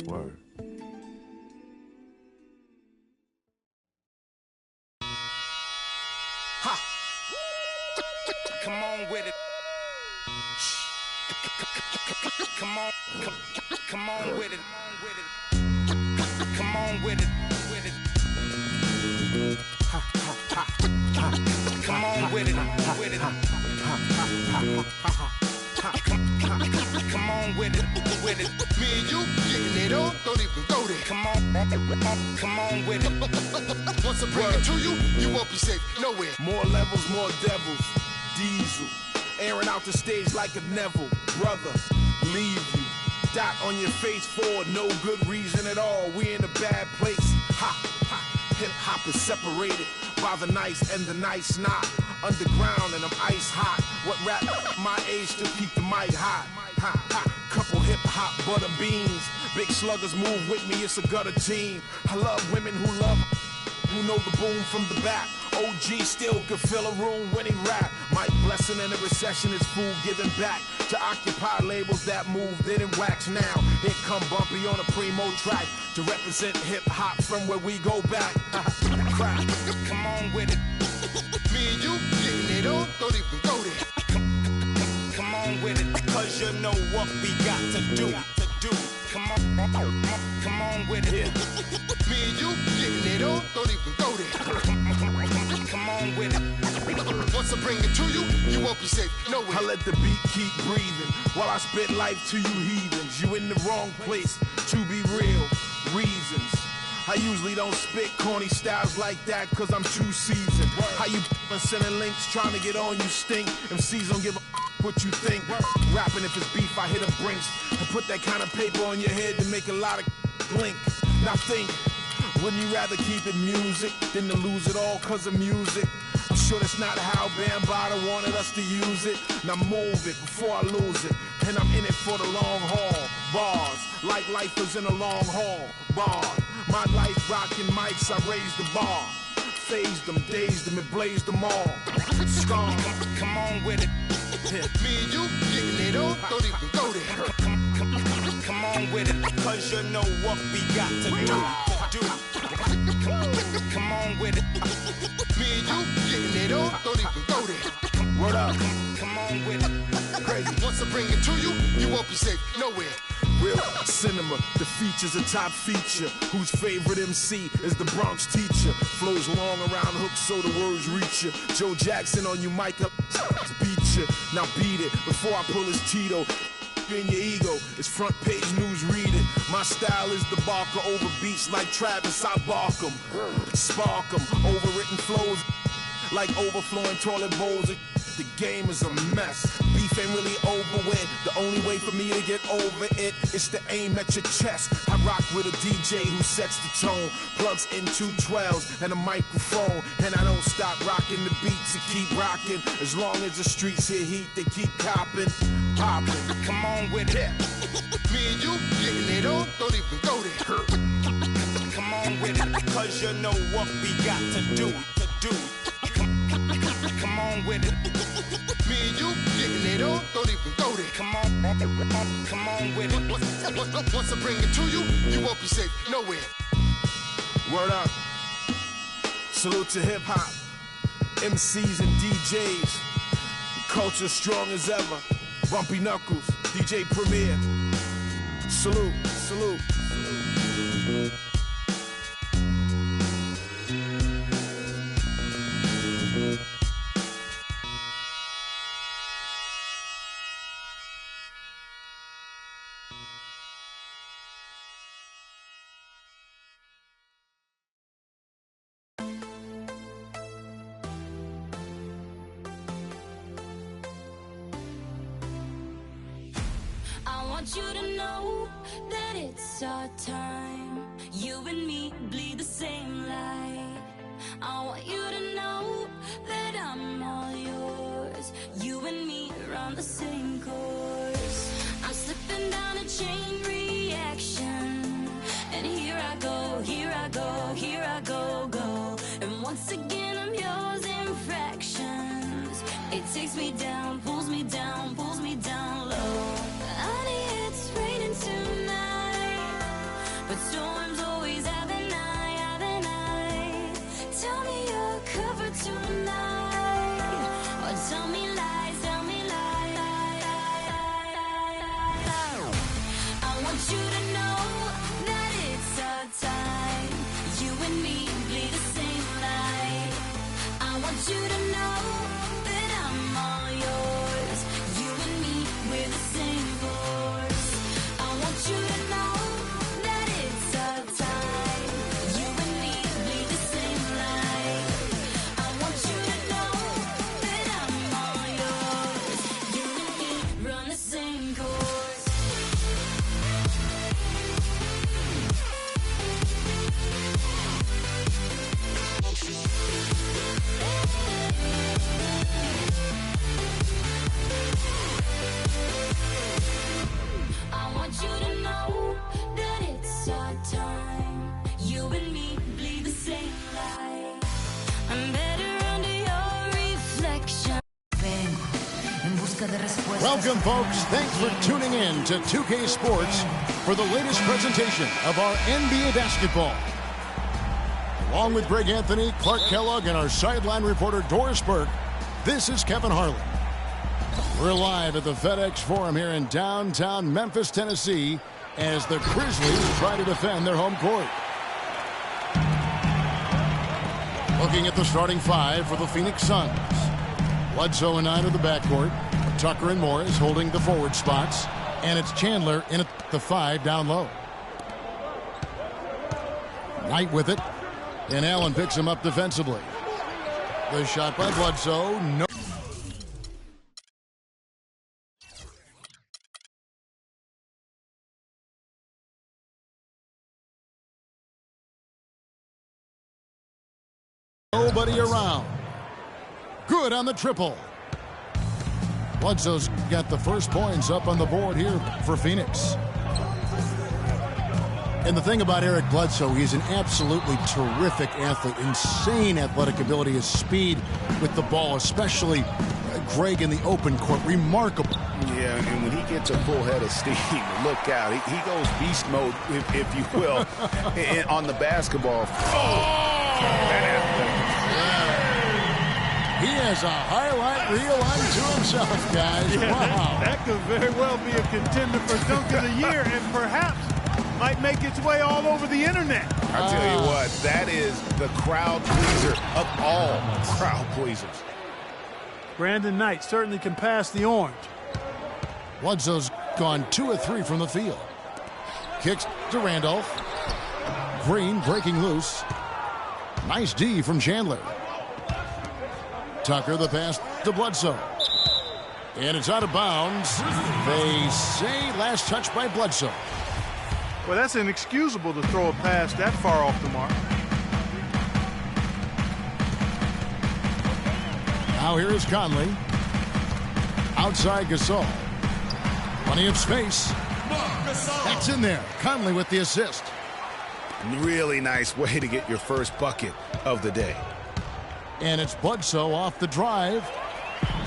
Word. Ha! Come on with it. Come on, come on with it. Come on with it. Ha ha ha ha. Come on with it. With it. Come on with it. With it. Me and you getting it on, don't even go there. Come on with it. Once I bring it to you, you won't be safe nowhere. More levels, more devils. Diesel, airing out the stage like a Neville. Brother, leave you. Dot on your face for no good reason at all. We in a bad place. Ha, ha. Hip hop is separated by the nice and the nice not. Underground and I'm ice hot. What rap my age to keep the mic hot? Ha, ha. Couple hip hop butter beans. Big sluggers move with me, it's a gutter team. I love women who love, who know the boom from the back. OG still could fill a room when he rap. Mike Blessing in a recession is food giving back to occupy labels that move, didn't wax now. Here come Bumpy on a primo track to represent hip hop from where we go back. Crap. Come on with it. Me and you getting it on, don't even go there. Come on with it. Cause you know what we got to do. Come on with it. Yeah. Me and you getting it on, don't even go there. Come on with it. Once I bring it to you, you won't be safe nowhere. I let the beat keep breathing while I spit life to you heathens. You in the wrong place, to be real, reasons. I usually don't spit corny styles like that cause I'm too seasoned. How you sending links trying to get on you stink? MCs don't give a what you think. Rapping if it's beef I hit a brinks and put that kind of paper on your head to make a lot of blink. Now think, wouldn't you rather keep it music than to lose it all cause of music? I'm sure that's not how Bambaataa wanted us to use it. Now move it before I lose it. And I'm in it for the long haul. Bars, like lifers in a long haul. Bar, my life rocking mics, I raised the bar. Phased them, dazed them, and blazed them all. Scar, Come on with it. Me and you getting it on, don't even go there. Come on with it. Cause you know what we got to do. Come on with it. Me and you getting it on, don't even go there. word up. Come on with it. Crazy. Once I bring it to you, you won't be safe nowhere. Real cinema, the feature's a top feature. Whose favorite MC is the Bronx teacher? Flows long around hooks so the words reach you. Joe Jackson on you, mic up, beat you. Now beat it before I pull his Tito. In your ego, it's front page news, read it. My style is the barker over beats like Travis, I bark 'em. Spark 'em, overwritten flows like overflowing toilet bowls. The game is a mess. Beef ain't really over with. The only way for me to get over it is to aim at your chest. I rock with a DJ who sets the tone, plugs in 212s and a microphone, and I don't stop rocking the beats and keep rocking. As long as the streets hear heat, they keep copping, popping. Come on with it. Me and you getting it on, don't even go there. Come on with it. Cause you know what we got to do. Come on with it. Me and you getting it on, don't even go there. Come on with it. Once I bring it to you, you won't be safe nowhere. Word up. Salute to hip hop, MCs and DJs. Culture strong as ever. Bumpy Knuckles, DJ Premier. Salute, salute. I want you to know that it's our time. You and me bleed the same light. I want you to know that I'm all yours. You and me run the same course. I'm slipping down a chain reaction, and here I go, here I go, here I go, go. And once again I'm yours in fractions. It takes me down, pulls me down low. Honey, it's raining tonight. Welcome, folks. Thanks for tuning in to 2K Sports for the latest presentation of our NBA basketball. Along with Greg Anthony, Clark Kellogg, and our sideline reporter Doris Burke, this is Kevin Harlan. We're live at the FedEx Forum here in downtown Memphis, Tennessee, as the Grizzlies try to defend their home court. Looking at the starting five for the Phoenix Suns. Bledsoe and Knight of the backcourt. Tucker and Morris holding the forward spots. And it's Chandler in at the 5 down low. Knight with it. And Allen picks him up defensively. The shot by Bledsoe. No. Nobody around. Good on the triple. Bledsoe's got the first points up on the board here for Phoenix. And the thing about Eric Bledsoe, he's an absolutely terrific athlete. Insane athletic ability, his speed with the ball, especially Greg in the open court. Remarkable. Yeah, and when he gets a full head of steam, look out. He goes beast mode, if you will, on the basketball. He has a highlight reel unto himself, guys. Yeah, wow. That could very well be a contender for Dunk of the Year and perhaps might make its way all over the internet. I'll tell you what, that is the crowd pleaser of all crowd pleasers. Brandon Knight certainly can pass the orange. Bledsoe's gone 2 of 3 from the field. Kicks to Randolph. Green breaking loose. Nice D from Chandler. Tucker, the pass to Bledsoe. And it's out of bounds. They say last touch by Bledsoe. Well, that's inexcusable to throw a pass that far off the mark. Now here is Conley. Outside Gasol. Plenty of space. That's in there. Conley with the assist. Really nice way to get your first bucket of the day. And it's Bledsoe off the drive.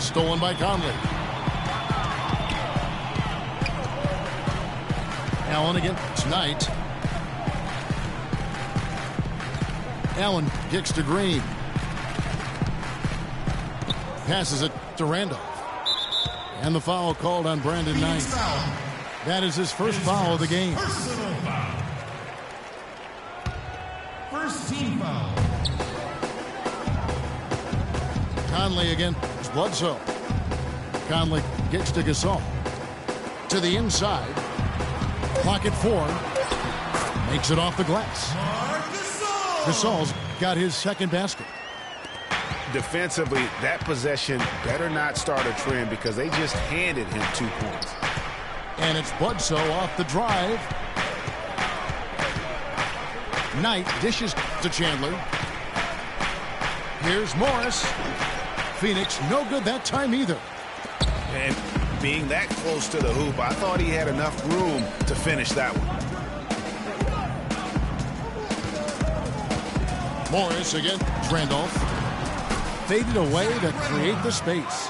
Stolen by Conley. Allen against Knight. Allen kicks to Green. Passes it to Randolph. And the foul called on Brandon Knight. That is his first foul of the game. First team foul. Conley against Bledsoe. Conley gets to Gasol. To the inside. Pocket 4. Makes it off the glass. Gasol's got his second basket. Defensively, that possession better not start a trend because they just handed him 2 points. And it's Bledsoe off the drive. Knight dishes to Chandler. Here's Morris. Phoenix no good that time either. And being that close to the hoop, I thought he had enough room to finish that one. Morris against Randolph. Faded away to create the space.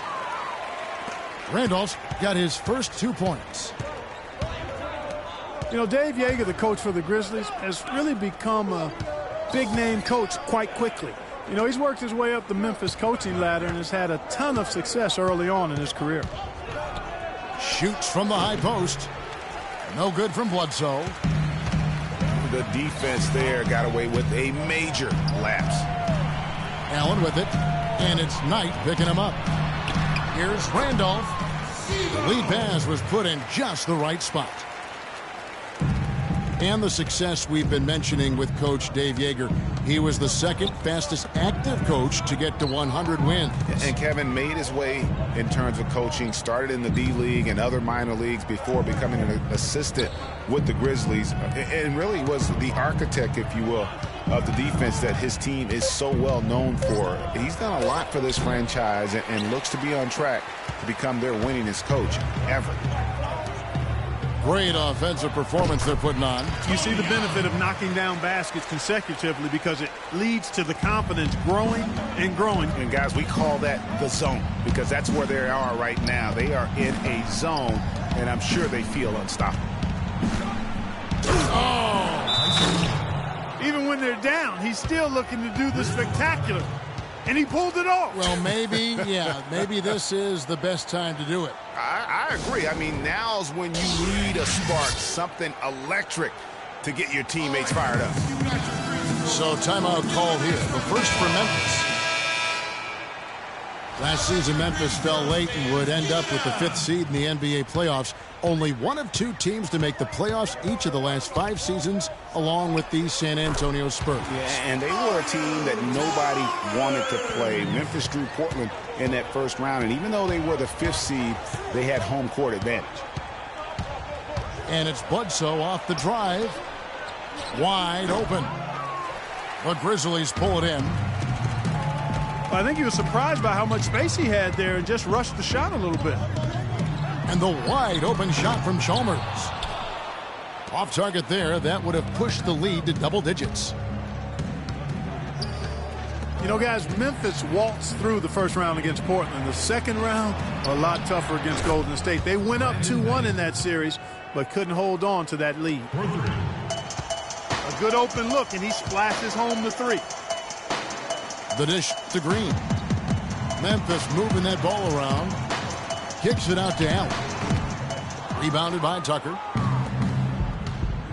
Randolph's got his first 2 points. You know, Dave Yeager, the coach for the Grizzlies, has really become a big-name coach quite quickly. You know, he's worked his way up the Memphis coaching ladder and has had a ton of success early on in his career. Shoots from the high post. No good from Bledsoe. The defense there got away with a major lapse. Allen with it. And it's Knight picking him up. Here's Randolph. The lead pass was put in just the right spot. And the success we've been mentioning with Coach Dave Yeager. He was the second fastest active coach to get to 100 wins. And Kevin made his way in terms of coaching, started in the D-League and other minor leagues before becoming an assistant with the Grizzlies, and really was the architect, if you will, of the defense that his team is so well known for. He's done a lot for this franchise and looks to be on track to become their winningest coach ever. Great offensive performance they're putting on. You see the benefit of knocking down baskets consecutively because it leads to the confidence growing and growing. And guys, we call that the zone because that's where they are right now. They are in a zone, and I'm sure they feel unstoppable. Oh! Even when they're down, he's still looking to do the spectacular. And he pulled it off. Well, maybe, yeah, maybe this is the best time to do it. I agree. I mean, now's when you need a spark, something electric to get your teammates fired up. So timeout called here. The first for Memphis. Last season, Memphis fell late and would end up with the 5th seed in the NBA playoffs. Only one of 2 teams to make the playoffs each of the last 5 seasons, along with the San Antonio Spurs. Yeah, and they were a team that nobody wanted to play. Memphis drew Portland in that first round, and even though they were the 5th seed, they had home court advantage. And it's Bledsoe off the drive. Wide open. The Grizzlies pull it in. I think he was surprised by how much space he had there and just rushed the shot a little bit. And the wide open shot from Chalmers. Off target there. That would have pushed the lead to double digits. You know, guys, Memphis waltzed through the first round against Portland. The second round, a lot tougher against Golden State. They went up 2-1 in that series, but couldn't hold on to that lead. A good open look, and he splashes home the 3. The dish to Green. Memphis moving that ball around. Kicks it out to Allen. Rebounded by Tucker.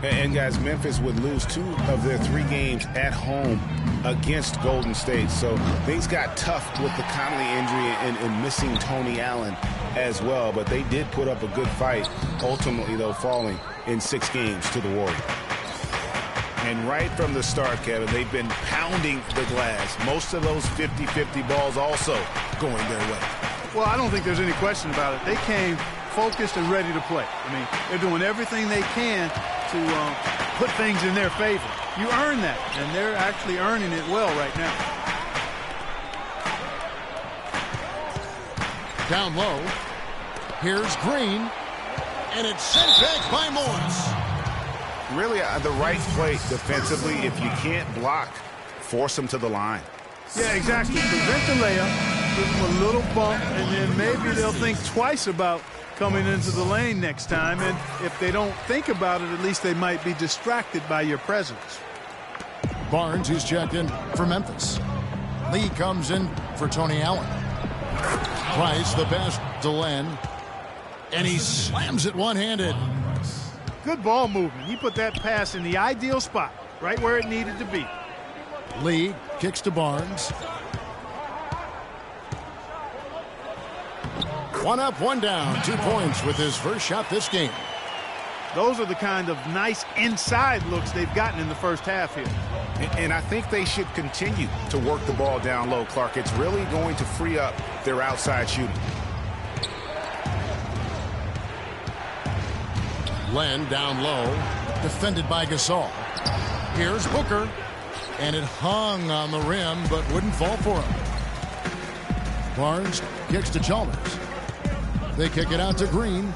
And guys, Memphis would lose 2 of their 3 games at home against Golden State. So things got tough with the Conley injury and missing Tony Allen as well. But they did put up a good fight, ultimately, though, falling in 6 games to the Warriors. And right from the start, Kevin, they've been pounding the glass. Most of those 50-50 balls also going their way. Well, I don't think there's any question about it. They came focused and ready to play. I mean, they're doing everything they can to put things in their favor. You earn that, and they're actually earning it well right now. Down low. Here's Green. And it's sent back by Morris. Really the right play defensively. If you can't block, force them to the line. Yeah, exactly. Prevent the layup, give them a little bump, and then maybe they'll think twice about coming into the lane next time. And if they don't think about it, at least they might be distracted by your presence. Barnes, who's checked in for Memphis. Lee comes in for Tony Allen. Price, the pass to Len. And he slams it one-handed. Good ball movement. He put that pass in the ideal spot, right where it needed to be. Lee kicks to Barnes. 1 up, 1 down. 2 points with his first shot this game. Those are the kind of nice inside looks they've gotten in the first half here. And I think they should continue to work the ball down low, Clark. It's really going to free up their outside shooting. Len down low, defended by Gasol. Here's Booker, and it hung on the rim, but wouldn't fall for him. Barnes kicks to Chalmers. They kick it out to Green.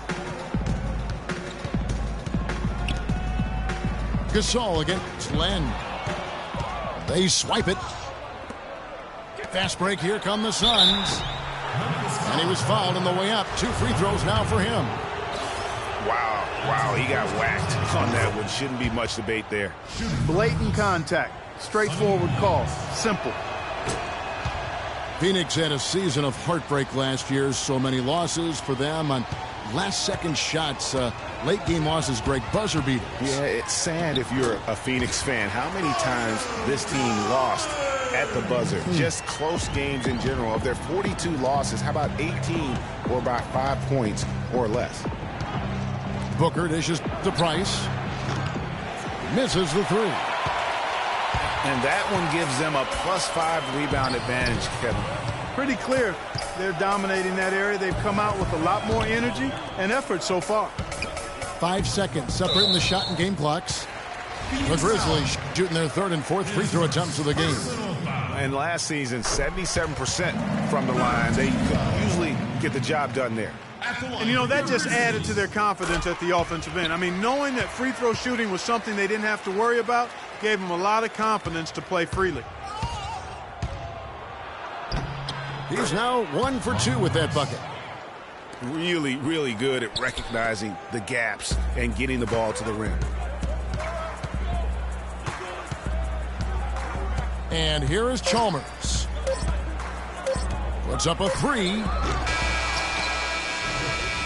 Gasol against Len. They swipe it. Fast break, here come the Suns. And he was fouled on the way up. 2 free throws now for him. Wow, he got whacked on that one. Shouldn't be much debate there. Blatant contact. Straightforward call. Simple. Phoenix had a season of heartbreak last year. So many losses for them on last-second shots. Late-game losses, Greg, buzzer beaters. Yeah, it's sad if you're a Phoenix fan. How many times this team lost at the buzzer? Just close games in general. Of their 42 losses, how about 18 were by 5 points or less? Booker dishes to Price. Misses the 3. And that one gives them a +5 rebound advantage, Kevin. Pretty clear they're dominating that area. They've come out with a lot more energy and effort so far. 5 seconds separating the shot and game clocks. The Grizzlies shooting their 3rd and 4th free throw attempts of the game. And last season, 77% from the line. They usually get the job done there. And, you know, that just added to their confidence at the offensive end. I mean, knowing that free throw shooting was something they didn't have to worry about gave them a lot of confidence to play freely. He's now 1 for 2 with that bucket. Really, really good at recognizing the gaps and getting the ball to the rim. And here is Chalmers. Puts up a 3.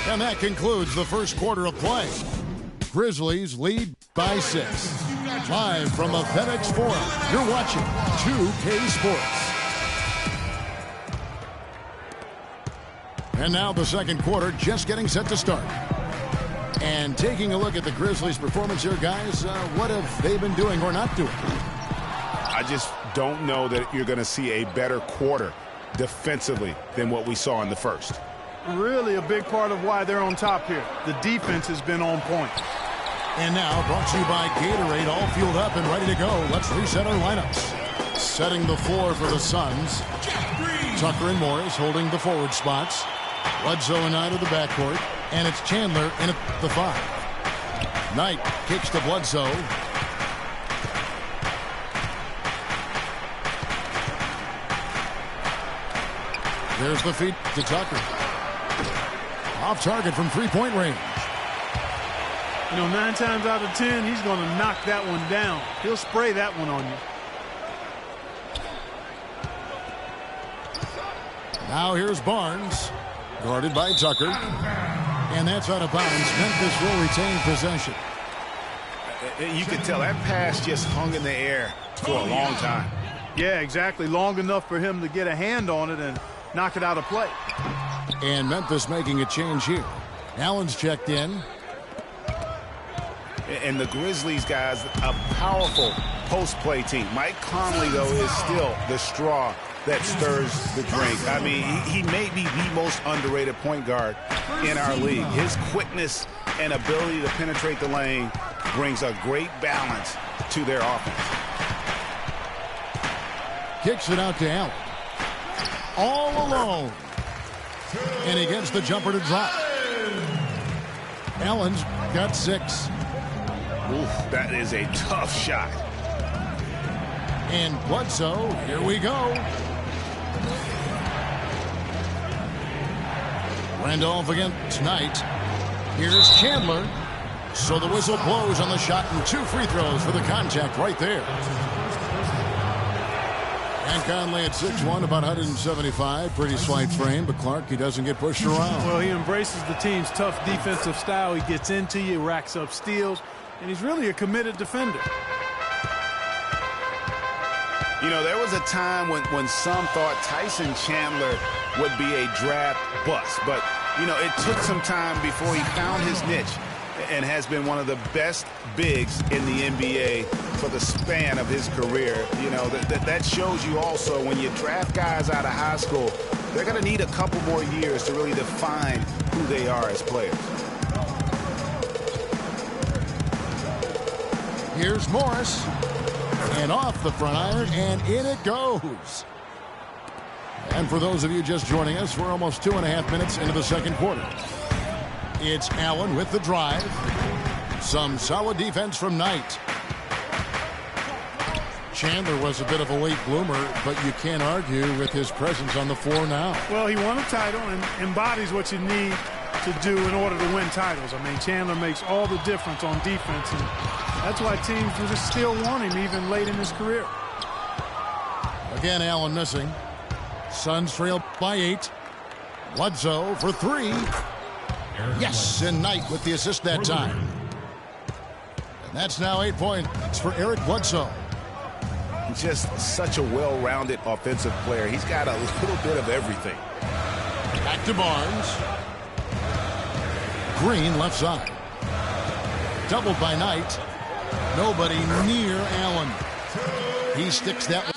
And that concludes the first quarter of play. Grizzlies lead by 6. Live from the FedEx Forum, you're watching 2K Sports. And now the second quarter just getting set to start. And taking a look at the Grizzlies' performance here, guys, what have they been doing or not doing? I just don't know that you're going to see a better quarter defensively than what we saw in the first. Really a big part of why they're on top here. The defense has been on point. And now, brought to you by Gatorade, all fueled up and ready to go. Let's reset our lineups. Setting the floor for the Suns. Tucker and Morris holding the forward spots. Bledsoe and Knight of the backcourt. And it's Chandler in at the 5. Knight kicks to Bledsoe. There's the feed to Tucker. Off target from three-point range. You know, 9 times out of 10, he's going to knock that one down. He'll spray that one on you. Now here's Barnes. Guarded by Tucker. And that's out of bounds. Memphis will retain possession. You can tell that pass just hung in the air for a long time. Yeah, exactly. Long enough for him to get a hand on it and knock it out of play. And Memphis making a change here. Allen's checked in. And the Grizzlies, guys, a powerful post-play team. Mike Conley, though, is still the straw that stirs the drink. I mean, he may be the most underrated point guard in our league. His quickness and ability to penetrate the lane brings a great balance to their offense. Kicks it out to Allen. All alone. And he gets the jumper to drop. Allen's got 6. Oof, that is a tough shot. And Bledsoe, here we go. Randolph against Knight. Here's Chandler. So the whistle blows on the shot and 2 free throws for the contact right there. And Conley at 6'1", about 175. Pretty slight frame, but Clark, he doesn't get pushed around. Well, he embraces the team's tough defensive style. He gets into you, racks up steals, and he's really a committed defender. You know, there was a time when some thought Tyson Chandler would be a draft bust. But, you know, it took some time before he found his niche and has been one of the best bigs in the NBA for the span of his career. You know, that shows you also when you draft guys out of high school, they're going to need a couple more years to really define who they are as players. Here's Morris. And off the front iron, and in it goes. And for those of you just joining us, we're almost 2.5 minutes into the second quarter. It's Allen with the drive. Some solid defense from Knight. Chandler was a bit of a late bloomer, but you can't argue with his presence on the floor now. Well, he won a title and embodies what you need to do in order to win titles. I mean, Chandler makes all the difference on defense, and that's why teams just still want him even late in his career. Again, Allen missing. Suns trail by 8. Bledsoe for 3. Yes, and Knight with the assist that time. And that's now 8 points for Eric Bledsoe. Just such a well-rounded offensive player. He's got a little bit of everything. Back to Barnes. Green left side. Doubled by Knight. Nobody near Allen. He sticks that one.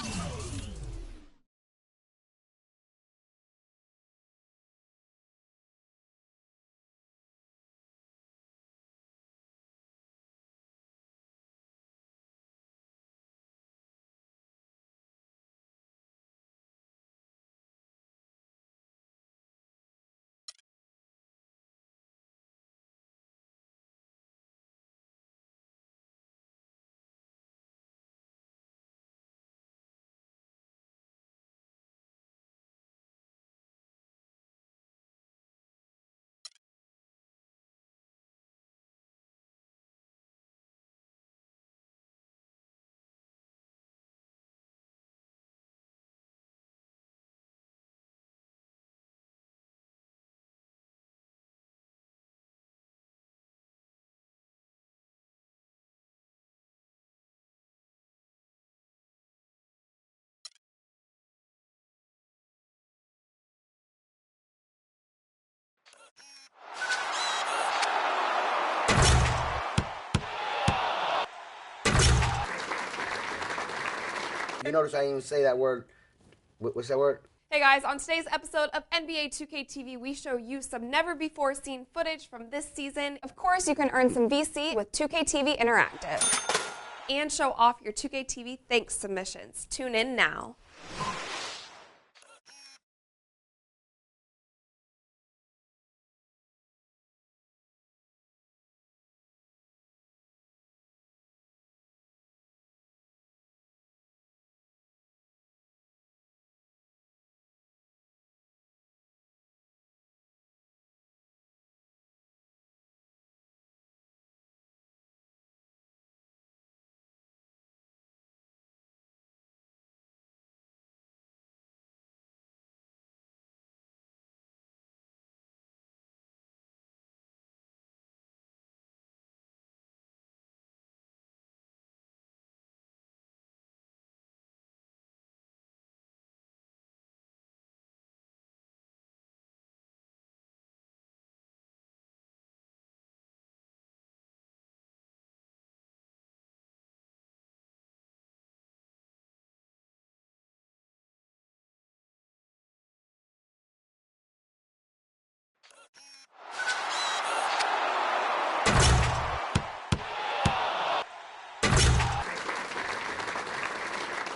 You notice I didn't even say that word. What's that word? Hey guys, on today's episode of NBA 2K TV, we show you some never-before-seen footage from this season. Of course, you can earn some VC with 2K TV Interactive and show off your 2K TV thanks submissions. Tune in now.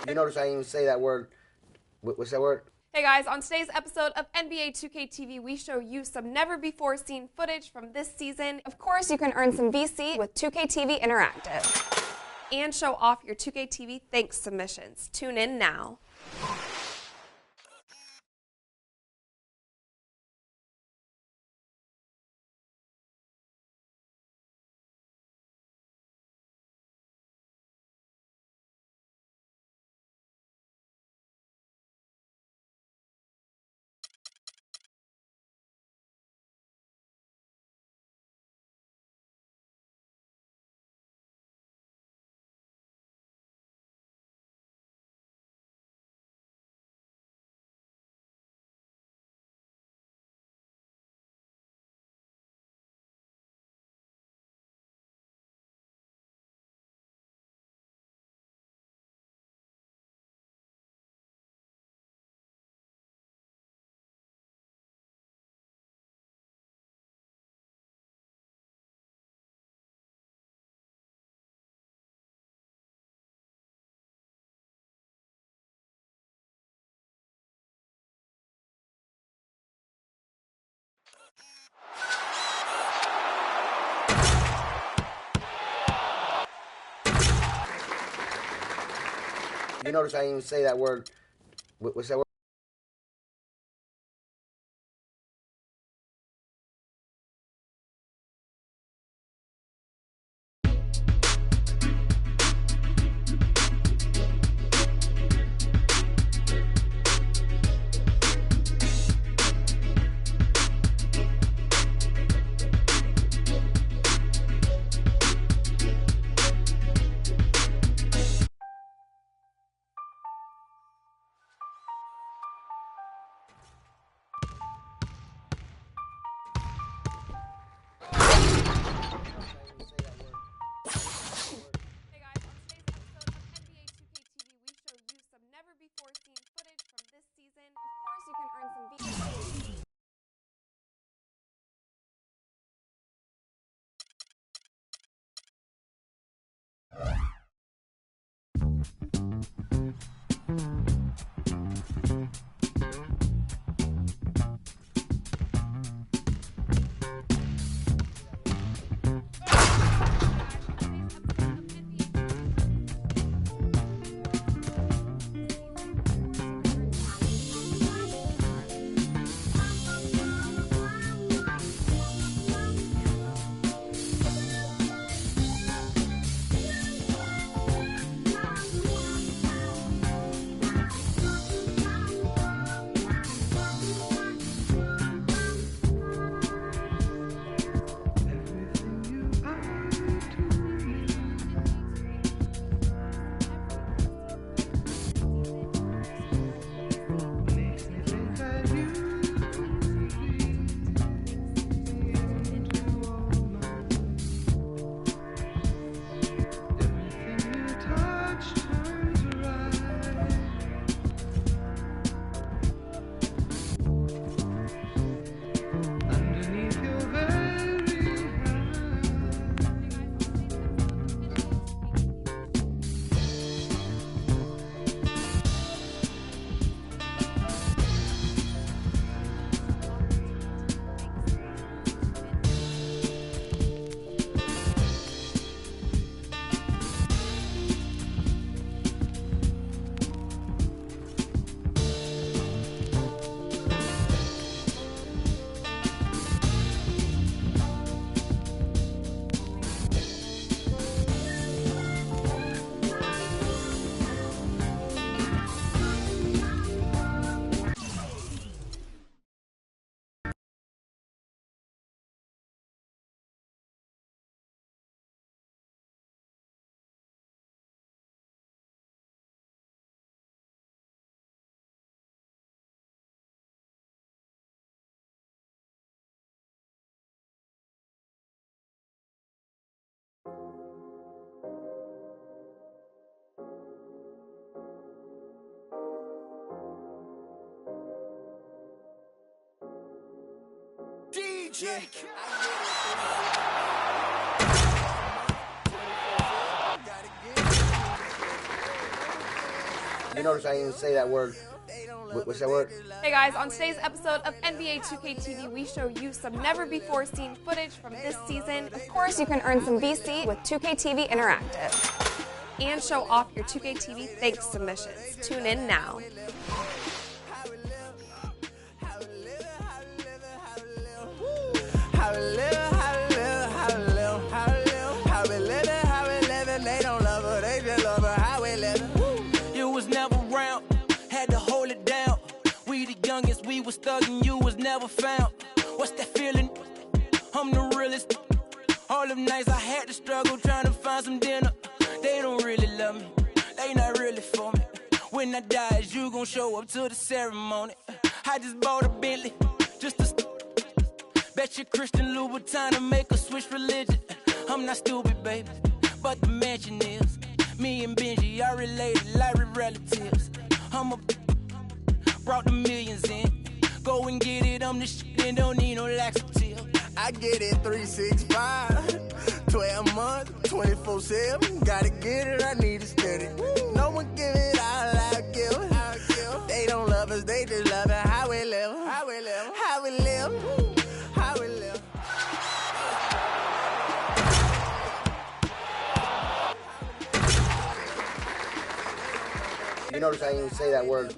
You notice I didn't even say that word. What's that word? Hey guys, on today's episode of NBA 2K TV, we show you some never-before-seen footage from this season. Of course, you can earn some VC with 2K TV Interactive and show off your 2K TV thanks submissions. Tune in now. You notice I didn't even say that word. What's that word? Drake. You notice I didn't even say that word. What's that word? Hey guys, on today's episode of NBA 2K TV, we show you some never-before-seen footage from this season. Of course, you can earn some VC with 2K TV Interactive and show off your 2K TV thanks submissions. Tune in now. They don't love her, they just love her how we live. You was never around, had to hold it down. We the youngest, we was thuggin', you was never found. What's that feeling? I'm the realest. All them nights I had to struggle trying to find some dinner. They don't really love me, they not really for me. When I die, is you gon' show up to the ceremony? I just bought a Bentley, just to bet you Christian Louboutin to make her switch religion. I'm not stupid, baby, but the mansion is. Me and Benji are related like we're relatives. Brought the millions in. Go and get it, I'm the shit and don't need no laxative. I get it 365, 12 months, 24/7. Gotta get it, I need to spend it. No one give it all I give. They don't love us, they just love it how we live. How we live, how we live, how we live. You notice I didn't even say that word.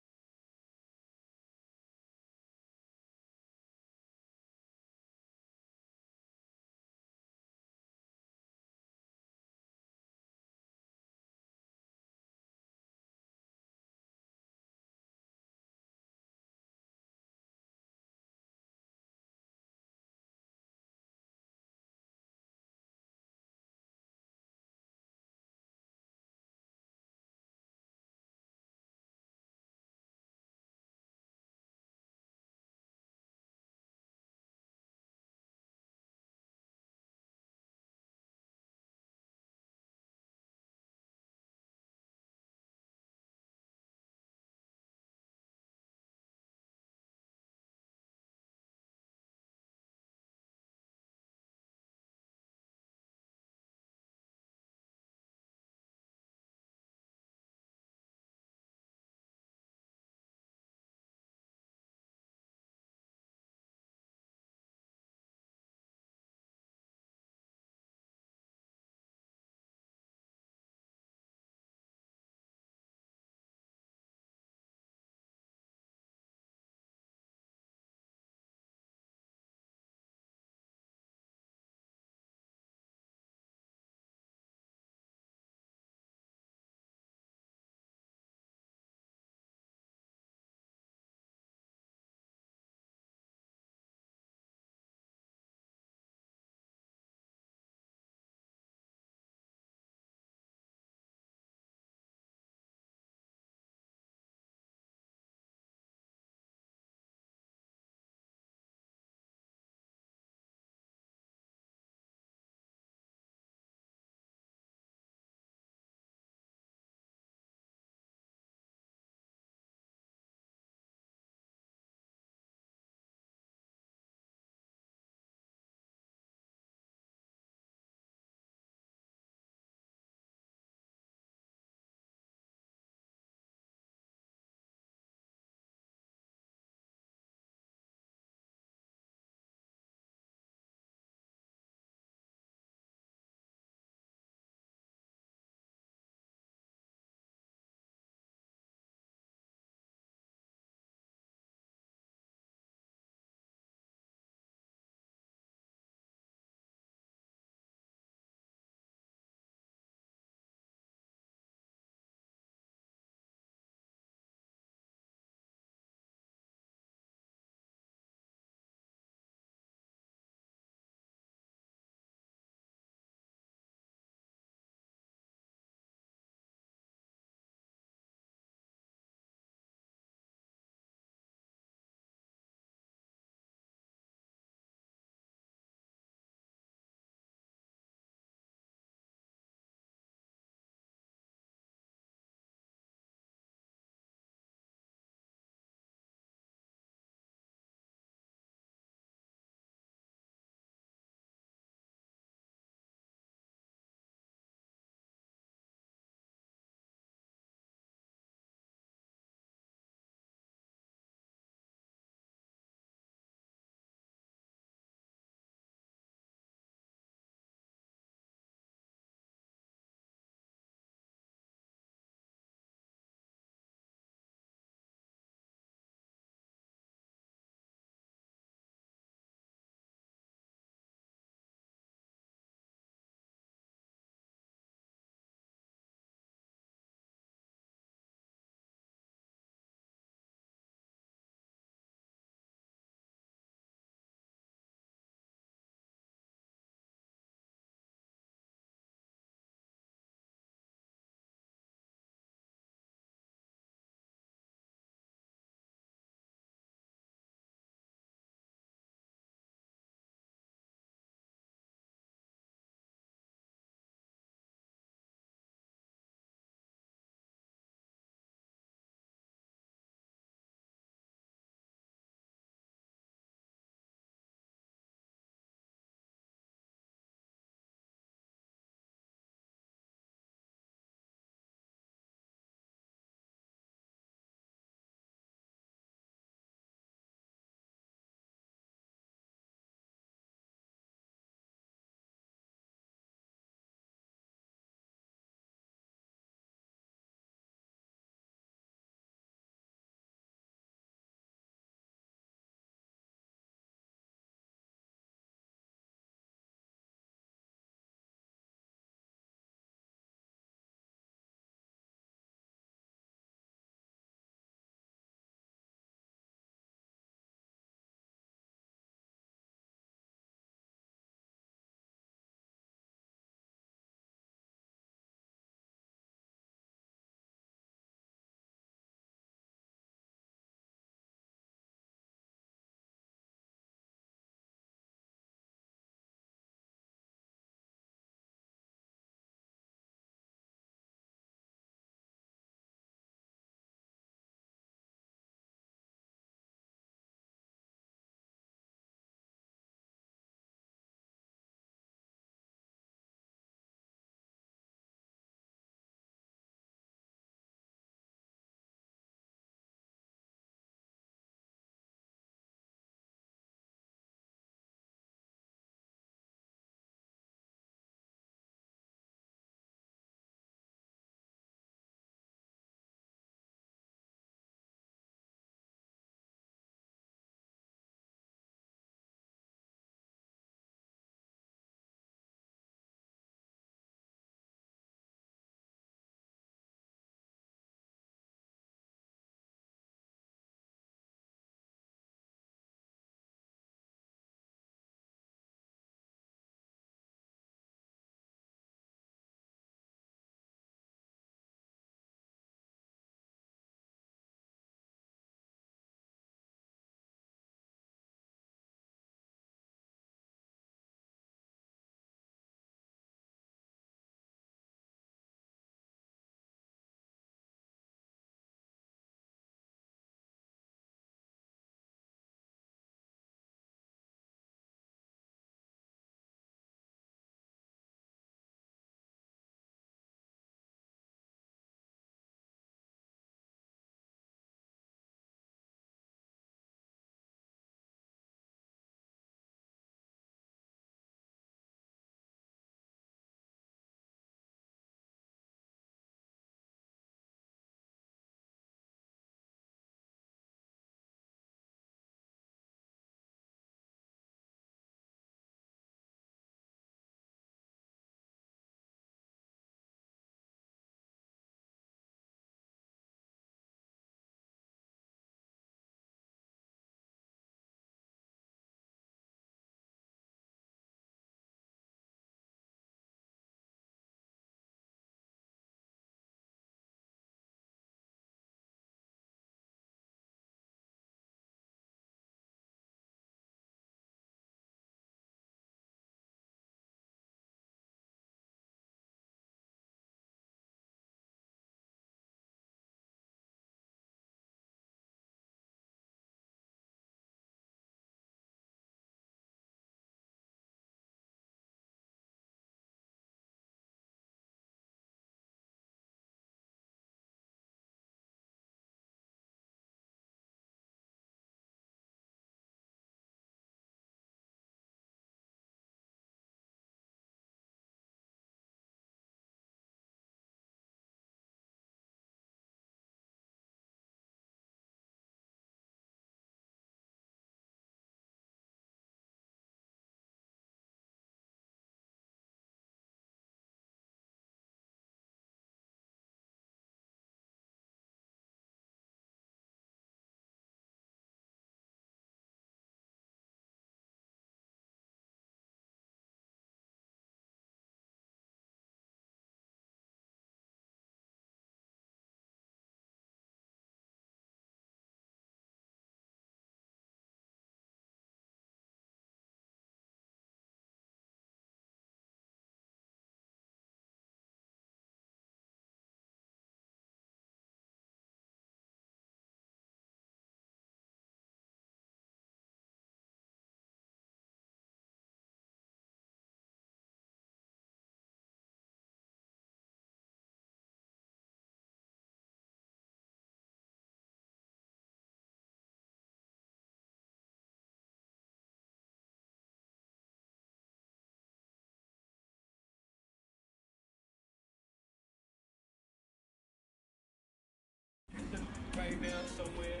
down somewhere.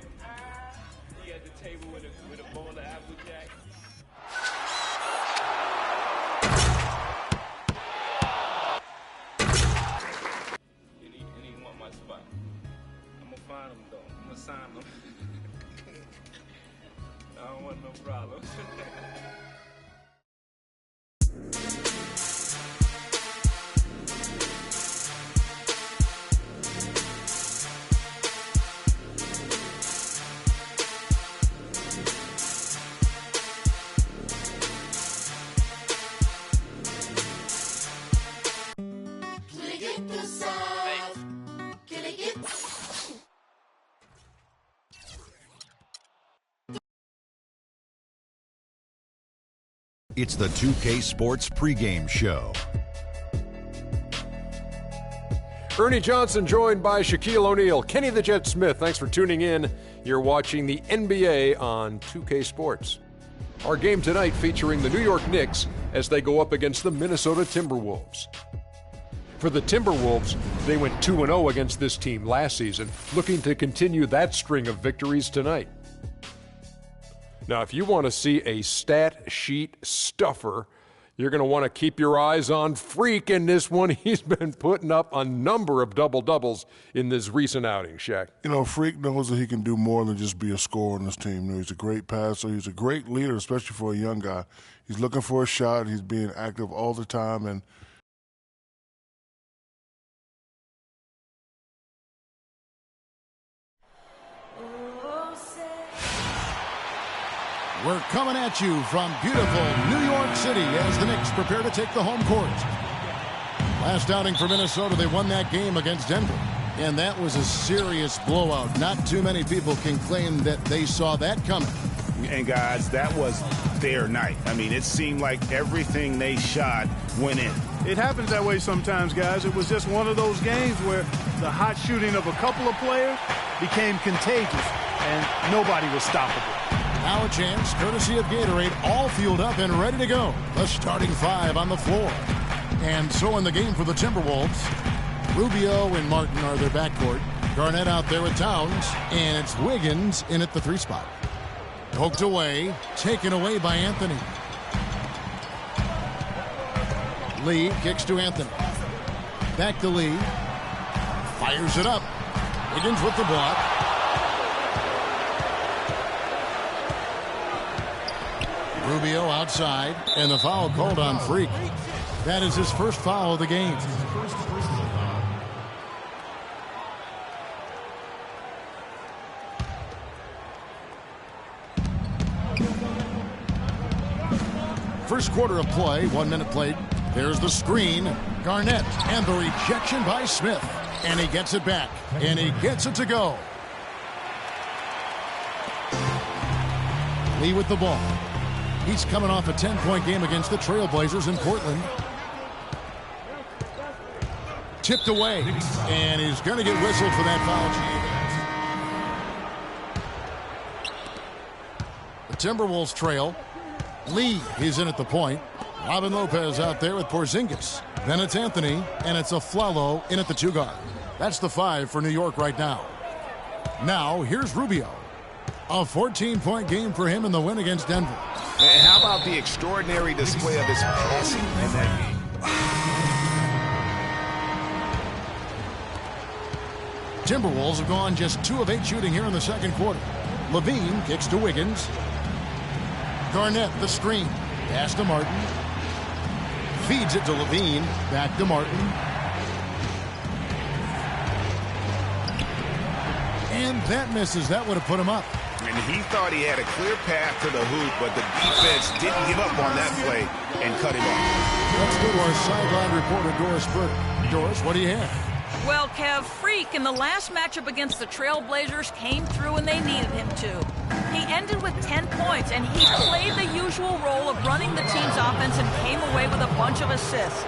He at the table with a bowl of Applejack. And he want my spot. I'm gonna find him though. I'm gonna sign him. I don't want no problems. It's the 2K Sports pregame show. Ernie Johnson joined by Shaquille O'Neal. Kenny the Jet Smith, thanks for tuning in. You're watching the NBA on 2K Sports. Our game tonight featuring the New York Knicks as they go up against the Minnesota Timberwolves. For the Timberwolves, they went 2-0 against this team last season, looking to continue that string of victories tonight. Now, if you want to see a stat sheet stuffer, you're going to want to keep your eyes on Freak in this one. He's been putting up a number of double-doubles in this recent outing, Shaq. You know, Freak knows that he can do more than just be a scorer on this team. You know, he's a great passer. He's a great leader, especially for a young guy. He's looking for a shot. He's being active all the time, and we're coming at you from beautiful New York City as the Knicks prepare to take the home court. Last outing for Minnesota, they won that game against Denver. And that was a serious blowout. Not too many people can claim that they saw that coming. And guys, that was their night. I mean, it seemed like everything they shot went in. It happens that way sometimes, guys. It was just one of those games where the hot shooting of a couple of players became contagious and nobody was stoppable. Now a chance, courtesy of Gatorade, all fueled up and ready to go. The starting five on the floor. And so in the game for the Timberwolves, Rubio and Martin are their backcourt. Garnett out there with Towns, and it's Wiggins in at the 3 spot. Poked away, taken away by Anthony. Lee kicks to Anthony. Back to Lee. Fires it up. Wiggins with the block. Rubio outside, and the foul called on Freak. That is his first foul of the game. First quarter of play, 1 minute played. There's the screen. Garnett, and the rejection by Smith. And he gets it back, and he gets it to go. Lee with the ball. He's coming off a 10-point game against the Trailblazers in Portland. Tipped away, and he's going to get whistled for that foul. The Timberwolves trail. Lee is in at the point. Robin Lopez out there with Porzingis. Then it's Anthony, and it's Afflalo in at the 2 guard. That's the 5 for New York right now. Now, here's Rubio. A 14-point game for him in the win against Denver. And how about the extraordinary display of his passing in that game? Timberwolves have gone just 2 of 8 shooting here in the second quarter. Levine kicks to Wiggins. Garnett, the screen. Pass to Martin. Feeds it to Levine. Back to Martin. And that misses. That would have put him up. And he thought he had a clear path to the hoop, but the defense didn't give up on that play and cut him off. Let's go to our sideline reporter, Doris Burke. Doris, what do you have? Well, Kev, Freak in the last matchup against the Trailblazers came through when they needed him to. He ended with 10 points, and he played the usual role of running the team's offense and came away with a bunch of assists.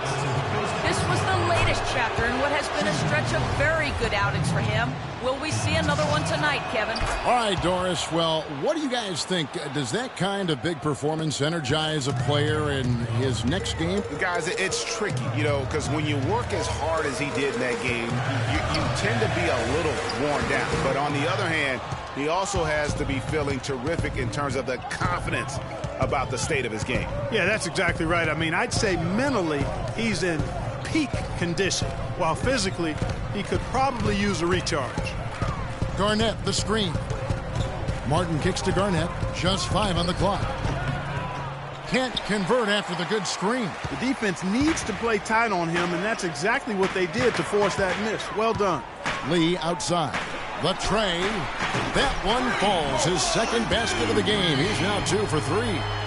This was the latest chapter in what has been a stretch of very good outings for him. Will we see another one tonight, Kevin? All right, Doris. Well, what do you guys think? Does that kind of big performance energize a player in his next game? Guys, it's tricky, because when you work as hard as he did in that game, you tend to be a little worn down. But on the other hand, he also has to be feeling terrific in terms of the confidence about the state of his game. Yeah, that's exactly right. I mean, I'd say mentally he's in peak condition, while physically he could probably use a recharge. Garnett, the screen. Martin kicks to Garnett. Just 5 on the clock. Can't convert after the good screen. The defense needs to play tight on him, and that's exactly what they did to force that miss. Well done. Lee outside. The tray. That one falls. His second basket of the game. He's now 2 for 3.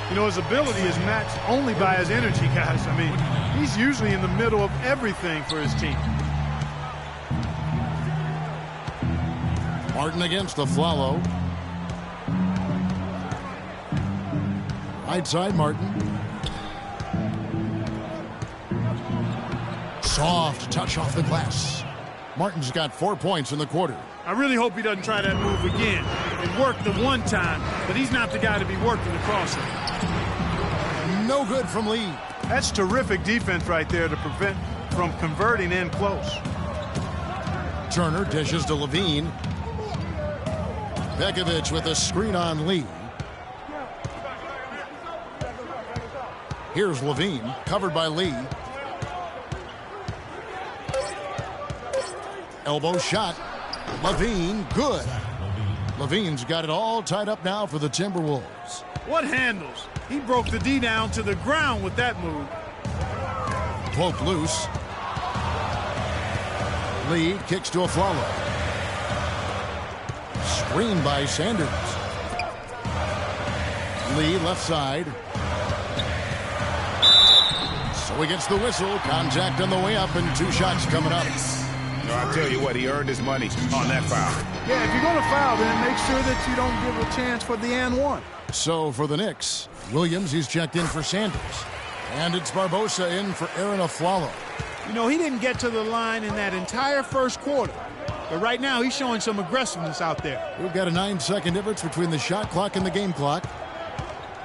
His ability is matched only by his energy, guys. I mean, he's usually in the middle of everything for his team. Martin against the Flalo. Right side, Martin. Soft touch off the glass. Martin's got 4 points in the quarter. I really hope he doesn't try that move again. It worked the one time, but he's not the guy to be working the crosser. No good from Lee. That's terrific defense right there to prevent from converting in close. Turner dishes to Levine. Bekovic with a screen on Lee. Here's Levine, covered by Lee. Elbow shot. Levine, good. Levine's got it all tied up now for the Timberwolves. What handles? He broke the D down to the ground with that move. Cloak loose. Lee kicks to a Flalo. Screen by Sanders. Lee left side. So he gets the whistle. Contact on the way up and 2 shots coming up. I'll tell you what, he earned his money on that foul. Yeah, if you're going to foul, then make sure that you don't give a chance for the and one. So for the Knicks, Williams, he's checked in for Sanders. And it's Barbosa in for Aaron Aflalo. He didn't get to the line in that entire first quarter. But right now, he's showing some aggressiveness out there. We've got a 9-second difference between the shot clock and the game clock.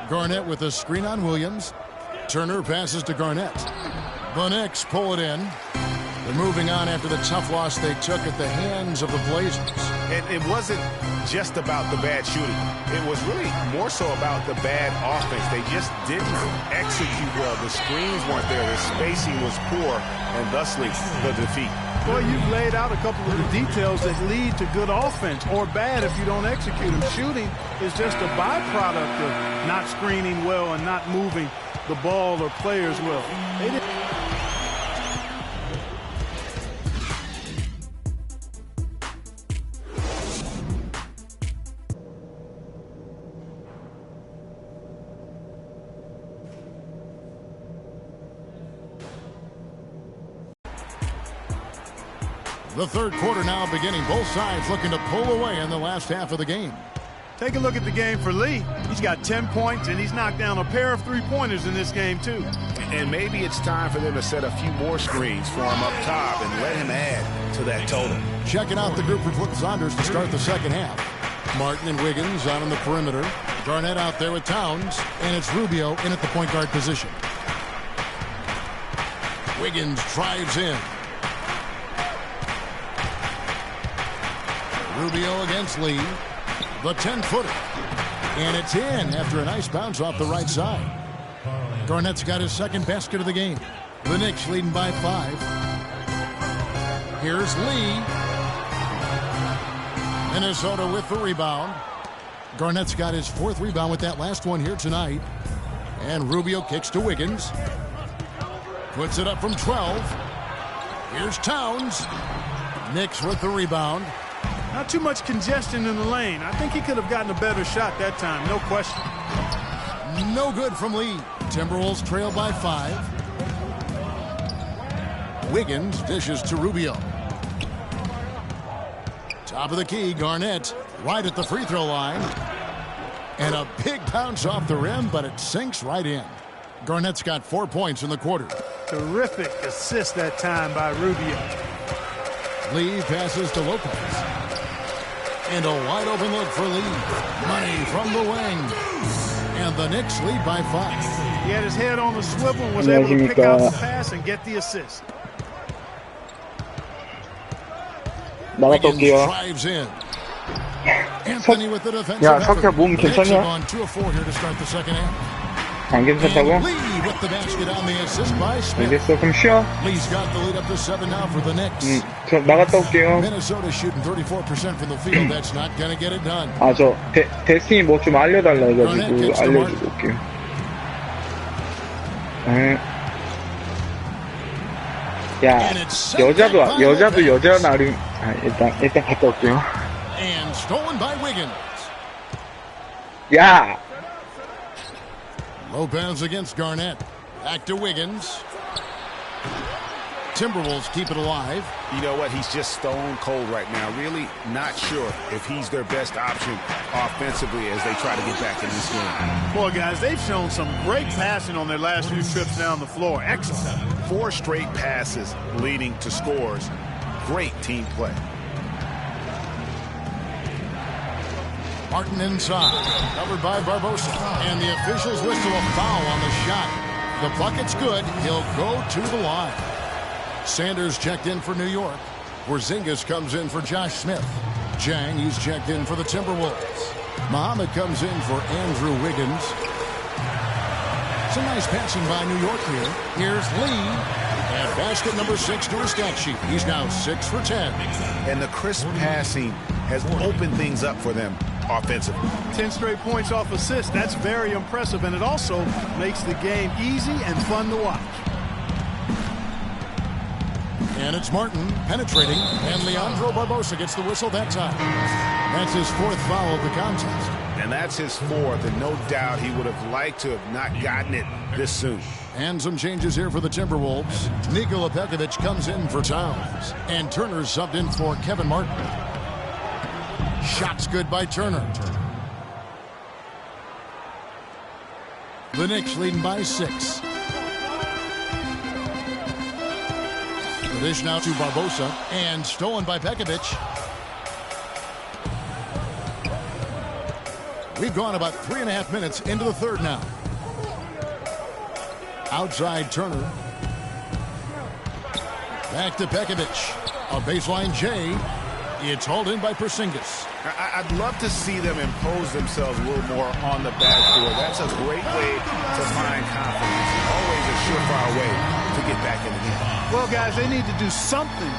Garnett with a screen on Williams. Turner passes to Garnett. The Knicks pull it in. They're moving on after the tough loss they took at the hands of the Blazers. And it wasn't just about the bad shooting. It was really more so about the bad offense. They just didn't execute well. The screens weren't there. The spacing was poor, and thusly the defeat. Boy, you've laid out a couple of the details that lead to good offense, or bad if you don't execute them. Shooting is just a byproduct of not screening well and not moving the ball or players well. They didn't. The third quarter now beginning. Both sides looking to pull away in the last half of the game. Take a look at the game for Lee. He's got 10 points, and he's knocked down a pair of 3-pointers in this game, too. And maybe it's time for them to set a few more screens for him up top and let him add to that total. Checking out the group for Flip Saunders to start the second half. Martin and Wiggins out on the perimeter. Garnett out there with Towns, and it's Rubio in at the point guard position. Wiggins drives in. Rubio against Lee. The 10-footer. And it's in after a nice bounce off the right side. Garnett's got his second basket of the game. The Knicks leading by 5. Here's Lee. Minnesota with the rebound. Garnett's got his 4th rebound with that last one here tonight. And Rubio kicks to Wiggins. Puts it up from 12. Here's Towns. Knicks with the rebound. Not too much congestion in the lane. I think he could have gotten a better shot that time, no question. No good from Lee. Timberwolves trail by 5. Wiggins dishes to Rubio. Top of the key, Garnett right at the free throw line. And a big bounce off the rim, but it sinks right in. Garnett's got 4 points in the quarter. Terrific assist that time by Rubio. Lee passes to Lopez. And a wide open look for Lee. Money from the wing. And the Knicks lead by 5. He had his head on the swivel and was able to pick out the pass and get the assist. 나갔다 올게요. Drives in. Anthony with the defensive 야, effort. 석희야 몸 Knicks have 괜찮냐? gone 2 of 4 here to start the second half. 안 괜찮다고? And Lee with the basket on the assist by Smith. 알겠어, 그럼 쉬어. Lee's got the lead up to 7 now for the Knicks. 저 나갔다 올게요. Minnesota shooting 34% from the field. That's not going to get it done. 아, 저 데스틴이 뭐 좀 알려달라 해가지고 알려주고 올게요. 야, 여자도 여자 나름. 아, 일단 갔다 올게요. And stolen by Wiggins. 야. Lopez against Garnett. Back to Wiggins. Timberwolves keep it alive. You know what? He's just stone cold right now. Really not sure if he's their best option offensively as they try to get back in this game. Boy, guys, they've shown some great passing on their last few trips down the floor. Excellent. 4 straight passes leading to scores. Great team play. Martin inside, covered by Barbosa. And the officials whistle a foul on the shot. The bucket's good. He'll go to the line. Sanders checked in for New York. Porzingis comes in for Josh Smith. Jang, he's checked in for the Timberwolves. Muhammad comes in for Andrew Wiggins. Some nice passing by New York here. Here's Lee. And basket number 6 to his stat sheet. He's now 6 for 10. And the crisp passing has opened things up for them offensively. 10 straight points off assists. That's very impressive, and it also makes the game easy and fun to watch. And it's Martin penetrating, and Leandro Barbosa gets the whistle that time. That's his 4th foul of the contest. And that's his 4th, and no doubt he would have liked to have not gotten it this soon. And some changes here for the Timberwolves. Nikola Pekovic comes in for Towns, and Turner's subbed in for Kevin Martin. Shots good by Turner. The Knicks leading by 6. The dish now to Barbosa, and stolen by Pekovic. We've gone about 3.5 minutes into the third now. Outside Turner. Back to Pekovic. A baseline J. It's hauled in by Porzingis. I'd love to see them impose themselves a little more on the backboard. That's a great way to find confidence. Always a surefire way to get back in the game. Well, guys, they need to do something.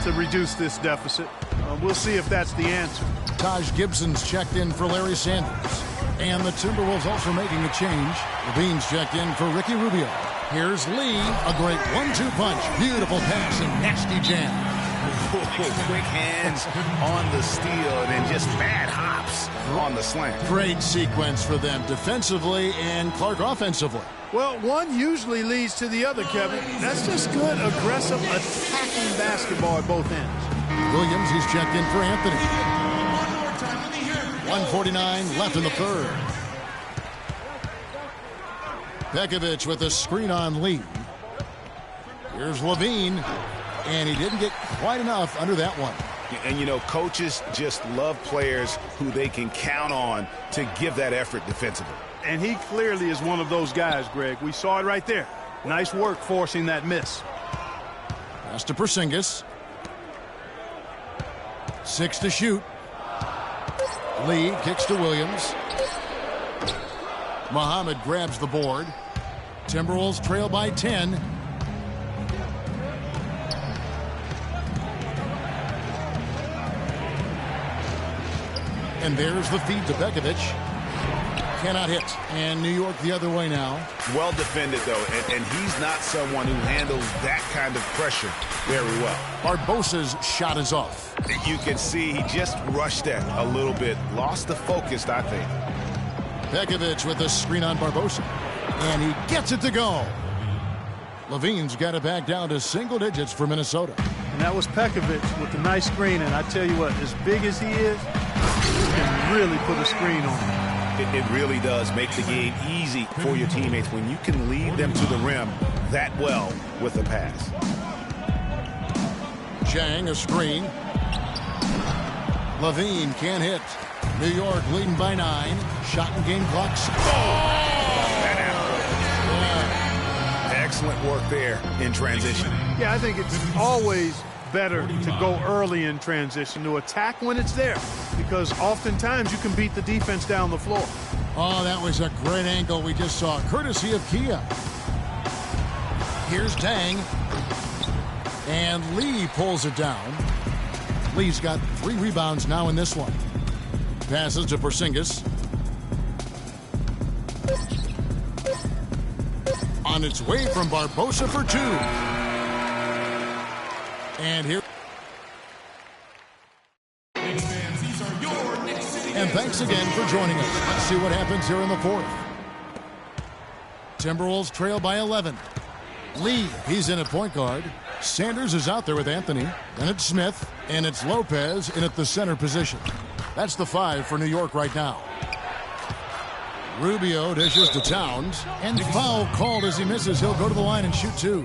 To reduce this deficit. We'll see if that's the answer. Taj Gibson's checked in for Larry Sanders. And the Timberwolves also making a change. Levine's checked in for Ricky Rubio. Here's Lee, a great 1-2 punch. Beautiful pass and nasty jam. Quick hands on the steal and then just bad hops on the slant. Great sequence for them defensively and Clark offensively. Well, one usually leads to the other, Kevin. That's just good, aggressive, attacking basketball at both ends. Williams, he's checked in for Anthony. 1:49 left in the third. Pekovic with a screen on Lee. Here's Levine, and he didn't get quite enough under that one. And, you know, coaches just love players who they can count on to give that effort defensively. And he clearly is one of those guys, Greg. We saw it right there. Nice work forcing that miss. Pass to Porzingis. 6 to shoot. Lee kicks to Williams. Muhammad grabs the board. Timberwolves trail by 10. And there's the feed to Pekovic. Cannot hit. And New York the other way now. Well defended, though, and he's not someone who handles that kind of pressure very well. Barbosa's shot is off. You can see he just rushed that a little bit. Lost the focus, I think. Pekovic with a screen on Barbosa. And he gets it to go. Levine's got it back down to single digits for Minnesota. And that was Pekovic with the nice screen. And I tell you what, as big as he is, he can really put a screen on him. It really does make the game easy for your teammates when you can lead them to the rim that well with a pass. Chang, a screen. Levine can't hit. New York leading by 9. Shot and game clock. Excellent work there in transition. Yeah, I think it's always better to go early in transition, to attack when it's there, because oftentimes you can beat the defense down the floor. Oh, that was a great angle we just saw, courtesy of Kia. Here's Tang. And Lee pulls it down. Lee's got 3 rebounds now in this one. Passes to Porzingis. On its way from Barbosa for 2. And here. And thanks again for joining us. Let's see what happens here in the 4th. Timberwolves trail by 11. Lee, he's in at point guard. Sanders is out there with Anthony. Then it's Smith. And it's Lopez in at the center position. That's the 5 for New York right now. Rubio dishes to Towns. And foul called as he misses. He'll go to the line and shoot 2.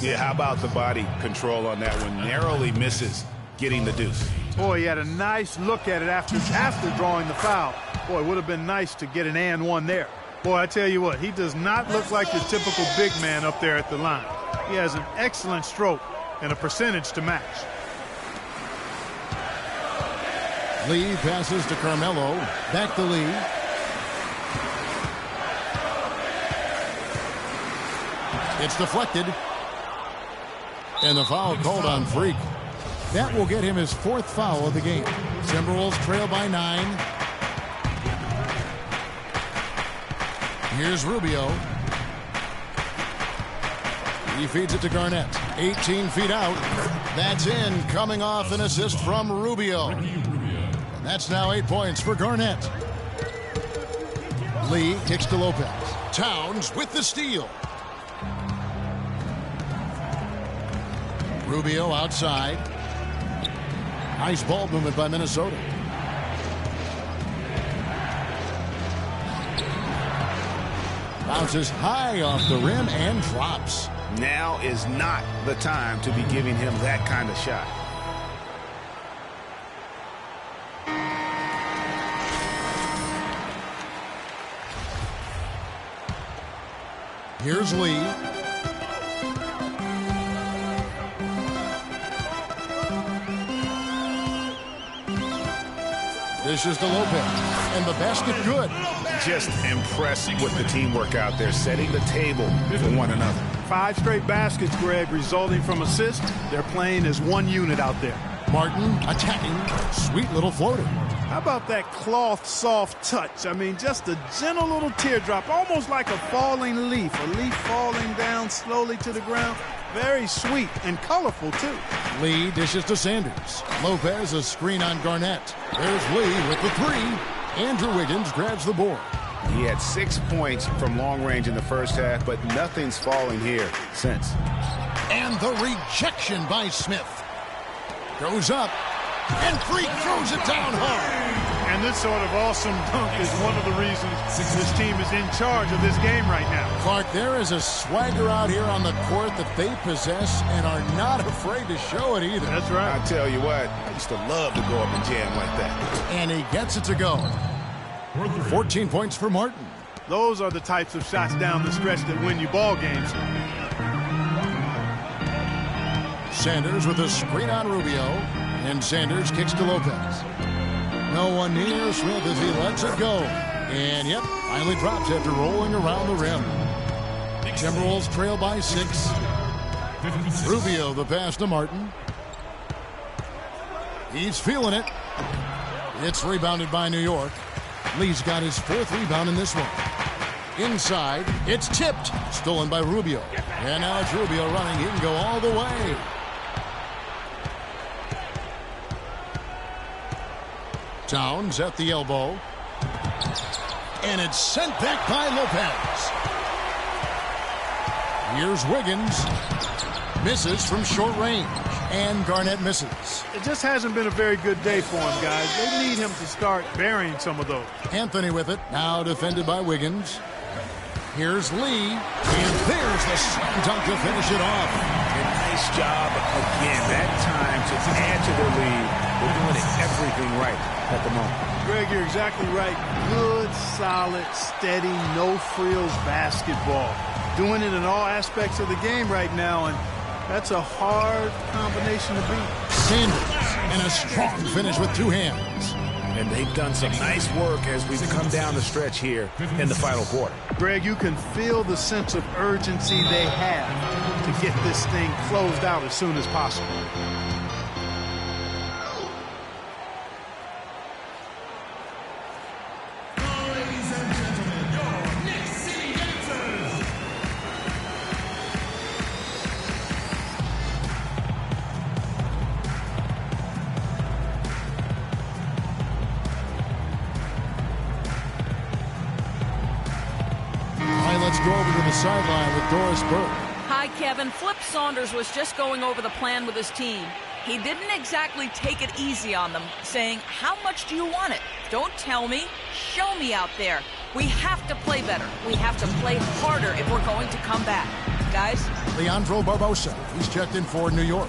Yeah, how about the body control on that one? Narrowly misses getting the deuce. Boy, he had a nice look at it after drawing the foul. Boy, it would have been nice to get an and one there. Boy, I tell you what, he does not look like your typical big man up there at the line. He has an excellent stroke and a percentage to match. Lee passes to Carmelo. Back to Lee. It's deflected. And the foul called on Freak. That will get him his 4th foul of the game. Timberwolves trail by 9. Here's Rubio. He feeds it to Garnett. 18 feet out. That's in, coming off an assist from Rubio. And that's now 8 points for Garnett. Lee kicks to Lopez. Towns with the steal. Rubio outside. Nice ball movement by Minnesota. Bounces high off the rim and drops. Now is not the time to be giving him that kind of shot. Here's Lee. This is to Lopez. And the basket good. Just impressed with the teamwork out there, setting the table for one another. 5 straight baskets, Greg, resulting from assists. They're playing as one unit out there. Martin attacking. Sweet little floater. How about that cloth soft touch? I mean, just a gentle little teardrop, almost like a falling leaf. A leaf falling down slowly to the ground. Very sweet and colorful, too. Lee dishes to Sanders. Lopez a screen on Garnett. There's Lee with the 3. Andrew Wiggins grabs the board. He had 6 points from long range in the first half, but nothing's falling here since. And the rejection by Smith. Goes up, and Freak throws it down hard. And this sort of awesome dunk is one of the reasons this team is in charge of this game right now. Clark, there is a swagger out here on the court that they possess and are not afraid to show it either. That's right. I tell you what, I used to love to go up and jam like that. And he gets it to go. 14 points for Martin. Those are the types of shots down the stretch that win you ball games. Sanders with a screen on Rubio. And Sanders kicks to Lopez. No one near Smith as he lets it go. And, yep, finally drops after rolling around the rim. Timberwolves trail by 6. Rubio the pass to Martin. He's feeling it. It's rebounded by New York. Lee's got his 4th rebound in this one. Inside, it's tipped. Stolen by Rubio. And now it's Rubio running. He can go all the way. Towns at the elbow. And it's sent back by Lopez. Here's Wiggins. Misses from short range. And Garnett misses. It just hasn't been a very good day for him, guys. They need him to start burying some of those. Anthony with it. Now defended by Wiggins. Here's Lee. And there's the slam dunk to finish it off. And nice job again that time to add to their lead. They're doing everything right at the moment. Greg, you're exactly right. Good, solid, steady, no-frills basketball. Doing it in all aspects of the game right now, and that's a hard combination to beat. Sanders, and a strong finish with 2 hands. And they've done some nice work as we've come down the stretch here in the final quarter. Greg, you can feel the sense of urgency they have to get this thing closed out as soon as possible. Go over to the sideline with Doris Burke. Hi, Kevin. Flip Saunders was just going over the plan with his team. He didn't exactly take it easy on them, saying, how much do you want it? Don't tell me. Show me out there. We have to play better. We have to play harder if we're going to come back. Guys? Leandro Barbosa. He's checked in for New York.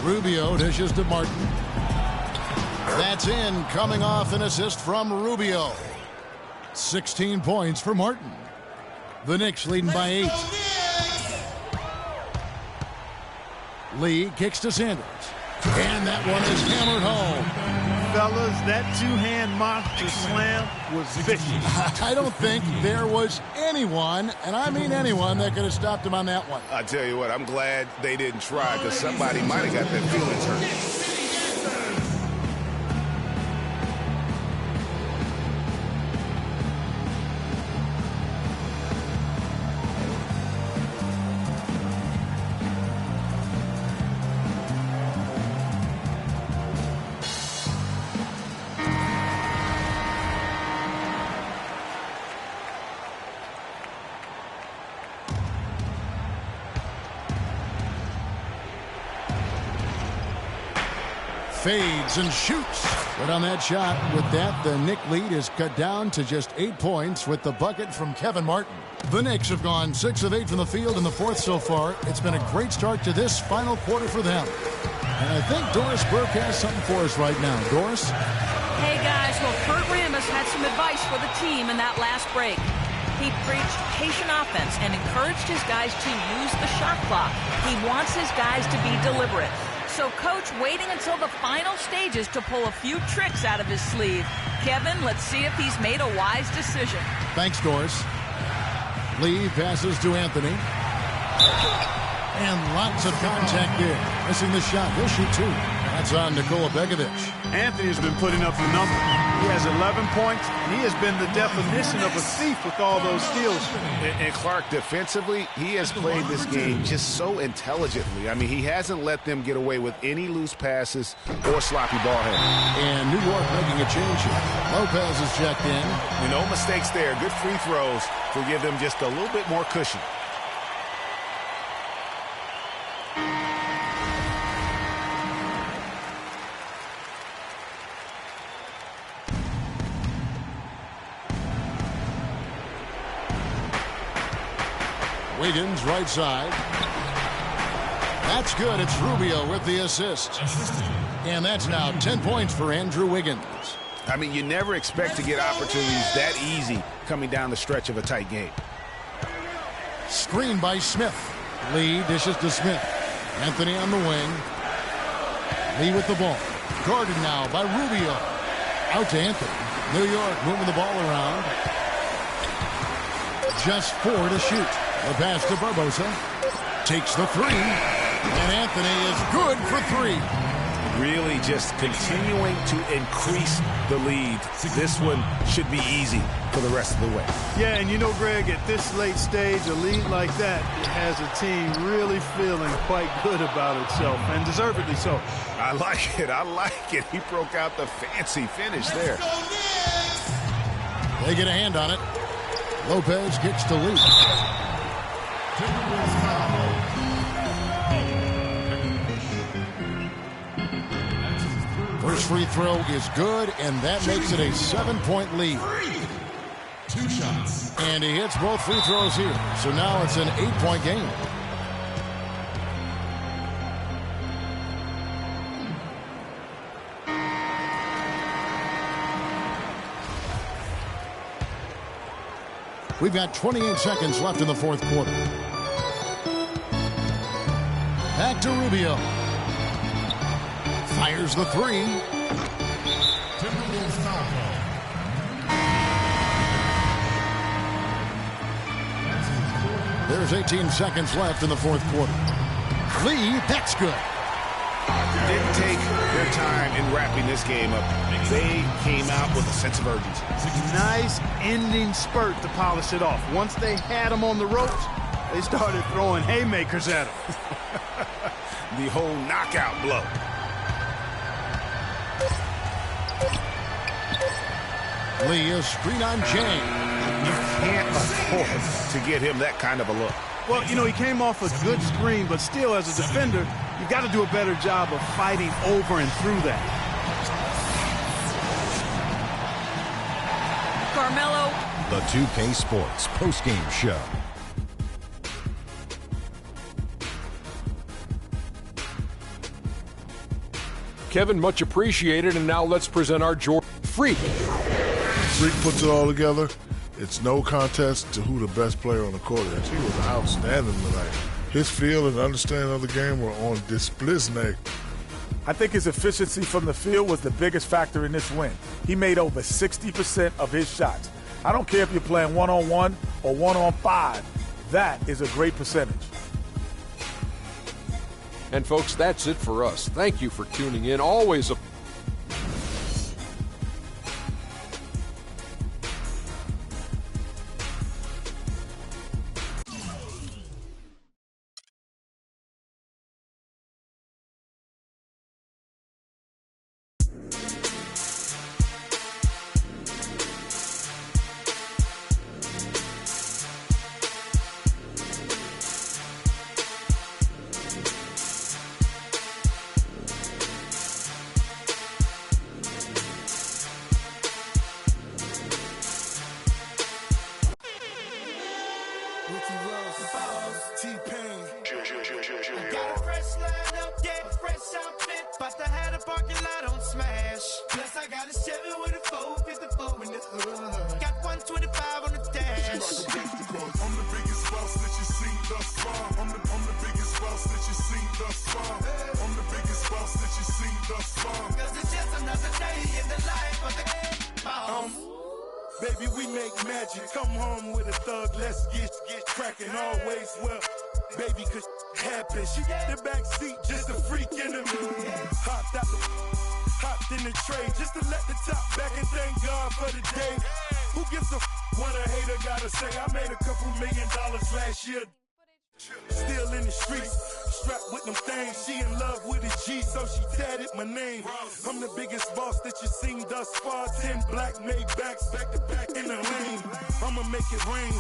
Rubio dishes to Martin. That's in, coming off an assist from Rubio. 16 points for Martin. The Knicks leading by 8. Lee kicks to Sanders. And that one is hammered home. Fellas, that 2-hand monster slam was vicious. I don't think there was anyone, and I mean anyone, that could have stopped him on that one. I tell you what, I'm glad they didn't try, because somebody might have got their feelings hurt. Fades and shoots. But on that shot, with that, the Knick lead is cut down to just 8 points with the bucket from Kevin Martin. The Knicks have gone 6 of 8 from the field in the 4th so far. It's been a great start to this final quarter for them. And I think Doris Burke has something for us right now. Doris? Hey, guys. Well, Kurt Rambis had some advice for the team in that last break. He preached patient offense and encouraged his guys to use the shot clock. He wants his guys to be deliberate. So Coach waiting until the final stages to pull a few tricks out of his sleeve. Kevin, let's see if he's made a wise decision. Thanks, Doris. Lee passes to Anthony. And lots of contact there. Missing the shot. He'll shoot 2. That's on Nikola Begovic. Anthony's been putting up the number. He has 11 points, and he has been the definition of a thief with all those steals. And Clark, defensively, he has played this game just so intelligently. I mean, he hasn't let them get away with any loose passes or sloppy ball handling. And New York making a change here. Lopez is checked in. No mistakes there. Good free throws to give them just a little bit more cushion. Wiggins, right side. That's good. It's Rubio with the assist. And that's now 10 points for Andrew Wiggins. I mean, you never expect to get opportunities that easy coming down the stretch of a tight game. Screen by Smith. Lee dishes to Smith. Anthony on the wing. Lee with the ball. Guarded now by Rubio. Out to Anthony. New York moving the ball around. Just 4 to shoot. The pass to Barbosa. Takes the 3. And Anthony is good for 3. Really just continuing to increase the lead. This one should be easy for the rest of the way. Yeah, and you know, Greg, at this late stage, a lead like that has a team really feeling quite good about itself, and deservedly so. I like it. I like it. He broke out the fancy finish there. They get a hand on it. Lopez kicks to Lee. First free throw is good, and that makes it a 7-point lead. 2 shots. And he hits both free throws here. So now it's an 8-point game. We've got 28 seconds left in the fourth quarter. Back to Rubio. Fires the 3. There's 18 seconds left in the fourth quarter. Lee, that's good. Didn't take their time in wrapping this game up. They came out with a sense of urgency. Nice ending spurt to polish it off. Once they had him on the ropes, they started throwing haymakers at him. The whole knockout blow. Lee is screen on Jane. You can't afford to get him that kind of a look. Well, you know, he came off a good screen, but still, as a defender, you've got to do a better job of fighting over and through that. Carmelo. The 2K Sports postgame show. Kevin, much appreciated, and now let's present our Jordan Freak. Freak puts it all together. It's no contest to who the best player on the court is. He was outstanding tonight. His feel and understanding of the game were on display. I think his efficiency from the field was the biggest factor in this win. He made over 60% of his shots. I don't care if you're playing 1-on-1 or 1-on-5. That is a great percentage. And folks, that's it for us. Thank you for tuning in. Always a Baby, we make magic. Come home with a thug. Let's get cracking. Always well, baby, cause happen. She got the back seat, just a freak in the mood. Hopped in the tray just to let the top back and thank God for the day. Who gives a what a hater gotta say? I made a couple $1 million last year. Still in the streets, strapped with them things. She in love with a G, so she tatted my name. I'm the biggest boss that you seen thus far. 10 black made backs back to back in the lane. I'ma make it rain.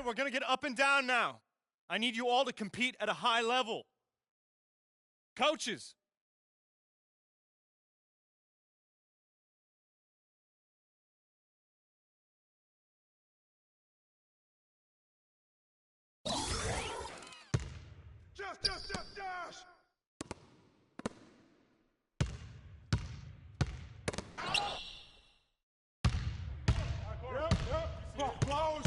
right, we're going to get up and down now. I need you all to compete at a high level. Coaches. Just. Close.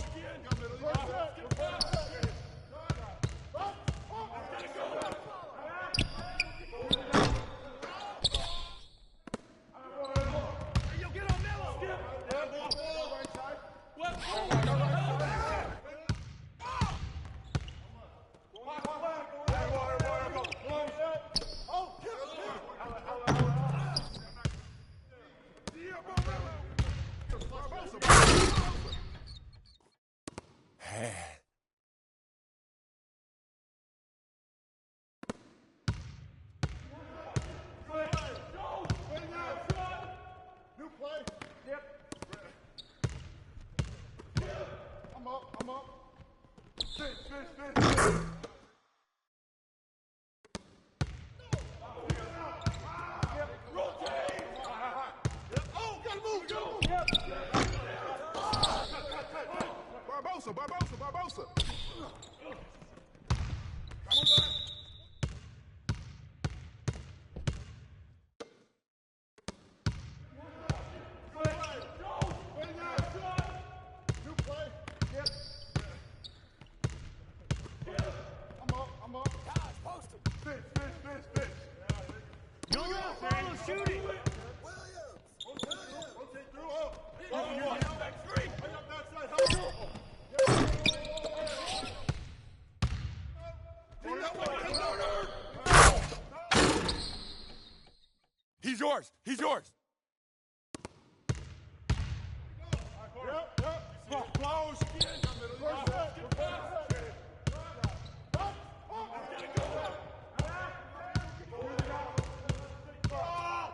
I'm up. Fish. Barbosa. I'm up. Fish. No, follow shooting. Rotate through. He's yours. Close.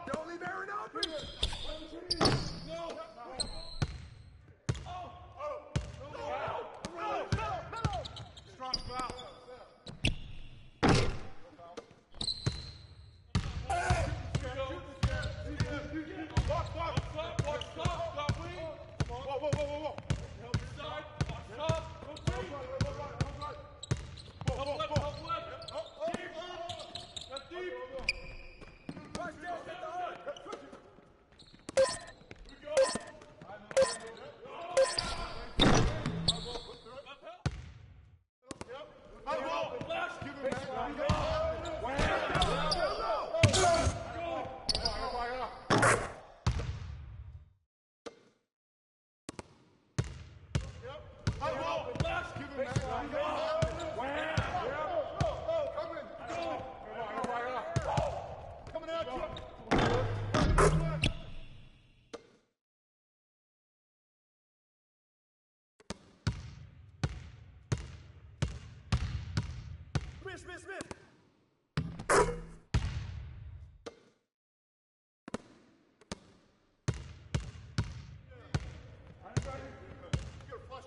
Don't leave Aaron open. Strong foul. Whoa. Smith.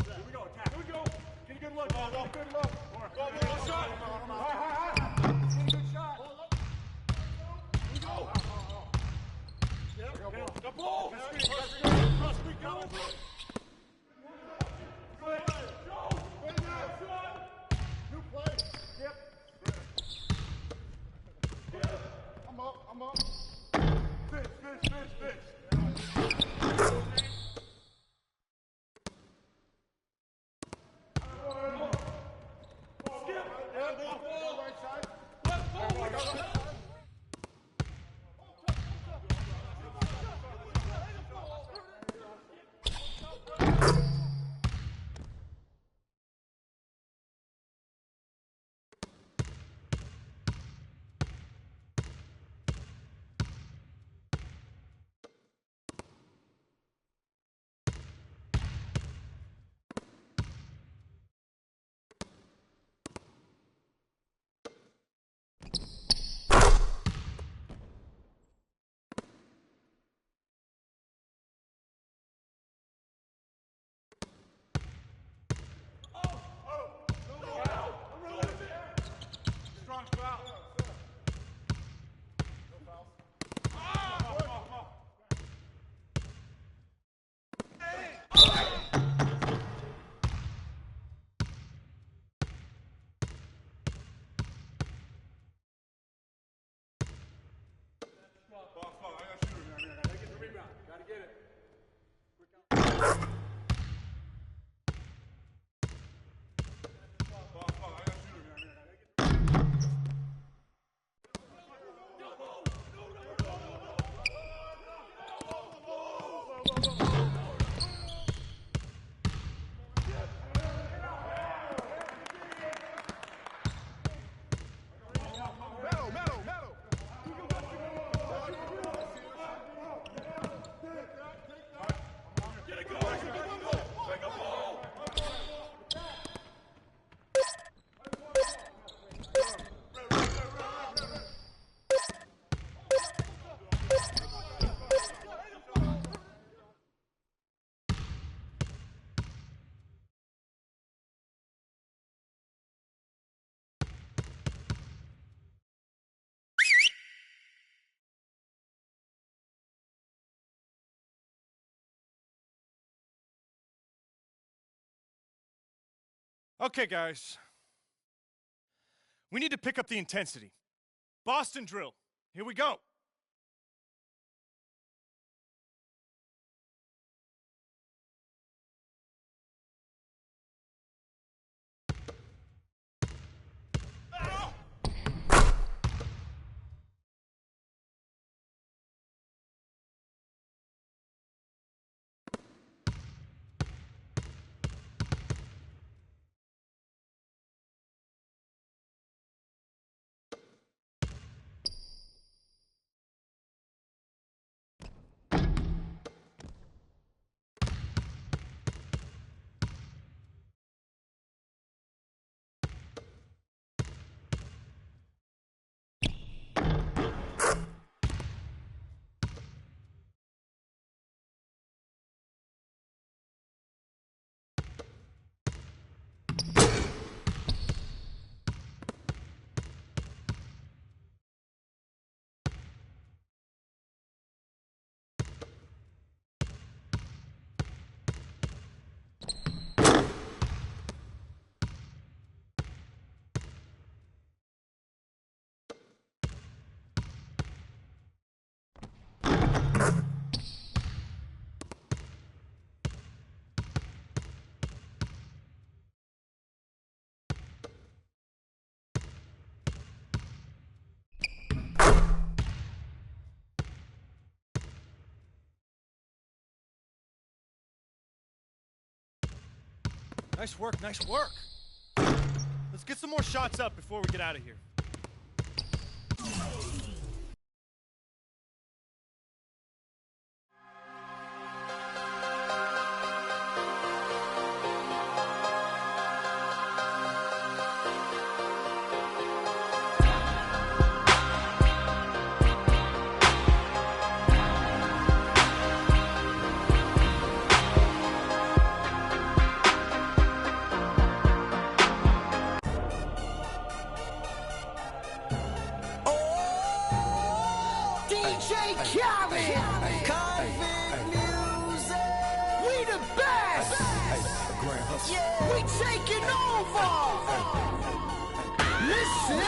Here we go. Attack. Here we go. Get a good look. Good look. Go. Shot. High. Good shot. Here we go. Yep. The ball. Cross. We go. New play. Yep. I'm up. Fish. Okay, guys. We need to pick up the intensity. Boston drill. Here we go. Nice work, nice work. Let's get some more shots up before we get out of here. Convict music. We the best. We taking over. Listen.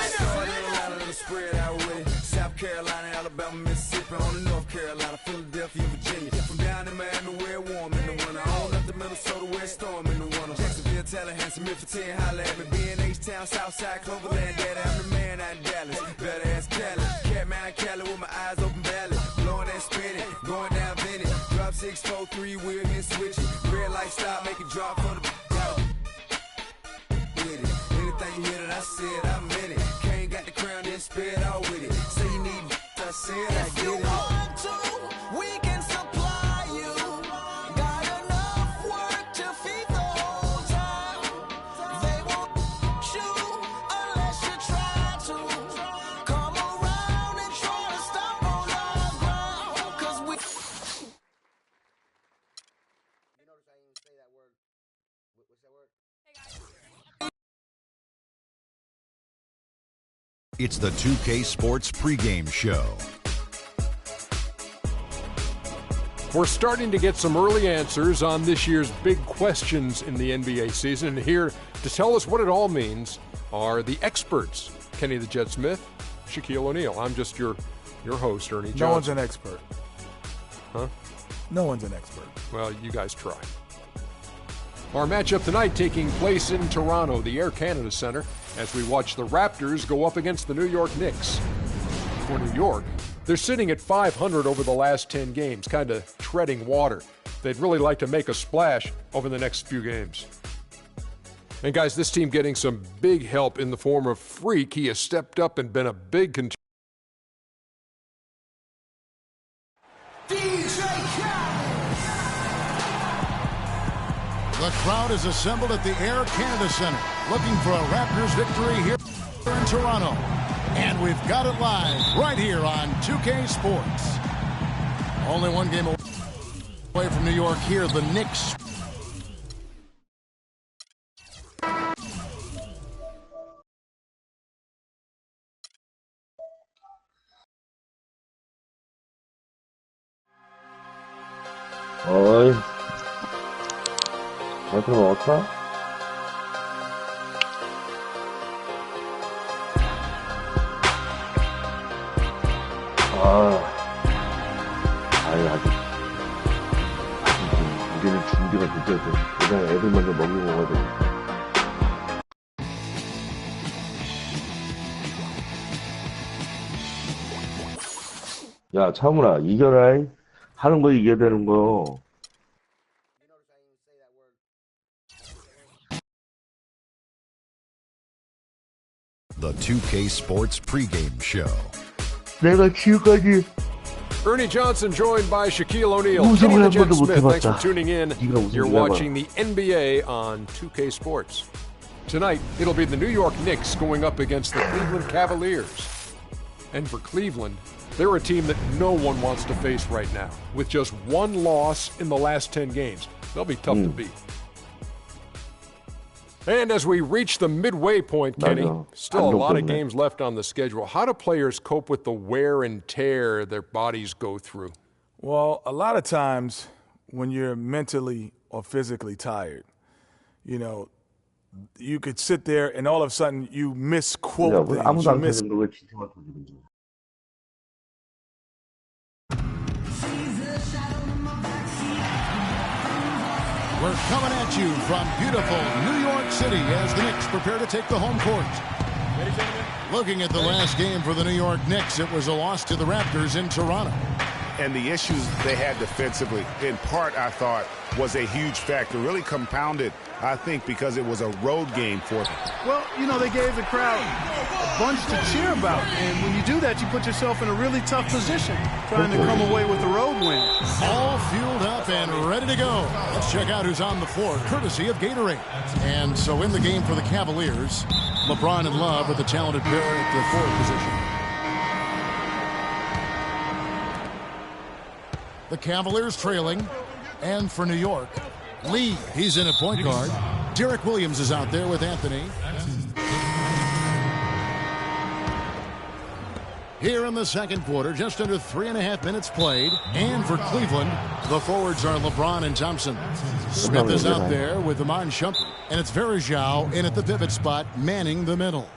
Spread out with it. South Carolina, Alabama, Mississippi, on the North Carolina, Philadelphia, Virginia. From down in Miami, where warm in the winter. On up to Minnesota, where storm in the winter. Jacksonville, Tallahassee, Memphis, 10, holla at me. B&H-Town, Southside, Cloverland, Daddy, I'm the man out in Dallas. Better ask Cali. Catman, Cali with my eyes open valley. Blowing and spinning, going down Vinny. Drop 6, 4, 3, wheel and switch it. Red light stop, make it drop for the with it. Anything you hear that I said, I meant it. Can't got the crown, then spit out with it. Say you need I said, I get it. If you want to, we can supply you. Got enough work to feed the whole town. They won't shoot unless you try to. Come around and try to stop on our ground. Cause we. You notice I didn't even say that word. What's that word? Hey guys. It's the 2K Sports pregame show. We're starting to get some early answers on this year's big questions in the NBA season. And here to tell us what it all means are the experts, Kenny the Jet Smith, Shaquille O'Neal. I'm just your host, Ernie Johnson. No one's an expert. Huh? No one's an expert. Well, you guys try. Our matchup tonight taking place in Toronto, the Air Canada Center, as we watch the Raptors go up against the New York Knicks. For New York, they're sitting at 500 over the last 10 games, kind of treading water. They'd really like to make a splash over the next few games. And guys, this team getting some big help in the form of Freak. He has stepped up and been a big contributor. The crowd is assembled at the Air Canada Center, looking for a Raptors victory here in Toronto. And we've got it live right here on 2K Sports. Only one game away from New York here, the Knicks. 어이, 잘 들어왔어? 아직 우리는 준비가 늦어도 그냥 애들 먼저 먹이고 가거든. 야, 차문아, 이겨라. 하는 거 이겨야 되는 거. The 2K Sports pregame show. 내가 지금까지 Ernie Johnson joined by Shaquille O'Neal. Kenny the Jet Smith, thanks for tuning in. You're watching the NBA on 2K Sports. Tonight, it'll be the New York Knicks going up against the Cleveland Cavaliers. And for Cleveland, they're a team that no one wants to face right now. With just one loss in the last 10 games, they'll be tough to beat. And as we reach the midway point, Kenny, still a lot of games left on the schedule. How do players cope with the wear and tear their bodies go through? Well, a lot of times when you're mentally or physically tired, you know, you could sit there and all of a sudden you misquote things. 아무도 안 되는 거 왜 진짜만 터지는 거야? We're coming at you from beautiful New York City as the Knicks prepare to take the home court. Looking at the last game for the New York Knicks, it was a loss to the Raptors in Toronto. And the issues they had defensively, in part, I thought, was a huge factor. Really compounded, I think, because it was a road game for them. Well, you know, they gave the crowd a bunch to cheer about. And when you do that, you put yourself in a really tough position, trying to come away with a road win. All fueled up and ready to go. Let's check out who's on the floor, courtesy of Gatorade. And so in the game for the Cavaliers, LeBron and Love are the talented pair at the forward position. The Cavaliers trailing, and for New York, Lee, he's in at point guard. Derek Williams is out there with Anthony. Here in the second quarter, just under 3.5 minutes played. And for Cleveland, the forwards are LeBron and Thompson. Smith is out there with Iman Shumpert. And it's Varejao in at the pivot spot, manning the middle.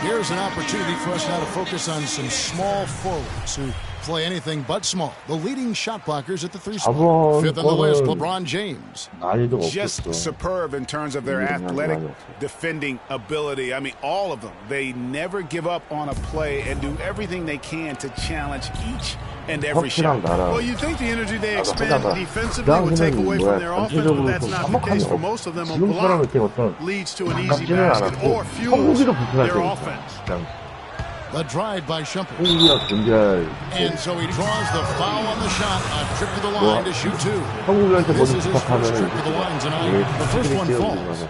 Here's an opportunity for us now to focus on some small forwards who play anything but small. The leading shot blockers at the 3 spot. Fifth on the list, LeBron James. Just superb in terms of their athletic defending ability. I mean, all of them. They never give up on a play and do everything they can to challenge each and every shot. Well, you think the energy they expend defensively would take away from their offense, but that's not the case for most of them. A block leads to an easy basket or fuels their offense. The drive by Shumpert. And so he draws the foul on the shot. A trip to the line to shoot two. This is his first trip to the line tonight. The first one falls.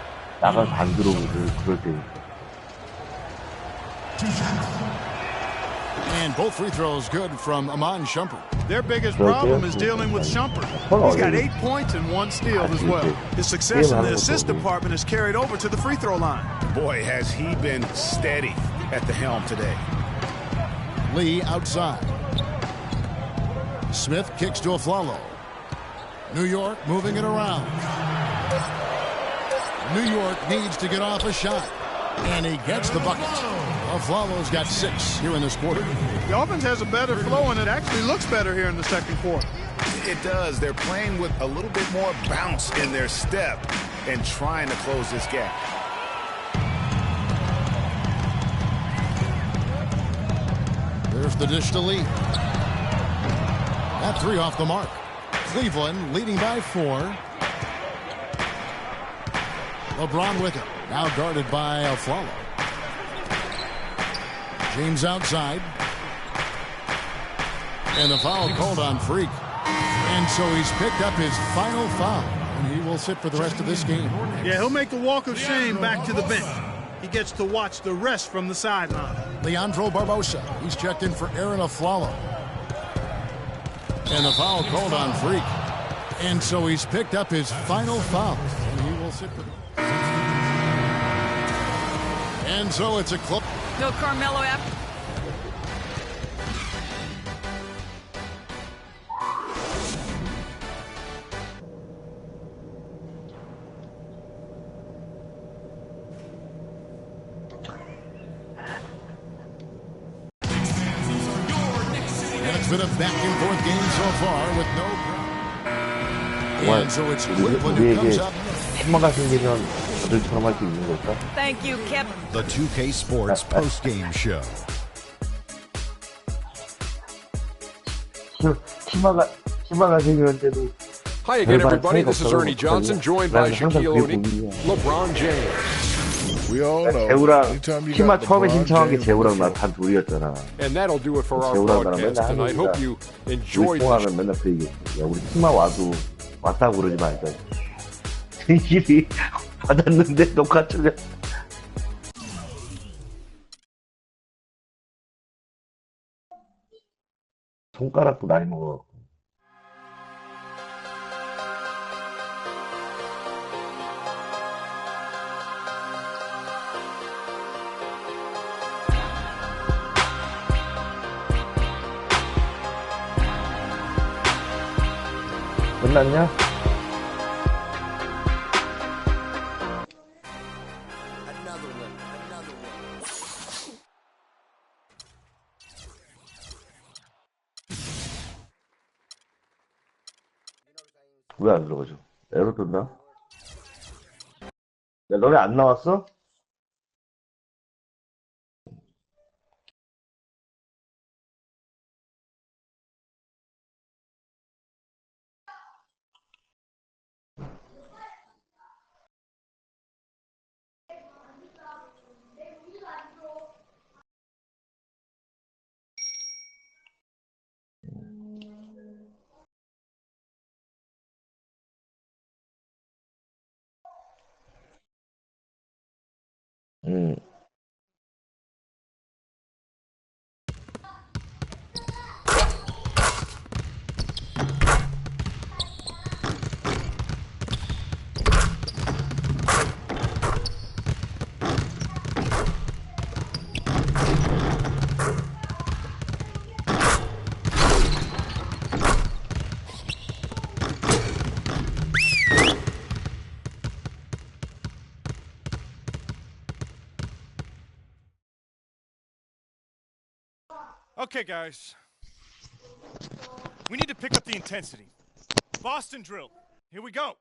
And both free throws good from Iman Shumpert. Their biggest problem is dealing with Shumpert. He's got 8 points and 1 steal as well. His success in the assist department is carried over to the free throw line. Boy, has he been steady at the helm today. Lee outside. Smith kicks to Aflalo. New York moving it around. New York needs to get off a shot. And he gets the bucket. Aflalo's got 6 here in this quarter. The offense has a better flow, and it actually looks better here in the second quarter. It does. They're playing with a little bit more bounce in their step and trying to close this gap. There's the dish to Lee. That 3 off the mark. Cleveland leading by 4. LeBron with it. Now guarded by Aflalo. James outside. And the foul called on Freak. And so he's picked up his final foul. And he will sit for the rest of this game. Yeah, he'll make the walk of shame back to the bench. He gets to watch the rest from the sideline. Leandro Barbosa. He's checked in for Aaron Aflalo. And the foul called on Freak. And so he's picked up his final foul. And he will sit for the... And so it's a close. No Carmelo after. And it's been a back and forth game so far with no. And so it's Cleveland who comes up. 테마가 생기면 저들처럼 할 수 있는 걸까? Thank you, Kip. The 2K Sports post-game show. 테마가 생겼는데도. Hi again, everybody. This is Ernie Johnson, joined by Shaquille O'Neal, LeBron James. We all know. 재우랑 티마 처음에 신청한 게 재우랑 나 단 둘이었잖아. And that'll do it for our broadcast tonight. Hope you enjoyed. 우리 통화는 맨날 그 얘기. 야, 우리 티마 와도 왔다고 그러지 말자. 일이 받았는데 녹화처럼. 손가락도 나이 먹어. 끝났냐? 왜 안 들어가죠? 에러 뜬다? 야, 너네 안 나왔어? 응. Okay, guys. We need to pick up the intensity. Boston drill. Here we go.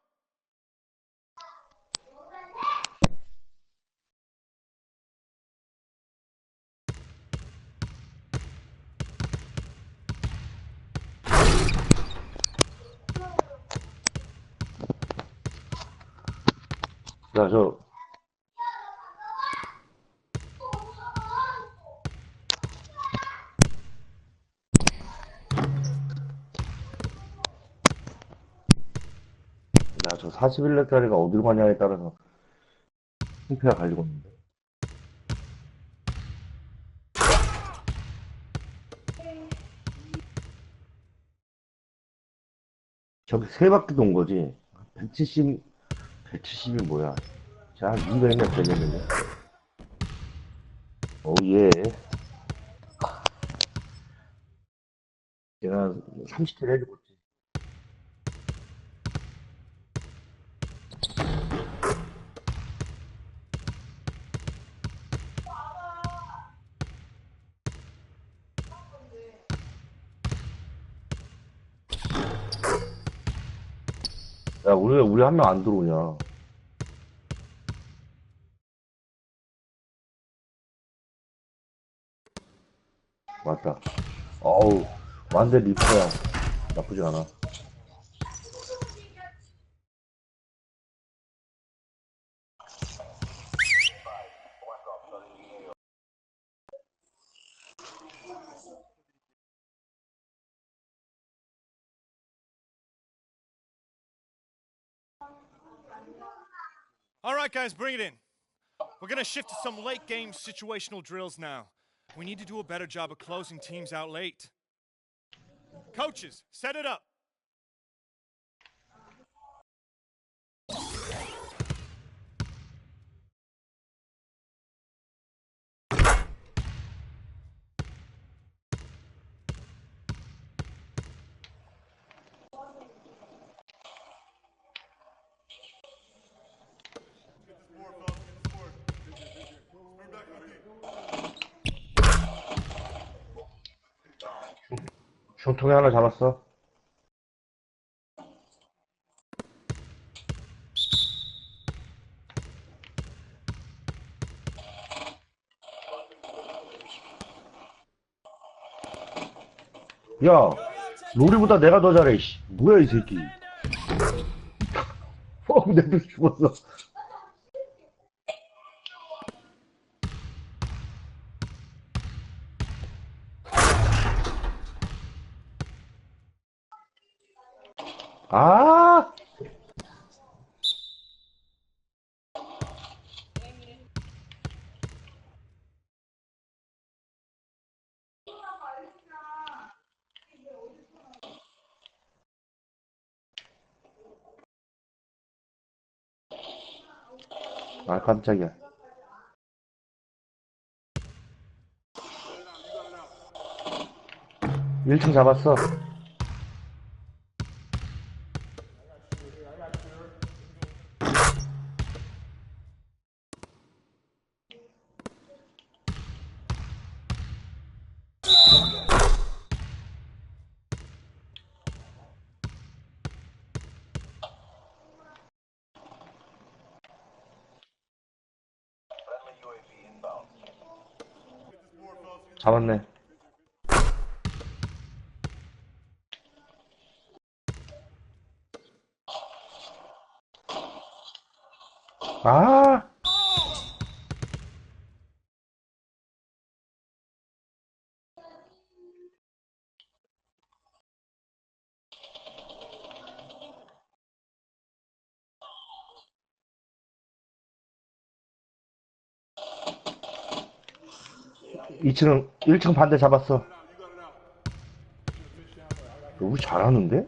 야, 저 야, 저 41렙짜리가 어디로 가냐에 따라서 승패가 갈리고 있는데. 저기 세 바퀴 돈 거지. 170이 뭐야. 자, 200렙 되겠는데. 오, 예. 한 30킬 해주고 있지. 야, 우리 한 명 안 들어오냐. 맞다. 어우, 완전 리프야. 나쁘지 않아. All right, guys, bring it in. We're going to shift to some late game situational drills now. We need to do a better job of closing teams out late. Coaches, set it up. 중통에 하나 잡았어. 야, 로리보다 내가 더 잘해, 씨. 뭐야, 이 새끼. 내도 죽었어. 아! 아, 깜짝이야. 일층 잡았어. 잡았네. 아! 1층 반대 잡았어. 우리 잘하는데?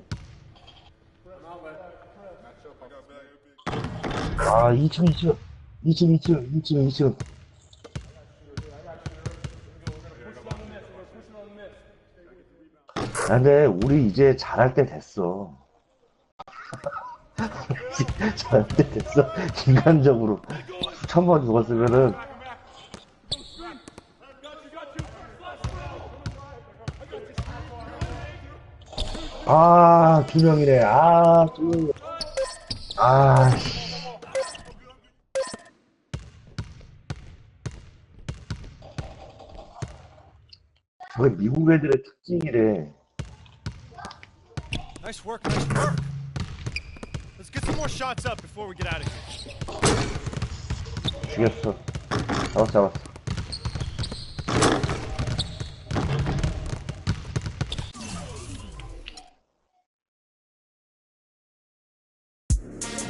아, 2층. 아, 근데 우리 이제 잘할 때 됐어. 잘할 때 됐어. 인간적으로. 수천 번 죽었으면은. 아, 2명이네. 아, 아, 씨. 저게 미국 애들의 특징이래. Nice work, nice work. Let's get some more shots up before we get out of here. 죽였어. 잡았어.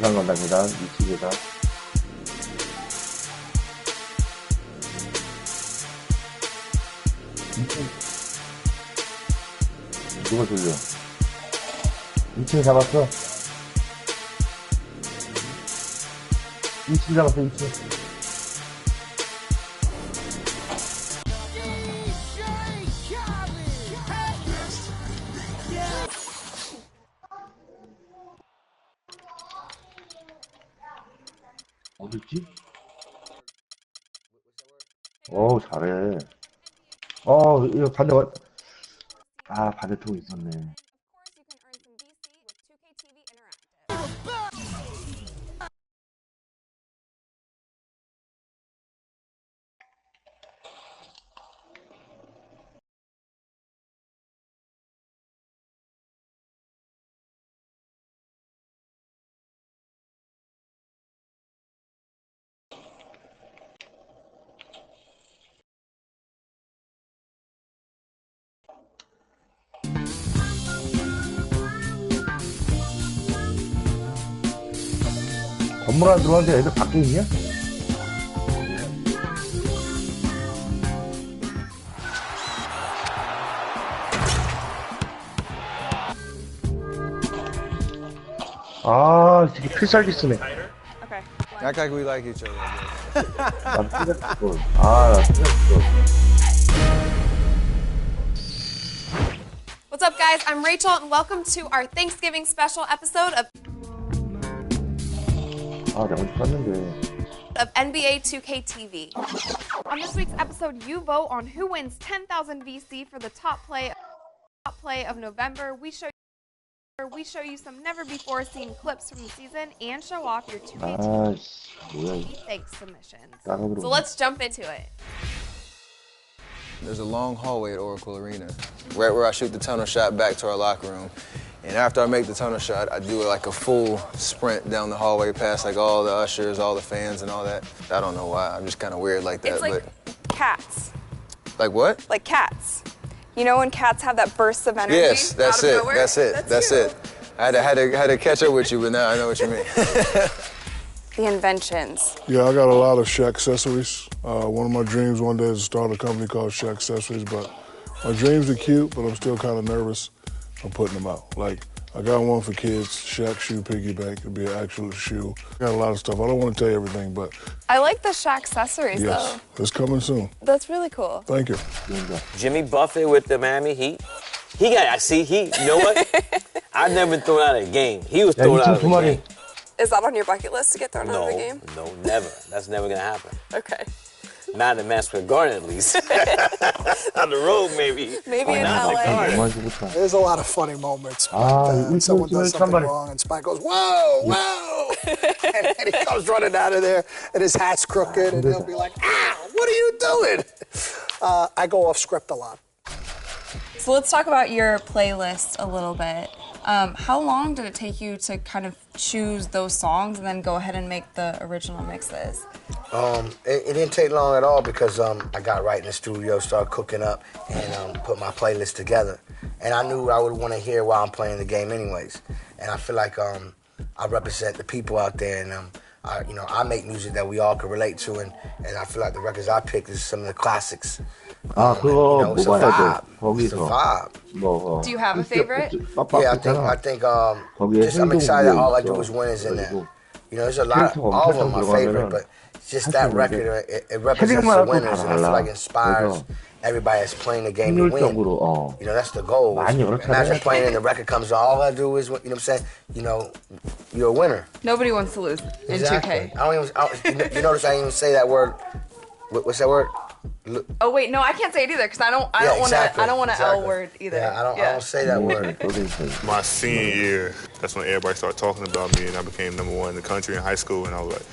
계단 간다, 계단. 2층 계단. 누가 돌려? 2층 잡았어. 2층 잡았어, 2층. 어딨지? 잘해. 이거 반대통 있었네. 건물 안 들어왔는데 애들 밖에 있냐? 되게 필살기 쓰네. Okay. Act like we like each other. 난 삐졌어. 나 삐졌어. What's up, guys? I'm Rachel, and welcome to our Thanksgiving special episode of 내가 먼저 깠는데. of NBA 2K TV. On this week's episode, you vote on who wins 10,000 VC for the top play of November. We show you some never-before-seen clips from the season and show off your 2K TV thanks submissions. So let's jump into it. There's a long hallway at Oracle Arena, right where I shoot the tunnel shot back to our locker room. And after I make the tunnel shot, I do like a full sprint down the hallway past like all the ushers, all the fans, and all that. I don't know why. I'm just kind of weird like that. It's like cats. Like what? Like cats. You know when cats have that burst of energy? Yes, that's it. Nowhere? That's it. I had to catch up with you, but now I know what you mean. The inventions. Yeah, I got a lot of Shaq accessories. One of my dreams one day is to start a company called Shaq Accessories, but my dreams are cute, but I'm still kind of nervous on putting them out. Like, I got one for kids, Shaq Shoe Piggyback. It'll be an actual shoe. I got a lot of stuff. I don't want to tell you everything, but... I like the Shaq accessories, yes, though. It's coming soon. That's really cool. Thank you. Jimmy Buffett with the Miami Heat. You know what? I never thrown out of a game. He was thrown out of a game. Is that on your bucket list to get thrown out of the game? No, never. That's never gonna happen. Okay. Not in Madison Square Garden, at least. On the road, maybe. Maybe in LA. There's a lot of funny moments when someone does something wrong and Spike goes, whoa, whoa! And then he comes running out of there and his hat's crooked and he'll be like, what are you doing? I go off script a lot. So let's talk about your playlist a little bit. How long did it take you to kind of choose those songs and then go ahead and make the original mixes? It didn't take long at all because I got right in the studio, started cooking up, and put my playlist together. And I knew I would want to hear while I'm playing the game anyways. And I feel like I represent the people out there, and I make music that we all can relate to, and I feel like the records I picked is some of the classics. 그거 it's a 뽑아야 돼. vibe. 거기서. It's a vibe. Do you have a favorite? Yeah, I think I'm excited that All I Do Is Win is in there. You know, there's a lot, all of them are my favorite, but just that record, it represents the winners, and I feel like it inspires everybody that's playing the game to win. You know, that's the goal. Imagine playing and the record comes on, all I do is, you know what I'm saying? You know, you're a winner. Nobody wants to lose in 2K. You notice I didn't even say that word. What's that word? Oh wait, no, I can't say it either because I don't want to L word either. Yeah, I don't say that word. My senior year, that's when everybody started talking about me, and I became #1 in the country in high school, and I was like,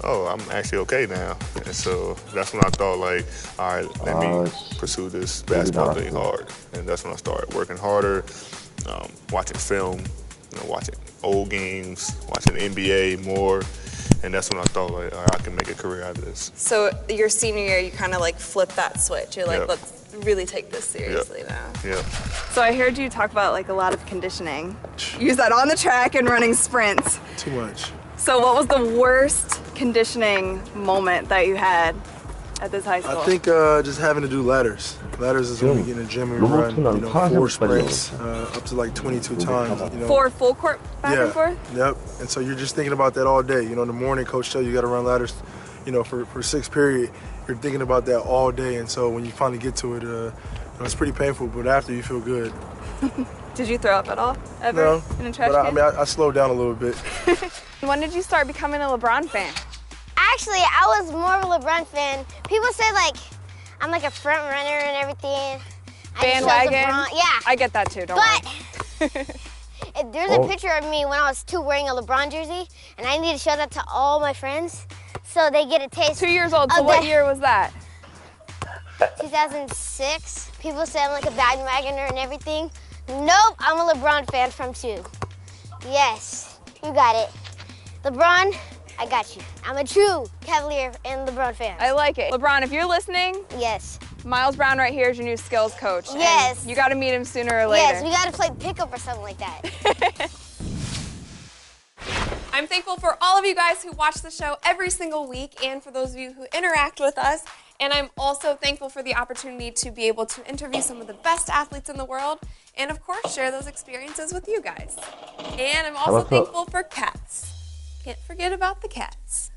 oh, I'm actually okay now. And so that's when I thought, like, all right, let me pursue this basketball thing hard. And that's when I started working harder, watching film, watching old games, watching the NBA more. And that's when I thought, like, all right, I can make a career out of this. So your senior year, you kind of like flipped that switch. You're like, let's really take this seriously now. Yeah. So I heard you talk about like a lot of conditioning. Use that on the track and running sprints. Too much. So what was the worst conditioning moment that you had at this high school? I think just having to do ladders. Ladders is when we get in the gym and run, 4 sprints, up to like 22 times. 4 full court back and forth? Yep. And so you're just thinking about that all day. You know, in the morning, coach tells you got to run ladders, for 6 period. You're thinking about that all day. And so when you finally get to it, it's pretty painful, but after you feel good. Did you throw up at all, ever, in a trash can? I slowed down a little bit. When did you start becoming a LeBron fan? actually, I was more of a LeBron fan. People say, like, I'm like a front runner and everything. Bandwagon? Yeah. I get that too, don't worry. There's a picture of me when I was 2 wearing a LeBron jersey, and I need to show that to all my friends so they get a taste. 2 years old, so what year was that? 2006. People say I'm like a bandwagoner and everything. Nope, I'm a LeBron fan from 2. Yes, you got it. LeBron, I got you. I'm a true Cavalier and LeBron fan. I like it. LeBron, if you're listening, yes. Miles Brown right here is your new skills coach. Yes. You got to meet him sooner or later. Yes, we got to play pickup or something like that. I'm thankful for all of you guys who watch the show every single week and for those of you who interact with us. And I'm also thankful for the opportunity to be able to interview some of the best athletes in the world and, of course, share those experiences with you guys. And I'm also thankful for cats. Can't forget about the cats.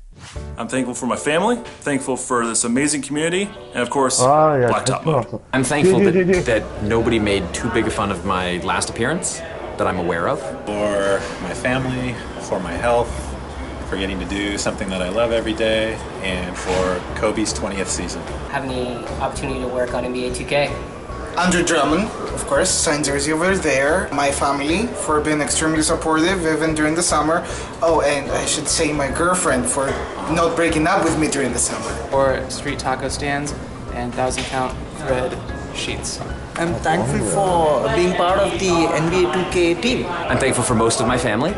I'm thankful for my family, thankful for this amazing community, and of course, Blacktop Mode. I'm thankful that nobody made too big a fun of my last appearance that I'm aware of. For my family, for my health, for getting to do something that I love every day, and for Kobe's 20th season. Having the opportunity to work on NBA 2K. Andrew Drummond, of course, signed jersey over there. My family for being extremely supportive even during the summer. Oh, and I should say my girlfriend for not breaking up with me during the summer. Or street taco stands and 1,000-count thread sheets. I'm thankful for being part of the NBA 2K team. I'm thankful for most of my family.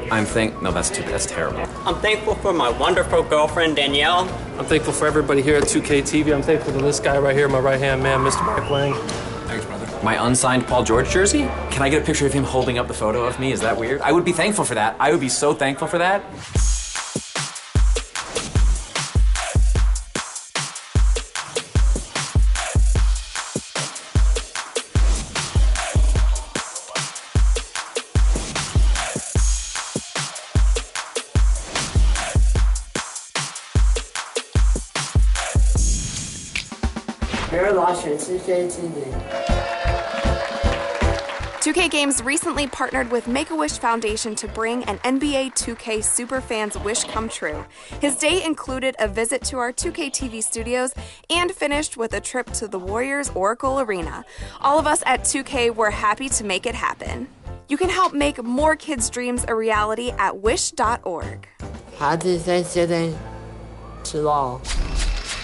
No, that's terrible. I'm thankful for my wonderful girlfriend, Danielle. I'm thankful for everybody here at 2K TV. I'm thankful to this guy right here, my right-hand man, Mr. Mike Lang. Thanks, brother. My unsigned Paul George jersey? Can I get a picture of him holding up the photo of me? Is that weird? I would be thankful for that. I would be so thankful for that. $2K Games recently partnered with Make-A-Wish Foundation to bring an NBA 2K superfan's wish come true. His day included a visit to our 2K TV studios and finished with a trip to the Warriors Oracle Arena. All of us at 2K were happy to make it happen. You can help make more kids' dreams a reality at wish.org.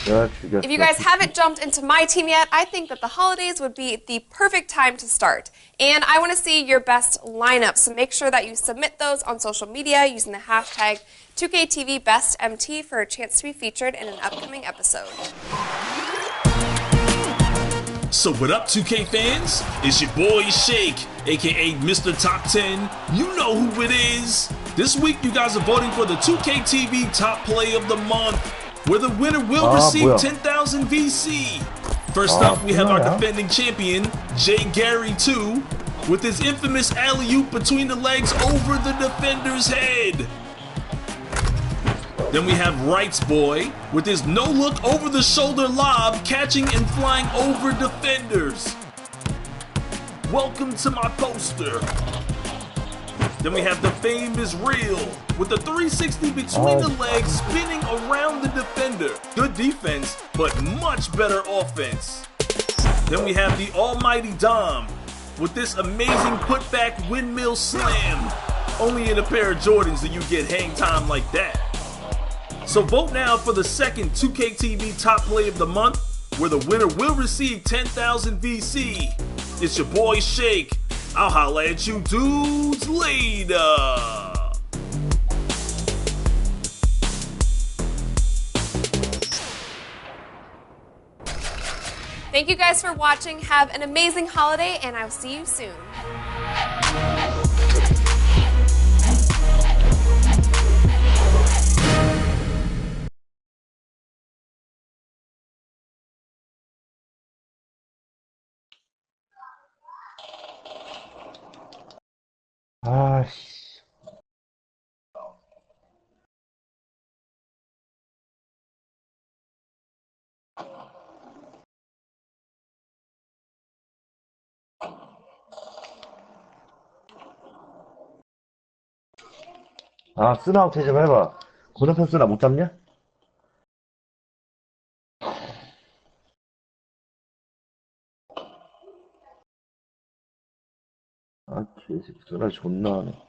If you guys haven't jumped into my team yet, I think that the holidays would be the perfect time to start. And I want to see your best lineups, so make sure that you submit those on social media using the hashtag 2KTVBestMT for a chance to be featured in an upcoming episode. So what up, 2K fans? It's your boy Shake, aka Mr. Top 10. You know who it is. This week you guys are voting for the 2K TV Top Play of the Month, where the winner will receive 10,000 VC. First up, we have our defending champion, Jay Gary 2, with his infamous alley-oop between the legs over the defender's head. Then we have Rights Boy, with his no-look over-the-shoulder lob catching and flying over defenders. Welcome to my poster. Then we have The Fame is Real, with the 360 between the legs spinning around the defender. Good defense, but much better offense. Then we have the Almighty Dom, with this amazing putback windmill slam. Only in a pair of Jordans do you get hang time like that. So vote now for the second 2K TV Top Play of the Month, where the winner will receive 10,000 VC. It's your boy Shake. I'll holla at you dudes later. Thank you guys for watching. Have an amazing holiday, and I'll see you soon. 쓰나웃 좀 해봐. 건너편 쓰나 못 잡냐? 개새끼 전화 존나 하네.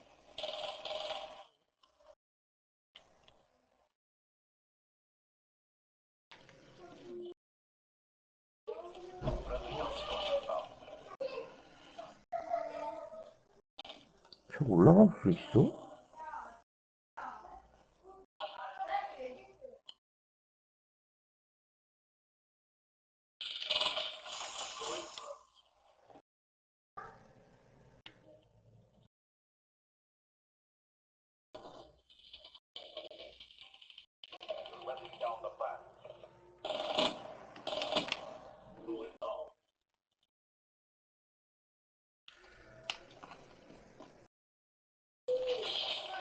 저 올라갈 수 있어?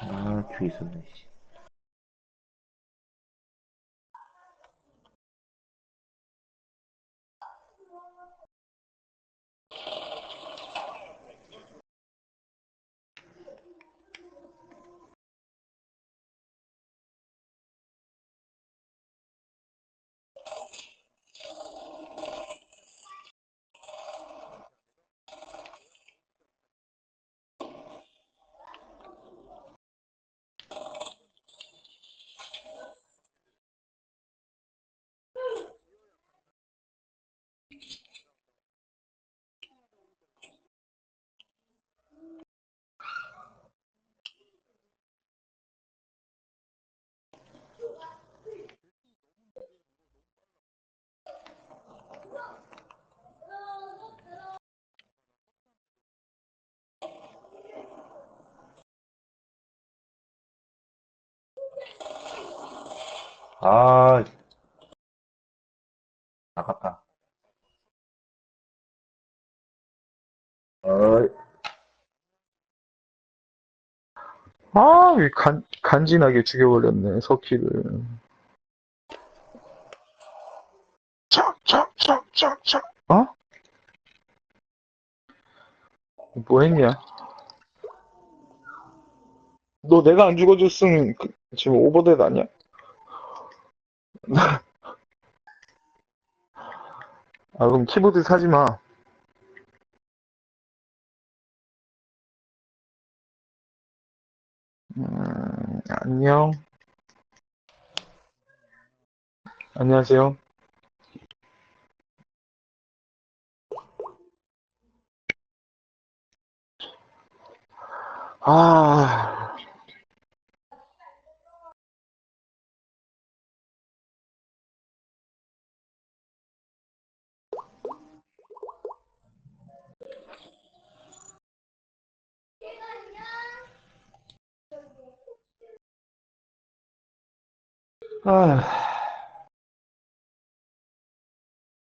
아, 뒤에 있었네, 씨. 아, 아깝다. 어이. 아, 왜 간지나게 죽여버렸네, 서키를. 착. 어? 뭐 했냐? 너 내가 안 죽어줬으면 지금 오버데드 아니야? 아, 그럼 키보드 사지 마. 안녕. 안녕하세요. 아,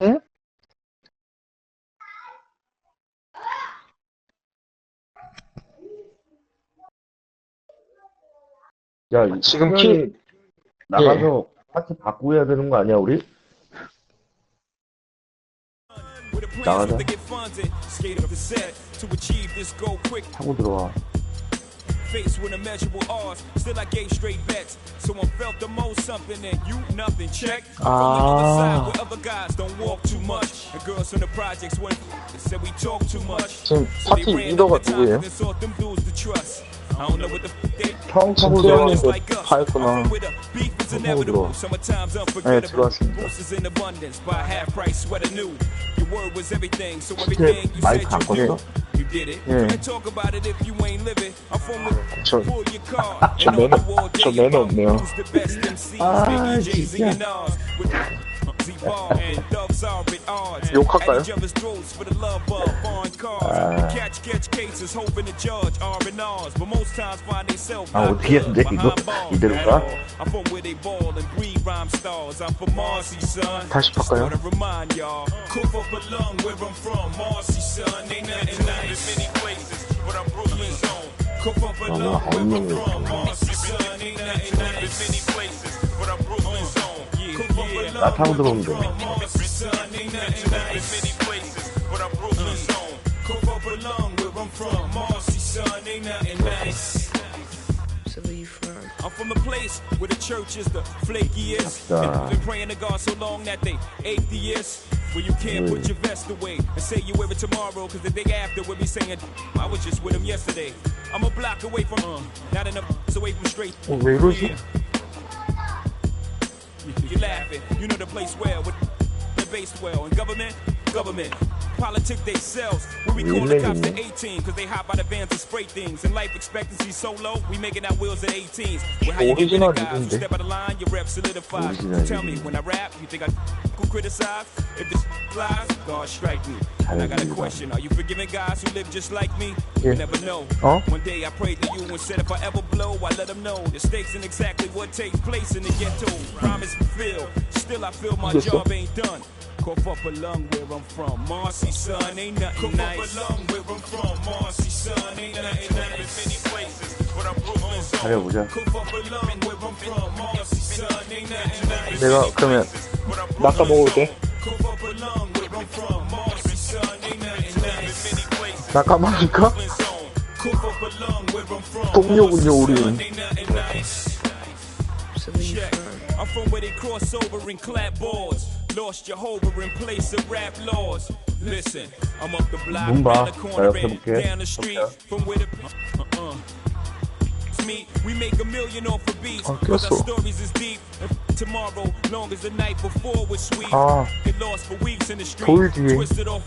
응? 야, 지금 수현이 나가서 파티 바꾸고 해야 되는 거 아니야, 우리? 나가자. 타고 들어와. Faced with immeasurable odds, still I gave straight bets. Someone felt the most something and you nothing. Check from the other side where other guys don't walk too much. And girls from the projects when said we talk too much. 지금 파티 리더가 누구예요? 진태현님도 하였구나. 타고 들어와. 네, 들어왔습니다. 진짜 마이크 안 껐어? 예. 저 매너 없네요. 아, 진짜. 욕할까요? 아, 어떻게 해야 돼, 이거? 이대로 가? 다시 바꿔요. 너무 아웃님이 나 타고 들어오면 돼. I'm from the place where the church is the flakiest. Been praying to God so long that they atheists. where you can't put your vest away and say you wear it tomorrow, cause the day after we'll be saying, I was just with him yesterday. I'm a block away from, not enough away from straight. 왜 이러지? You're laughing, you know the place well, with the base well, and government. Politics they sells. When we call the cops to 18, cause they hop out of vans and spray things. And life expectancy so low, we making our wheels at 18s. Well, how you get rid of guys who step out of line, your rep solidifies. Tell me, when I rap, you think I could criticize? If this flies, God strike me. And I got a question, are you forgiving guys who live just like me? You never know. One day I prayed to you and said if I ever blow, I let them know the stakes and exactly what takes place in the ghetto. Promise fulfilled, still I feel my job ain't done. Cough up a lung where I'm from, Marcy son, ain't nothing nice. Cough up a lung where I'm from, Marcy son, ain't nothing nice. Many places, but I'm Brooklyn's 가려보자. Cough up a lung where I'm from, Marcy son, ain't nothing nice. 내가 그러면 낚아 먹어도 돼? Cough up a lung where I'm from, Marcy son, ain't nothing nice. Many places, 낚아 먹을까? cough up a lung where I'm from, 동료군요 우리는. I'm from where they cross over and clap boards. Lost Jehovah in place of rap laws. Listen, I'm up the block, down the corner, and down the street. From where the me, we make $1 million off a beat. Cause our stories is deep. And tomorrow, long as the night before was sweet. Get lost for weeks in the street, twisted off.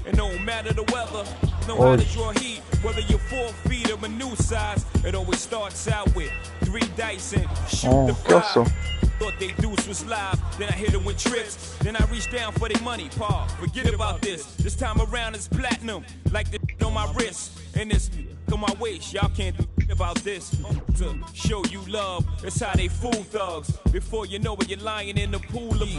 And no matter the weather, know how to draw heat. Whether you're 4 feet or a new size, it always starts out with 3 dice and shoot the 5. Thought they deuce was live, then I hit them with tricks. Then I reach down for their money, pa. Forget about this. This time around it's platinum, like the on my wrist. And this on my waist, y'all can't do about this. To show you love, that's how they fool thugs. Before you know it, you're lying in the pool of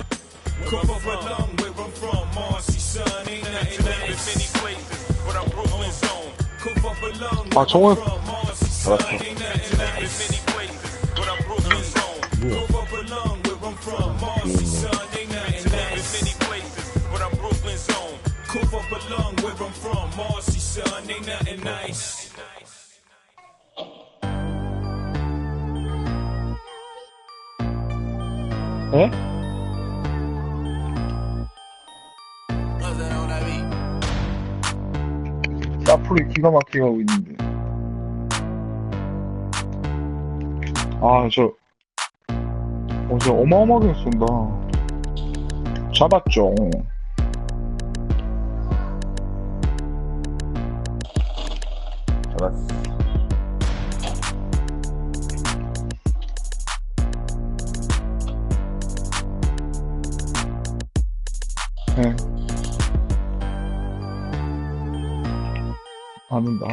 Cough up a lung where I'm from, Marcy son, ain't nothing nice. Many places, but I'm Brooklyn's own. Cough up a lung where I'm from, Marcy son, ain't nothing nice. Many places, but I'm Brooklyn's own. Cough up a lung where I'm from, Marcy son, ain't nothing nice. Many places, but I'm Brooklyn's own. Cough up a lung where I'm from, Marcy son, ain't nothing nice. 에? 사플이 기가 막히게 하고 있는데. 저 어마어마하게 쏜다. 잡았죠. 잡았어. 네. 안 온다.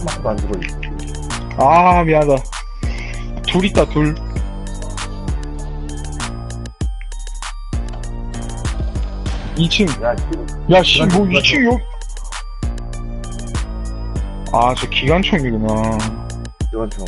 막도 안 죽어 있어. 미안하다. 둘 있다, 둘. 야, 씨, 뭐 2층 여기. 저 기관총이구나. 기관총.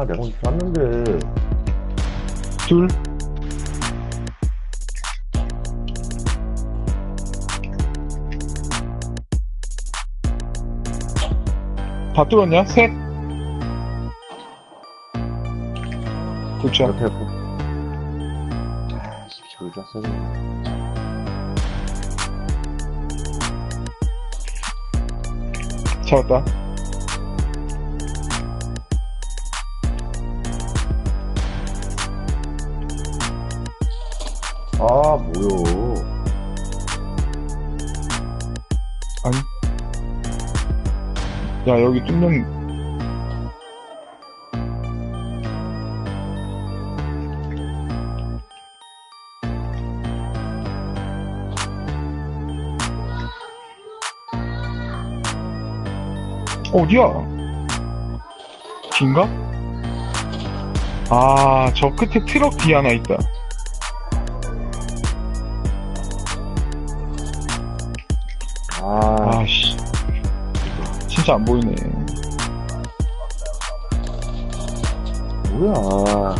내가 어디 쐈는데. 둘. 다 뚫었냐? 셋. 그쵸. 옆에 저기 쐈어. 잡았다. 뭐요? 아니. 야, 여기 뚫는. 어디야? 뒤인가? 저 끝에 트럭 뒤에 하나 있다. 씨. 진짜 안 보이네. 뭐야.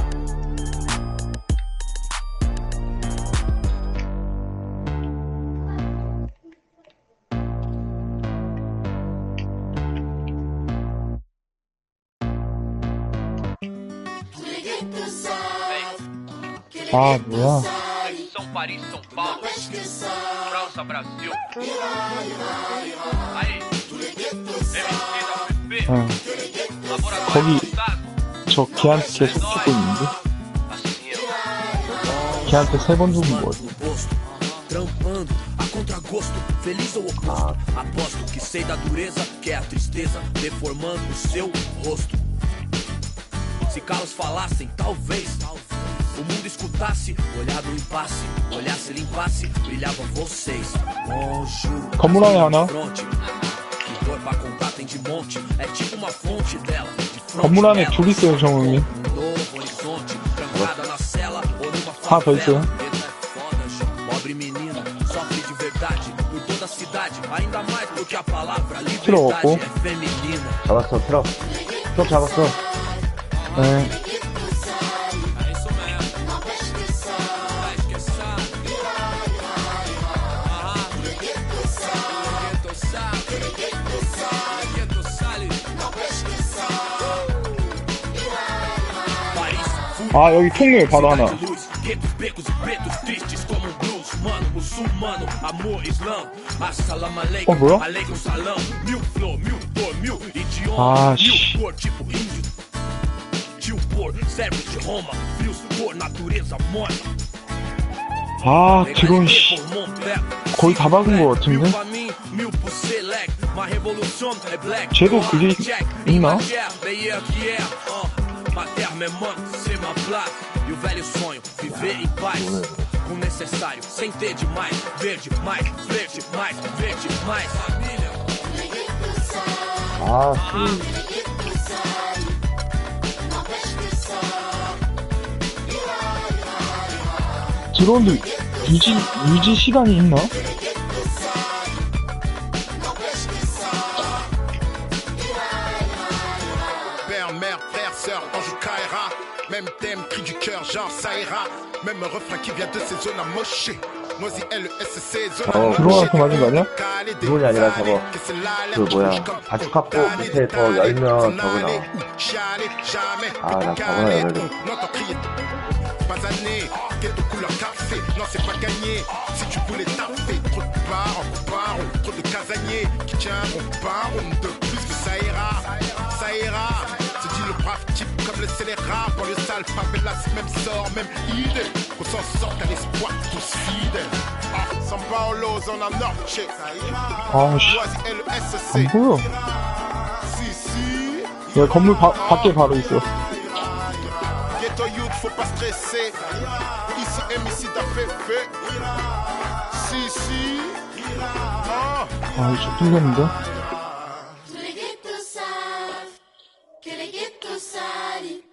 아, 뭐야. São Paris, São Paulo, França, Brasil. Aí, MC da UFP, 응. 거기, 저 걔한테 계속 찍고 있는데? 걔한테 3번 죽은 거 같아. Trampando a contragosto, feliz ou oposto. Aposto que sei da dureza, que é a tristeza deformando o seu rosto. Se carros falassem, talvez o mundo escutasse, olhar do impasse, olhasse, limpasse, brilhavam vocês. Bonjour, 건물 안에 하나? que dor pra contar tem de monte, é tipo uma fonte dela. 건물 안에 둘 있어요, 정우님. Novo horizonte, trancada na cela ou numa 하나 더 있어요. pobre menina, sofre de verdade por toda a cidade, ainda mais porque a palavra 트럭 liberdade 없고. é feminina. 잡았어, 트럭. 트럭 잡았어. 네. 아, 여기 통로에 바로 하나. 어, 뭐야? 아, 씨. 아, 드론, 씨. 거의 다 박은 거 같은데? 쟤도 그게 있나? Mater memando, ser ma place. E o velho sonho, viver em paz. Com o necessário, sem ter demais. Verde, mais, verde, mais, verde, mais. Família. 아, 드론도 유지 시간이 있나? Même thème, cri du cœur, genre ça ira. Même refrain qui vient de ces zones amochées. Noisy LESC, zone 들어와서 맞은 거 아니야? 드론이 아니라 저거, 그 뭐야, 바주카포 밑에 더 열면 저거 나와. 아, 나 저거나 열어야 돼. Basané, ghetto couleur café, non c'est pas gagné. Si tu voulais taffer, trop de barons, trop de casaniers qui tiendront barons de plus que ça ira, ça ira. Se dit le brave type comme le scélérat, pour le sale favelas, même sort, même idée. Qu'on s'en sorte à l'espoir, tous fidèles. Ah, São Paulo, zone à Norte. 아, 씨. 안 보여. 야, 건물 밖에 바로 있어. Ghetto youth, faut pas stresser. Ici, MC d'AFF. Si. Ah. 아, 저 뚫렸는데? Tous les ghettos savent que les ghettos salis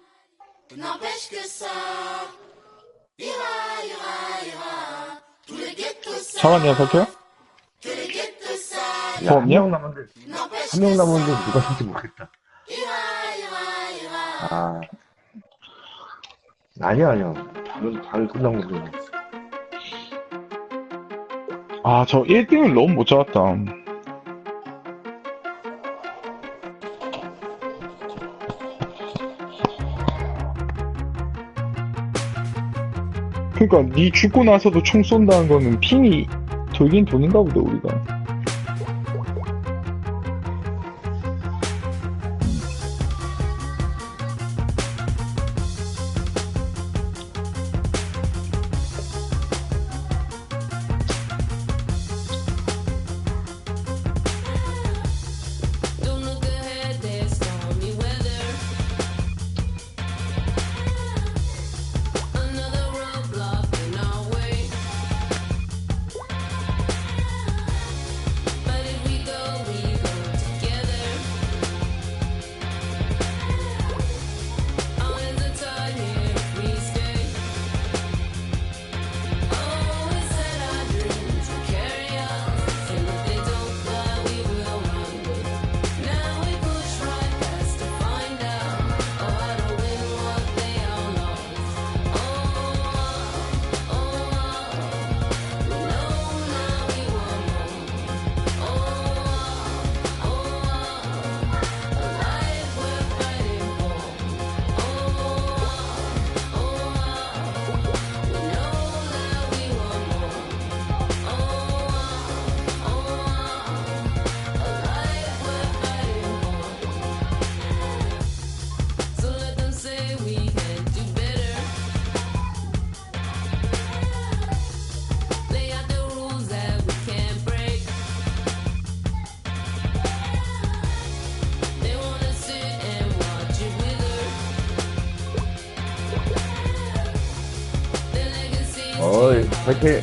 n'empêche que ça ira. Tous les ghettos savent 잠깐만요, 갈게요. que les ghettos salis 야, 한 명 남았는데, 한 명 남았는데 누가 살지 모르겠다. 아. 아니야. 방 끝난 거지. 아, 저 1등을 너무 못 잡았다. 그니까, 니 죽고 나서도 총 쏜다는 거는 핑이 돌긴 도는가 보다, 우리가. 어이, 파이팅!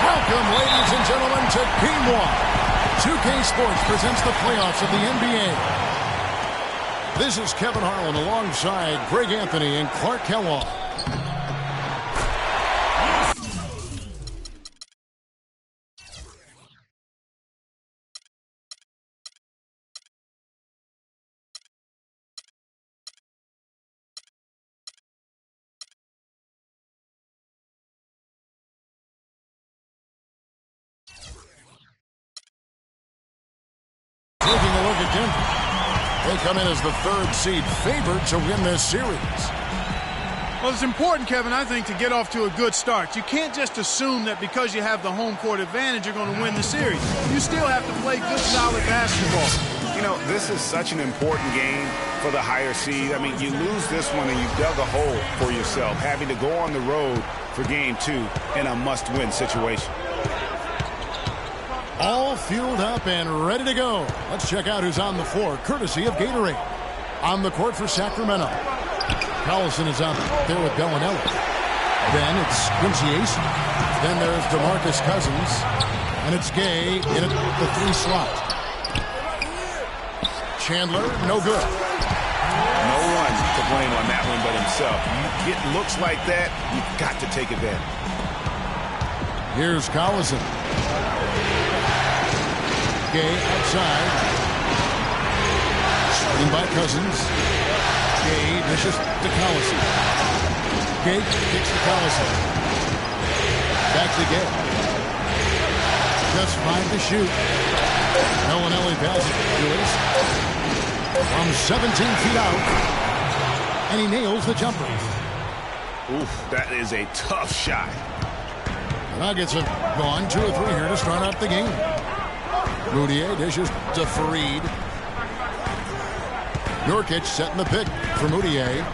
Welcome, ladies and gentlemen, to Game 1. 2K Sports presents the playoffs of the NBA. This is Kevin Harlan alongside Greg Anthony and Clark Kellogg. Taking a look at Denver. They come in as the third seed, favored to win this series. Well, it's important, Kevin, I think, to get off to a good start. You can't just assume that because you have the home court advantage, you're going to win the series. You still have to play good, solid basketball. You know, this is such an important game for the higher seed. I mean, you lose this one and you dug a hole for yourself, having to go on the road for game 2 in a must-win situation. All fueled up and ready to go. Let's check out who's on the floor, courtesy of Gatorade. On the court for Sacramento, Collison is out there with Bellinelli. Then it's Quincy Ace. Then there's DeMarcus Cousins. And it's Gay in at the 3 slot. Chandler, no good. No one to blame on that one but himself. You get looks like that, you've got to take advantage. Here's Collison. Gay outside. Screen by Cousins. Gay dishes to Collison. Gay kicks to Collison. Back to Gay. Just 5 to shoot. Bellinelli passes to Ace. From 17 feet out. And he nails the jumper. Oof, that is a tough shot. Nuggets have gone 2 or 3 here to start out the game. Moutier dishes to Fareed. Nurkic setting the pick for Moutier.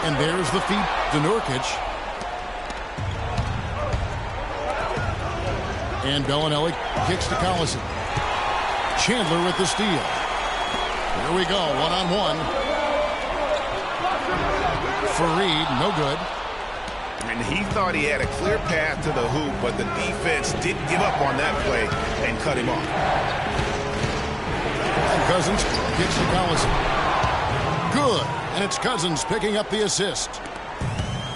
And there's the feed to Nurkic. And Bellinelli kicks to Collison. Chandler with the steal. Here we go, one-on-one. Fareed, no good. And he thought he had a clear path to the hoop, but the defense didn't give up on that play and cut him off. And Cousins kicks to Collison. Good. And it's Cousins picking up the assist.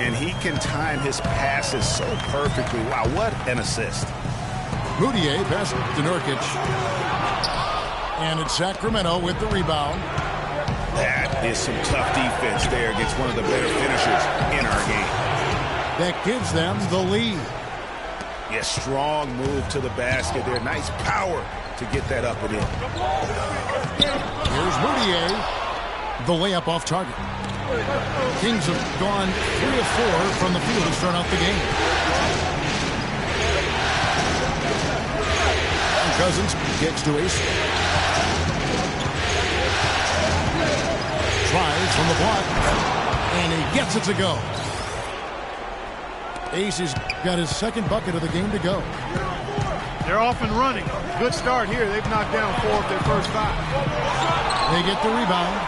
And he can time his passes so perfectly. Wow, what an assist. Moutier passes to Nurkic. And it's Sacramento with the rebound. That is some tough defense there against one of the better finishers in our game. That gives them the lead. Yeah, strong move to the basket there. Nice power to get that up and in. Here's Moutier. The layup off target. Kings have gone 3 of 4 from the field to start out the game. And Cousins kicks to Ace. Tries from the block. And he gets it to go. Ace has got his second bucket of the game to go. They're off and running. Good start here. They've knocked down 4 of their first 5. They get the rebound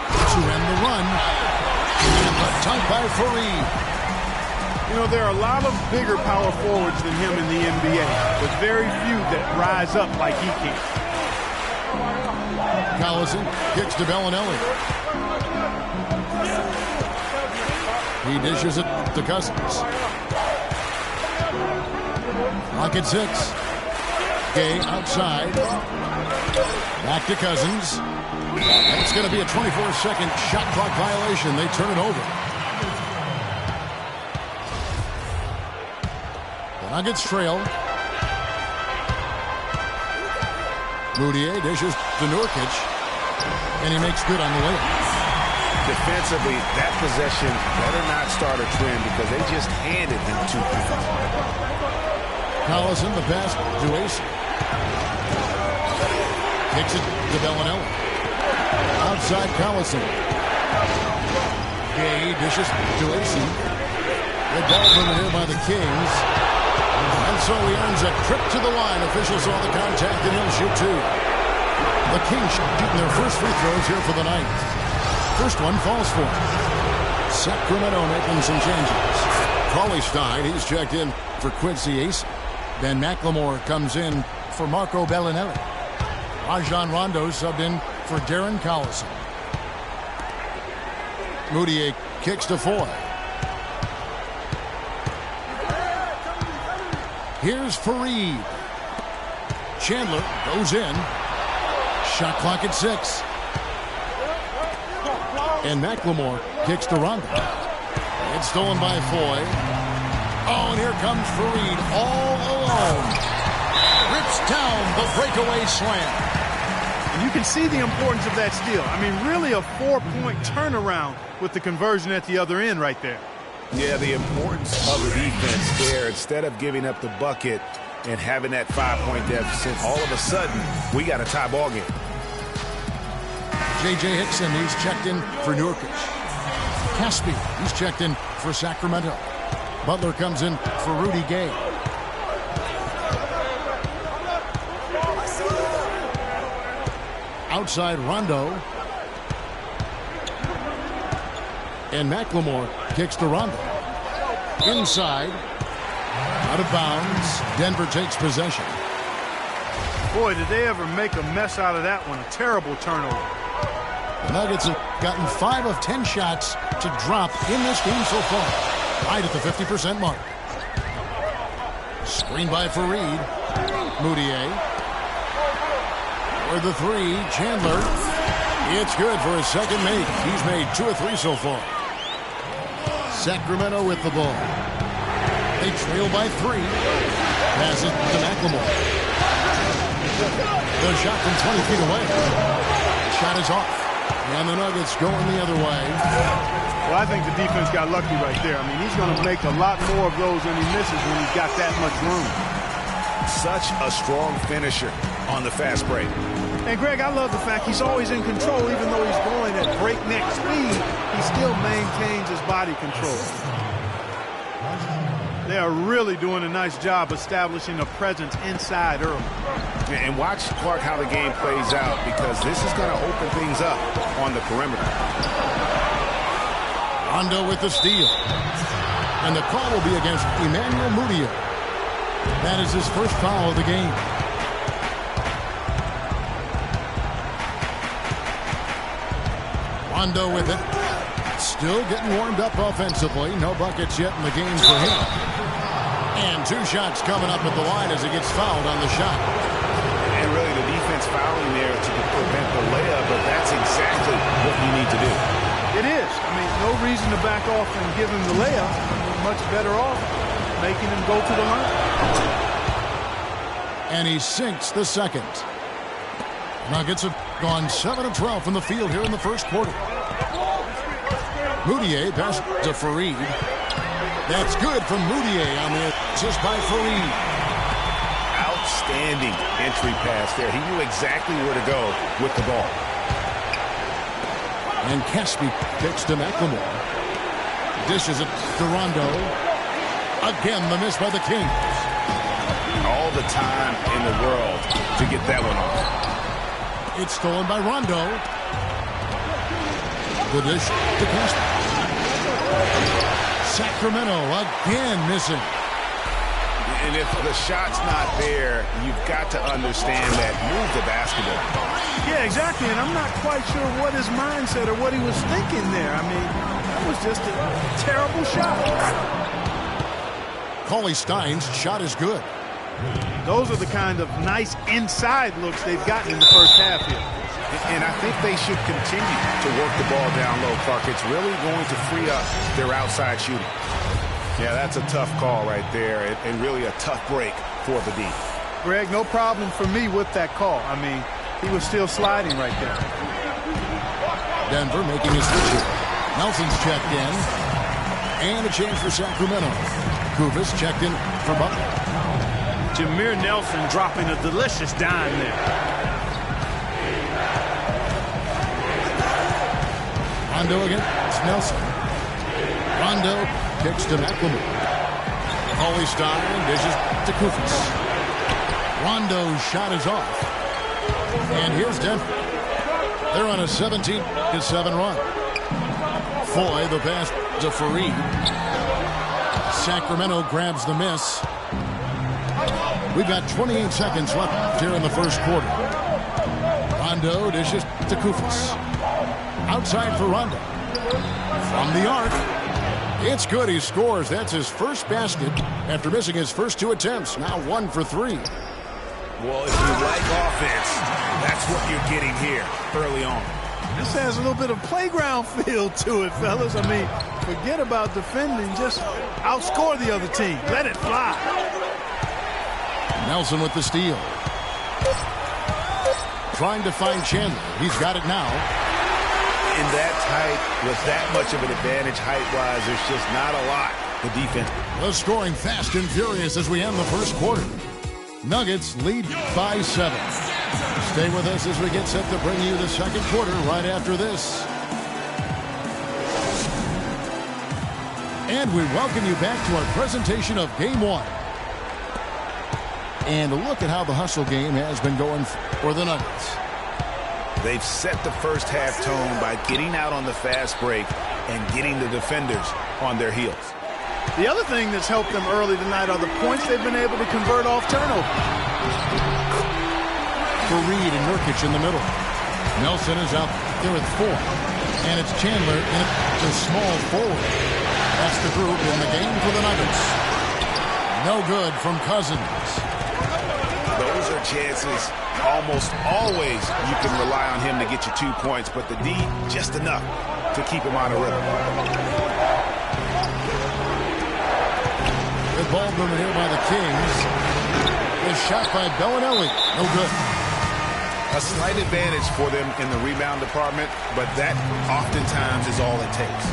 to end the run. And the dunk by Fareed. You know, there are a lot of bigger power forwards than him in the NBA, but very few that rise up like he can. Collison kicks to Bellinelli. He dishes it to Cousins. Clock at 6. Gay outside. Back to Cousins. And it's going to be a 24-second shot clock violation. They turn it over. The Nuggets trail. Moutier dishes to Nurkic. And he makes good on the layup. Defensively, that possession better not start a trend because they just handed him 2 points. Collison, the pass to Ace. Kicks it to Bellinelli. Outside Collison. Gay dishes to Ace. Good ball movement here by the Kings. And so he earns a trip to the line. Officials saw the contact and he'll shoot 2. The Kings shooting their first free throws here for the night. First one falls for him. Sacramento making some changes. Cauley Stein, he's checked in for Quincy Ace. Ben McLemore comes in for Marco Bellinelli. Rajon Rondo subbed in for Darren Collison. Moutier kicks to Foy. Here's Fareed. Chandler goes in. Shot clock at 6. And McLemore kicks to Rondo. It's stolen by Foy. Oh, and here comes Fareed all alone. Rips down the breakaway slam. And you can see the importance of that steal. I mean, really a 4-point turnaround with the conversion at the other end right there. Yeah, the importance of the defense there. Instead of giving up the bucket and having that 5-point deficit, all of a sudden, we got a tie ball game. J.J. Hickson, he's checked in for Nurkic. Caspi, he's checked in for Sacramento. Butler comes in for Rudy Gay. Outside Rondo. And McLemore kicks to Rondo. Inside. Out of bounds. Denver takes possession. Boy, did they ever make a mess out of that one. A terrible turnover. The Nuggets have gotten 5 of 10 shots to drop in this game so far. Right at the 50% mark. Screen by Fareed. Moutier. For the three, Chandler. It's good for his second make. He's made 2 of 3 so far. Sacramento with the ball. They trail by 3. Pass it to McLemore. The shot from 20 feet away. Shot is off. And the Nuggets going the other way. Well, I think the defense got lucky right there. I mean, he's going to make a lot more of those than he misses when he's got that much room. Such a strong finisher on the fast break. And Greg, I love the fact he's always in control. Even though he's going at breakneck speed, he still maintains his body control. They are really doing a nice job establishing a presence inside early. And watch, Clark, how the game plays out, because this is going to open things up on the perimeter. Rondo with the steal. And the call will be against Emmanuel Mudiay. That is his first foul of the game. Rondo with it. Still getting warmed up offensively. No buckets yet in the game for him. And 2 shots coming up at the line as he gets fouled on the shot. And really the defense fouling there to prevent the layup, but that's exactly what you need to do. It is. I mean, no reason to back off and give him the layup. You're much better off making him go to the line. And he sinks the second. Nuggets have gone 7 of 12 from the field here in the first quarter. Moutier pass to Fareed. That's good from Moutier on the assist by Fareed. Outstanding entry pass there. He knew exactly where to go with the ball. And Caspi kicks to McLemore. Dishes it to Rondo. Again, the miss by the Kings. All the time in the world to get that one off. It's stolen by Rondo. The dish to Caspi. Sacramento again missing. And if the shot's not there, you've got to understand that. Move the basketball. Yeah, exactly. And I'm not quite sure what his mindset or what he was thinking there. I mean, that was just a terrible shot. Cauley Stein's shot is good. Those are the kind of nice inside looks they've gotten in the first half here. And I think they should continue to work the ball down low, Clark. It's really going to free up their outside shooting. Yeah, that's a tough call right there, and really a tough break for the D. Greg, no problem for me with that call. I mean, he was still sliding right there. Denver making his switch here. Nelson's checked in. And a change for Sacramento. Kuvas checked in for Butler. Jameer Nelson dropping a delicious dime there. Rondo against Nelson. Rondo kicks to McLemore. Cauley Stein dishes to Kufis. Rondo's shot is off. And here's Denver. They're on a 17-7 run. Foy, the pass to Fareed. Sacramento grabs the miss. We've got 28 seconds left here in the first quarter. Rondo dishes to Kufis. Outside for Rondo. From the arc. It's good. He scores. That's his first basket after missing his first 2 attempts. Now 1 for 3. Well, if you like offense, that's what you're getting here early on. This has a little bit of playground feel to it, fellas. I mean, forget about defending. Just outscore the other team. Let it fly. Nelson with the steal. Trying to find Chandler. He's got it now. In that tight, with that much of an advantage height-wise, there's just not a lot the defense. The scoring fast and furious as we end the first quarter. Nuggets lead by 7. Stay with us as we get set to bring you the second quarter right after this. And we welcome you back to our presentation of Game 1. And look at how the hustle game has been going for the Nuggets. They've set the first half tone by getting out on the fast break and getting the defenders on their heels. The other thing that's helped them early tonight are the points they've been able to convert off turnover. Fareed and Nurkic in the middle. Nelson is out there at 4. And it's Chandler in a small forward. That's the group in the game for the Nuggets. No good from Cousins. Those are chances. Almost always you can rely on him to get you 2 points, but the D, just enough to keep him on a rhythm. Good ball movement here by the Kings. A shot by Bellinelli. No good. A slight advantage for them in the rebound department, but that oftentimes is all it takes.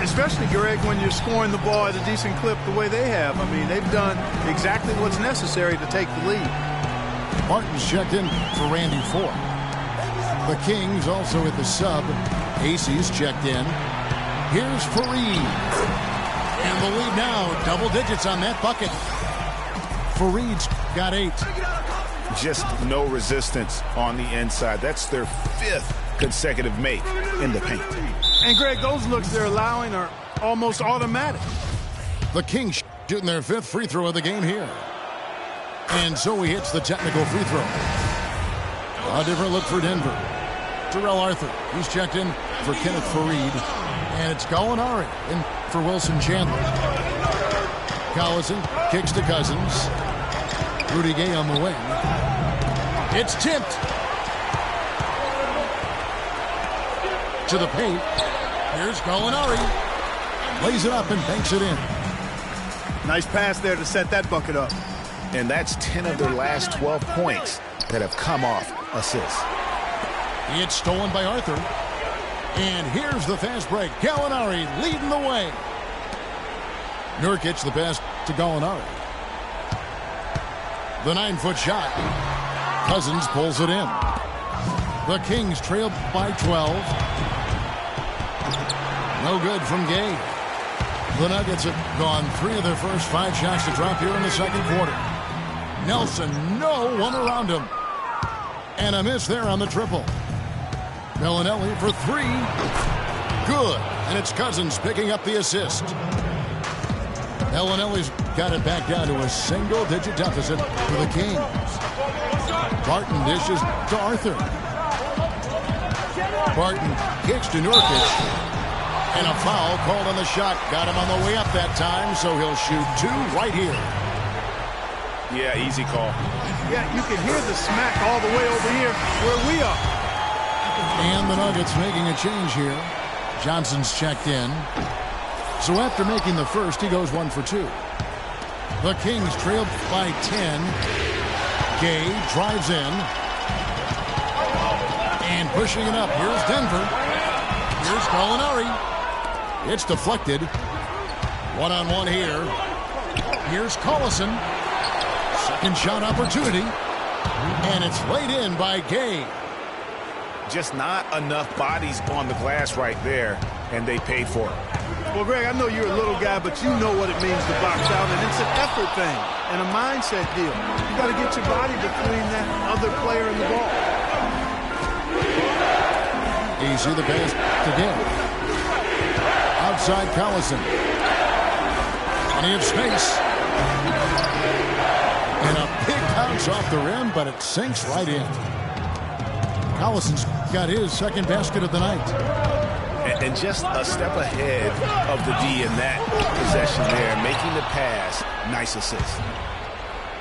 Especially, Greg, when you're scoring the ball at a decent clip the way they have. I mean, they've done exactly what's necessary to take the lead. Martin's checked in for Randy Ford. The Kings also at the sub. Acey's checked in. Here's Fareed. And the lead now, double digits on that bucket. Fareed's got 8. Just no resistance on the inside. That's their 5th consecutive make in the paint. And, Greg, those looks they're allowing are almost automatic. The Kings shooting their 5th free throw of the game here. And so he hits the technical free throw. A different look for Denver. Terrell Arthur, he's checked in for Kenneth Fareed. And it's Gallinari in for Wilson Chandler. Collison kicks to Cousins. Rudy Gay on the wing. It's tipped. To the paint. Here's Gallinari. Lays it up and banks it in. Nice pass there to set that bucket up. And that's 10 of their last 12 points that have come off assists. It's stolen by Arthur. And here's the fast break. Gallinari leading the way. Nurkic the pass to Gallinari. The 9-foot shot. Cousins pulls it in. The Kings trail by 12. No good from Gay. The Nuggets have gone 3 of their first 5 shots to drop here in the second quarter. Nelson, no one around him. And a miss there on the triple. Bellinelli for 3. Good. And it's Cousins picking up the assist. Bellinelli's got it back down to a single-digit deficit for the Kings. Barton dishes to Arthur. Barton kicks to Nurkic. And a foul called on the shot. Got him on the way up that time, so he'll shoot 2 right here. Yeah, easy call. Yeah, you can hear the smack all the way over here where we are. And the Nuggets making a change here. Johnson's checked in. So after making the first, he goes 1 for 2. The Kings trailed by 10. Gay drives in. And pushing it up. Here's Denver. Here's Gallinari. It's deflected. One-on-one here. Here's Collison. Second shot opportunity. And it's laid in by Gay. Just not enough bodies on the glass right there, and they paid for it. Well, Greg, I know you're a little guy, but you know what it means to box out, and it's an effort thing and a mindset deal. You got to get your body between that other player and the ball. Easy the pass to Gay. Outside Collison. Plenty of space. And a big bounce off the rim, but it sinks right in. Collison's got his second basket of the night. And just a step ahead of the D in that possession there, making the pass. Nice assist.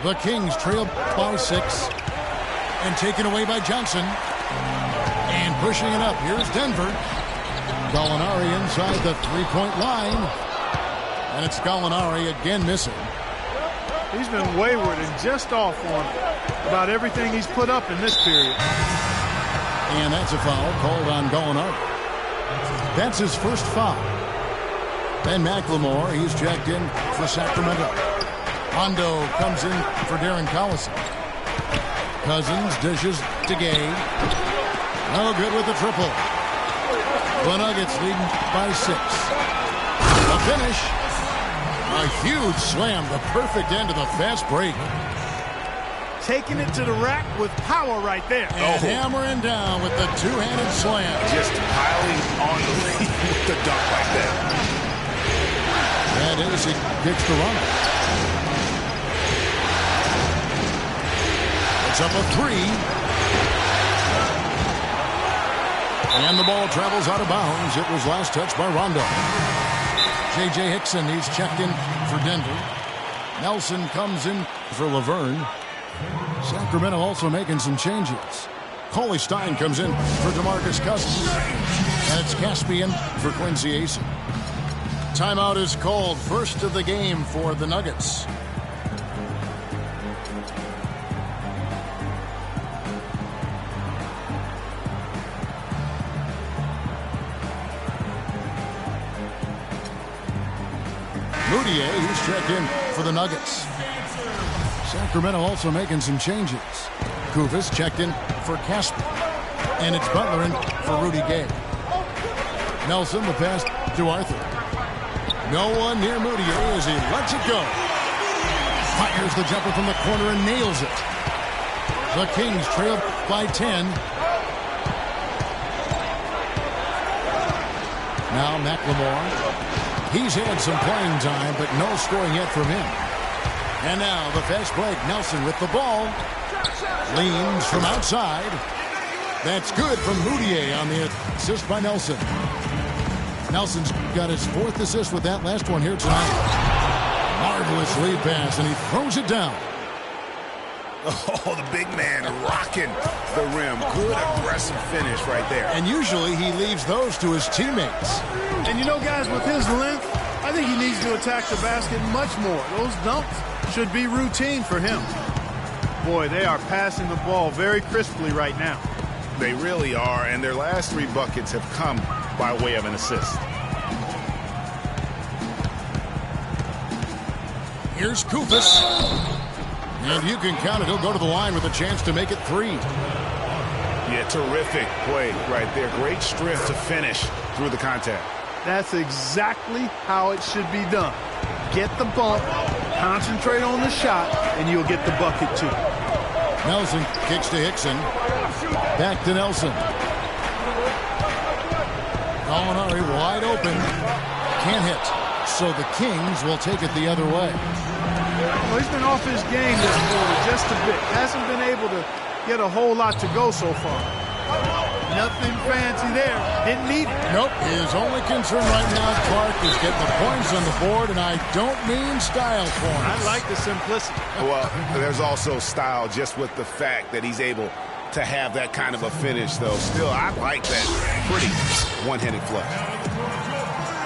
The Kings trail by 6 and taken away by Johnson. And pushing it up, here's Denver. Gallinari inside the three-point line. And it's Gallinari again missing. He's been wayward and just off on about everything he's put up in this period. And that's a foul called on Gallinari. That's his first foul. Ben McLemore, he's checked in for Sacramento. Hondo comes in for Darren Collison. Cousins dishes to Gay. No good with the triple. The Nuggets leading by 6. The finish. A huge slam, the perfect end of the fast break. Taking it to the rack with power right there. And hammering down with the two-handed slam. Just piling on the lead with the dunk like that. And as he kicks the run. It's up a 3. And the ball travels out of bounds. It was last touched by Rondo. J.J. Hickson, he's checked in for Denver. Nelson comes in for Laverne. Sacramento also making some changes. Coley Stein comes in for DeMarcus Cousins. And it's Caspian for Quincy Asen. Timeout is called. First of the game for the Nuggets. Moutier, who's checked in for the Nuggets. Sacramento also making some changes. Kufis checked in for Casper. And it's Butler in for Rudy Gay. Nelson, the pass to Arthur. No one near Moutier as he lets it go. Fires the jumper from the corner and nails it. The Kings trail by 10. Now McLemore. He's had some playing time, but no scoring yet from him. And now the fast break. Nelson with the ball. Leans from outside. That's good from Moutier on the assist by Nelson. Nelson's got his 4th assist with that last one here tonight. Marvelous lead pass, and he throws it down. Oh, the big man rocking the rim. Good aggressive finish right there. And usually he leaves those to his teammates. And you know, guys, with his length, I think he needs to attack the basket much more. Those dunks should be routine for him. Boy, they are passing the ball very crisply right now. They really are, and their last 3 buckets have come by way of an assist. Here's Kufis. And you can count it. He'll go to the line with a chance to make it 3. Yeah, terrific play right there. Great strength to finish through the contact. That's exactly how it should be done. Get the bump, concentrate on the shot, and you'll get the bucket too. Nelson kicks to Hickson. Back to Nelson. Gallinari wide open. Can't hit. So the Kings will take it the other way. Well, he's been off his game this quarter just a bit. Hasn't been able to get a whole lot to go so far. Nothing fancy there. Didn't need it. Nope. His only concern right now, Clark, is getting the points on the board, and I don't mean style points. I like the simplicity. Well, there's also style just with the fact that he's able to have that kind of a finish, though. Still, I like that pretty one-handed flush.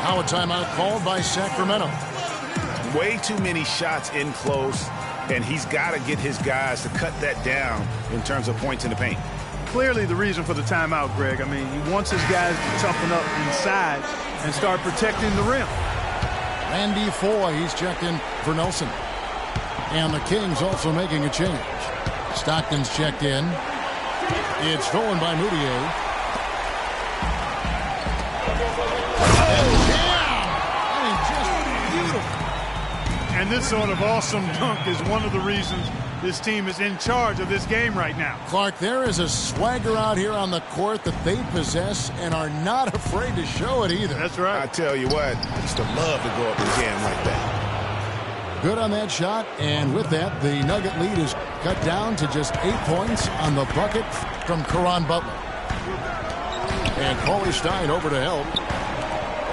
Now a timeout called by Sacramento. Way too many shots in close, and he's got to get his guys to cut that down in terms of points in the paint. Clearly the reason for the timeout, Greg. I mean, he wants his guys to toughen up inside and start protecting the rim. Randy Foy, he's checked in for Nelson. And the Kings also making a change. Stockton's checked in. It's stolen by Moutier. And this sort of awesome dunk is one of the reasons this team is in charge of this game right now. Clark, there is a swagger out here on the court that they possess and are not afraid to show it either. That's right. I tell you what, I used to love to go up and jam like that. Good on that shot, and with that, the Nugget lead is cut down to just 8 points on the bucket from Caron Butler. And Coley Stein over to help.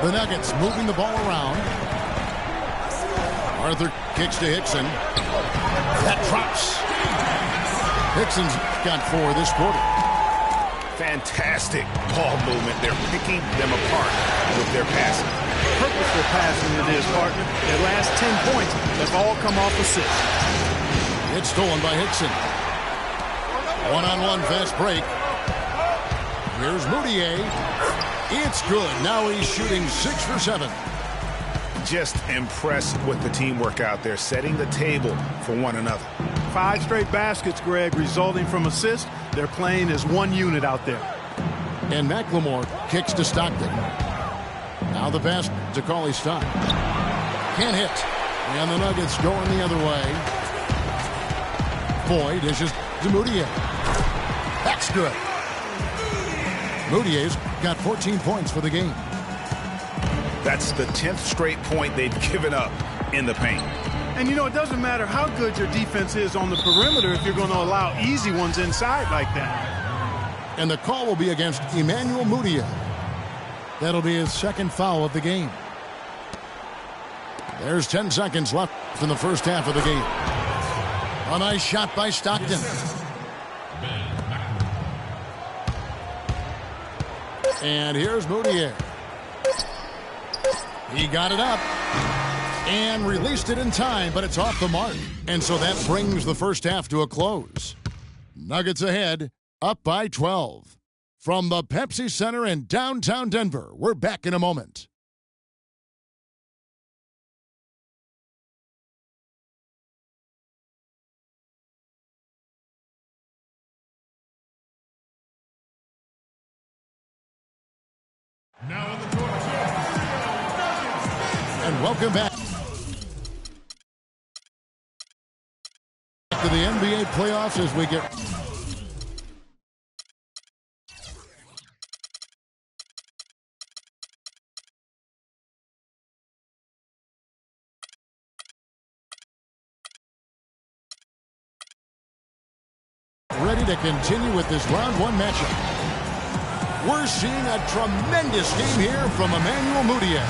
The Nuggets moving the ball around. Arthur kicks to Hickson. That drops. Hickson's got 4 this quarter. Fantastic ball movement. They're picking them apart with their passing. Purposeful passing it is, partner. Their last 10 points have all come off assists. It's stolen by Hickson. One-on-one fast break. Here's Moutier. It's good. Now he's shooting 6 for 7. Just impressed with the teamwork out there, setting the table for one another. 5 straight baskets, Greg, resulting from assists. They're playing as one unit out there. And McLemore kicks to Stockton. Now the pass to Coley Stein. Can't hit. And the Nuggets going the other way. Boyd dishes to Moutier. That's good. Moutier's got 14 points for the game. That's the 10th straight point they've given up in the paint. And you know, it doesn't matter how good your defense is on the perimeter if you're going to allow easy ones inside like that. And the call will be against Emmanuel Moutier. That'll be his second foul of the game. There's 10 seconds left in the first half of the game. A nice shot by Stockton. And here's Moutier. He got it up and released it in time, but it's off the mark. And so that brings the first half to a close. Nuggets ahead, up by 12. From the Pepsi Center in downtown Denver, we're back in a moment. Now on the court, and welcome back to the NBA playoffs as we get ready to continue with this round one matchup. We're seeing a tremendous game here from Emmanuel Moutier.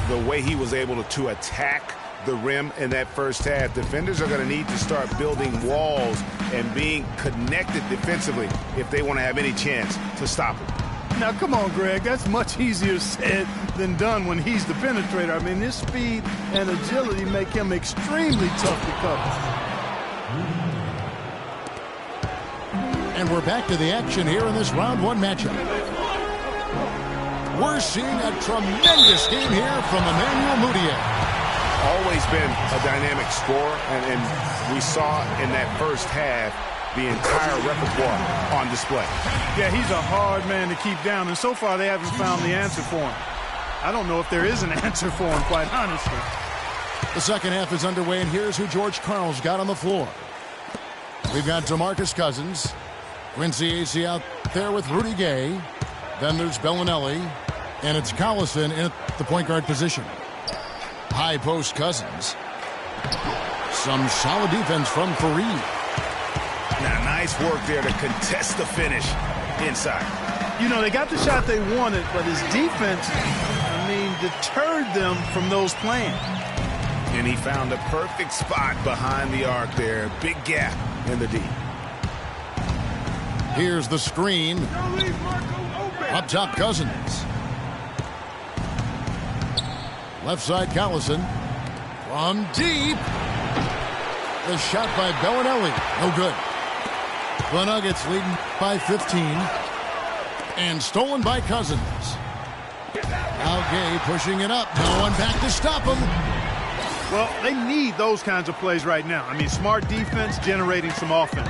The way he was able to attack the rim in that first half, defenders are going to need to start building walls and being connected defensively if they want to have any chance to stop him. Now, come on, Greg. That's much easier said than done when he's the penetrator. I mean, his speed and agility make him extremely tough to cover. And we're back to the action here in this round one matchup. We're seeing a tremendous game here from Emmanuel Moutier. Always been a dynamic scorer, and we saw in that first half the entire repertoire on display. Yeah, he's a hard man to keep down, and so far they haven't found the answer for him. I don't know if there is an answer for him, quite honestly. The second half is underway, and here's who George Karl's got on the floor. We've got DeMarcus Cousins, Quincy Acy out there with Rudy Gay. Then there's Bellinelli, and it's Collison in the point guard position. High post Cousins. Some solid defense from Fareed. Now, nice work there to contest the finish inside. You know, they got the shot they wanted, but his defense, deterred them from those plans. And he found a perfect spot behind the arc there. Big gap in the D. Here's the screen. Up top, Cousins. Left side, Collison. From deep. The shot by Bellinelli. No good. The Nuggets leading by 15. And stolen by Cousins. Now Gay pushing it up. No one back to stop him. Well, they need those kinds of plays right now. Smart defense generating some offense.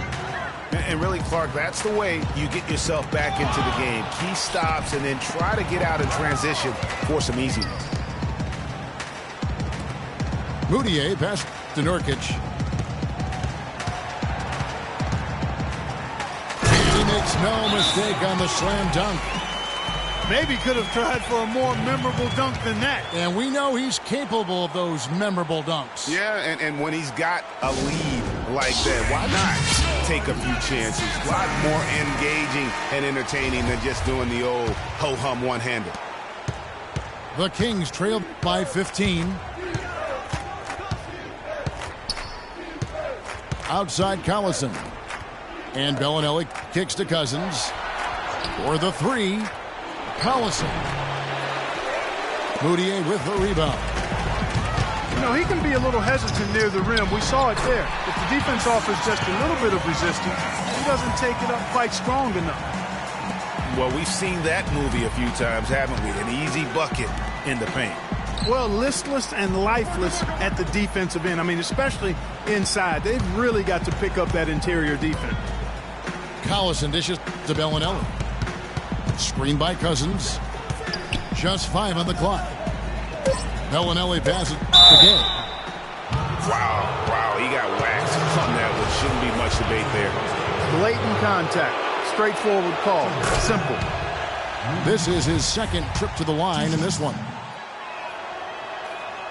And really, Clark, that's the way you get yourself back into the game. Key stops and then try to get out in transition for some easy ones. Moutier pass to Nurkic. He makes no mistake on the slam dunk. Maybe could have tried for a more memorable dunk than that. And we know he's capable of those memorable dunks. Yeah, and when he's got a lead like that, why not take a few chances? A lot more engaging and entertaining than just doing the old ho-hum one-hander. The Kings trail by 15. Outside Collison. And Bellinelli kicks to Cousins. For the three, Collison. Moutier with the rebound. He can be a little hesitant near the rim. We saw it there. If the defense offers just a little bit of resistance, he doesn't take it up quite strong enough. Well, we've seen that movie a few times, haven't we? An easy bucket in the paint. Well, listless and lifeless at the defensive end. Especially inside. They've really got to pick up that interior defense. Collison dishes to Bellinelli. Screen by Cousins. Just 5 on the clock. Bellinelli passes to Gay. Wow, he got waxed on that one. Shouldn't be much debate there. Blatant contact. Straightforward call. Simple. This is his second trip to the line in this one.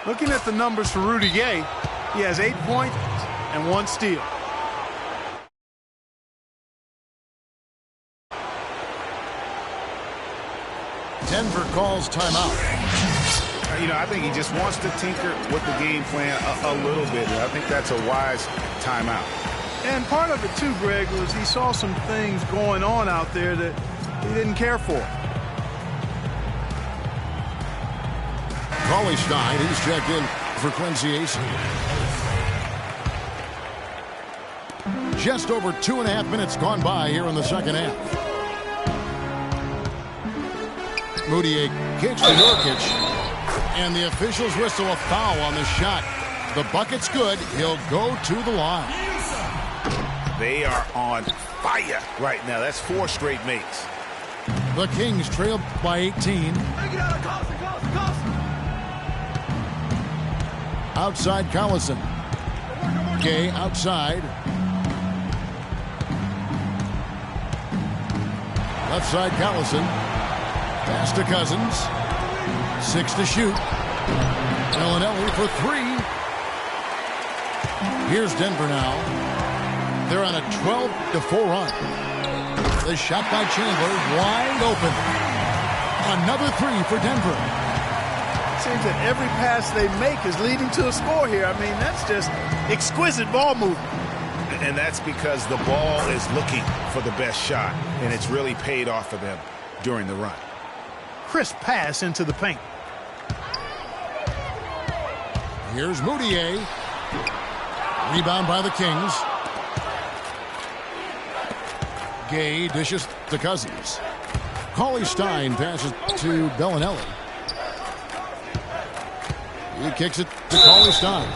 Looking at the numbers for Rudy Gay, he has 8 points and 1 steal. Denver calls timeout. You know, I think he just wants to tinker with the game plan a little bit. I think that's a wise timeout. And part of it, too, Greg, was he saw some things going on out there that he didn't care for. Cauley Stein, he's checked in for Quincy Ace. Just over 2.5 minutes gone by here in the second half. Moutier kicks to Nurkic, and the officials whistle a foul on the shot. The bucket's good. He'll go to the line. They are on fire right now. That's 4 straight makes. The Kings trail by 18. Outside Collison. Gay outside. Left side Collison. Pass to Cousins. 6 to shoot. Bellinelli for 3. Here's Denver now. They're on a 12-4 run. The shot by Chandler wide open. Another 3 for Denver. Seems that every pass they make is leading to a score here. I mean, that's just exquisite ball movement. And that's because the ball is looking for the best shot, and it's really paid off for them during the run. Crisp pass into the paint. Here's Moutier. Rebound by the Kings. Gay dishes to Cousins. Cauley Stein passes to Bellinelli. He kicks it to Cauley Stein.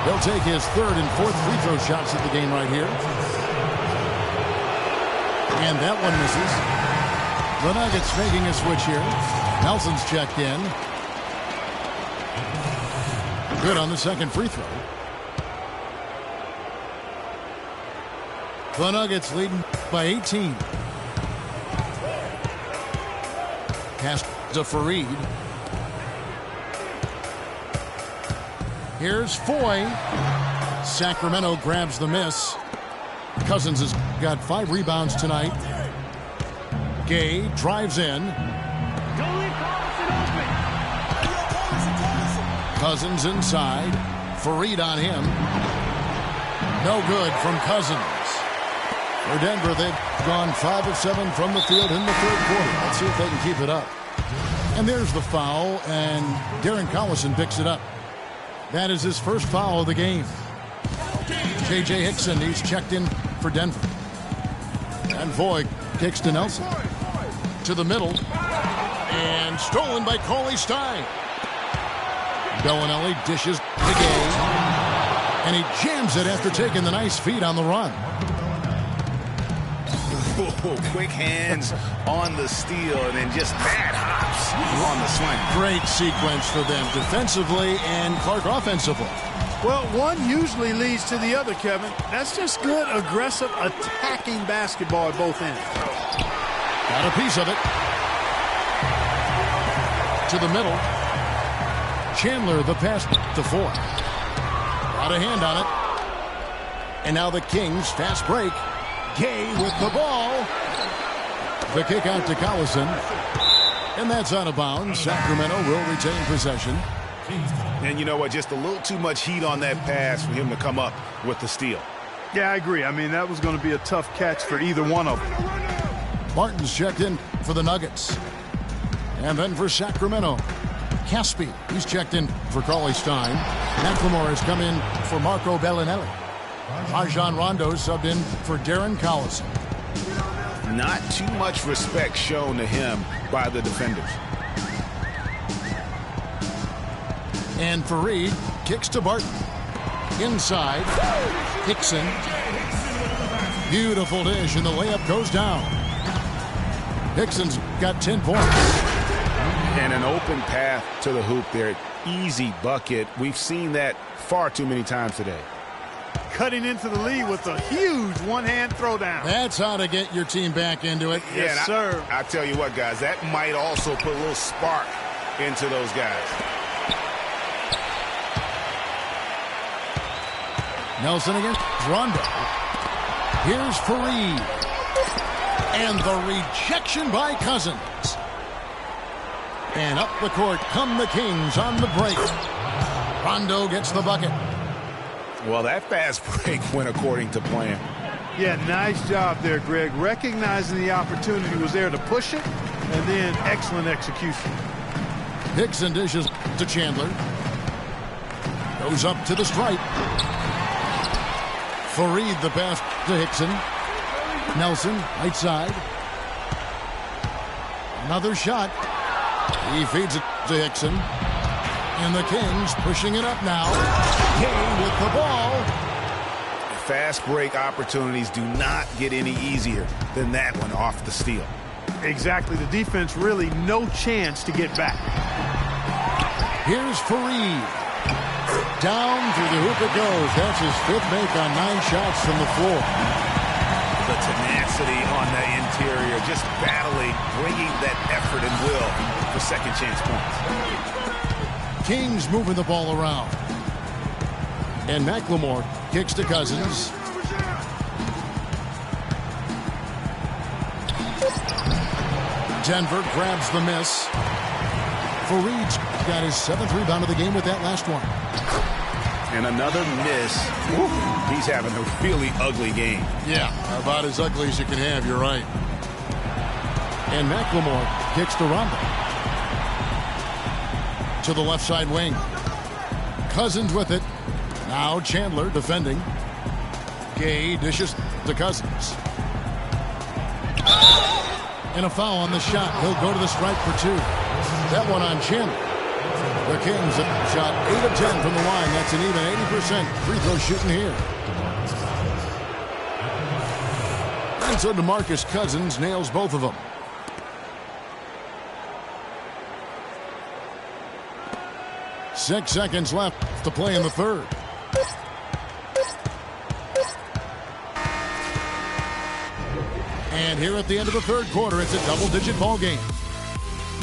He'll take his 3rd and 4th free throw shots of the game right here. And that one misses. The Nuggets making a switch here. Nelson's checked in. Good on the second free throw. The Nuggets leading by 18. Pass to Fareed. Here's Foy. Sacramento grabs the miss. Cousins has got 5 rebounds tonight. Gay drives in. Cousins inside. Fareed on him. No good from Cousins. For Denver, they've gone 5 of 7 from the field in the 3rd quarter. Let's see if they can keep it up. And there's the foul, and Darren Collison picks it up. That is his first foul of the game. J.J. Hickson, he's checked in for Denver. And Voigt kicks to Nelson. To the middle. And stolen by Cauley Stein. Bellinelli dishes to Gay. And he jams it after taking the nice feed on the run. Quick hands on the steal and then just bad hops on the swing. Great sequence for them defensively and Clark offensively. Well, one usually leads to the other, Kevin. That's just good, aggressive, attacking basketball at both ends. Got a piece of it. To the middle. Chandler, the pass to Foy. Got a hand on it. And now the Kings, fast break. Gay with the ball. The kick out to Collison. And that's out of bounds. Sacramento will retain possession. And you know what? Just a little too much heat on that pass for him to come up with the steal. Yeah, I agree. I mean, that was going to be a tough catch for either one of them. Martin's checked in for the Nuggets. And then for Sacramento, Caspi. He's checked in for Cauley Stein. McLemore has come in for Marco Bellinelli. Rajon Rondo subbed in for Darren Collison. Not too much respect shown to him by the defenders. And Fareed kicks to Barton. Inside, Hickson. Beautiful dish, and the layup goes down. Hickson's got 10 points. And an open path to the hoop there. Easy bucket. We've seen that far too many times today. Cutting into the lead with a huge one-hand throwdown. That's how to get your team back into it. Yes, sir. I tell you what, guys, that might also put a little spark into those guys. Nelson against Rondo. Here's Fareed. And the rejection by Cousins. And up the court come the Kings on the break. Rondo gets the bucket. Well, that fast break went according to plan. Yeah, nice job there, Greg. Recognizing the opportunity was there to push it, and then excellent execution. Hickson dishes to Chandler. Goes up to the stripe. Fareed the pass to Hickson. Nelson, right side. Another shot. He feeds it to Hickson. And the Kings pushing it up now. Kay with the ball. Fast break opportunities do not get any easier than that one off the steal. Exactly. The defense really no chance to get back. Here's Fareed. Down through the hoop it goes. That's his 5th make on 9 shots from the floor. The tenacity on the interior, just battling, bringing that effort and will for second chance points. Kings moving the ball around. And McLemore kicks to Cousins. Denver grabs the miss. Fareed's got his 7th rebound of the game with that last one. And another miss. He's having a really ugly game. Yeah, about as ugly as you can have, you're right. And McLemore kicks to Rondo. To the left side wing. Cousins with it. Now Chandler defending. Gay dishes to Cousins. And a foul on the shot. He'll go to the stripe for 2. That one on Chandler. The Kings have shot 8 of 10 from the line. That's an even 80% free throw shooting here. And so DeMarcus Cousins nails both of them. Six seconds left to play in the third. And here at the end of the third quarter, it's a double-digit ball game.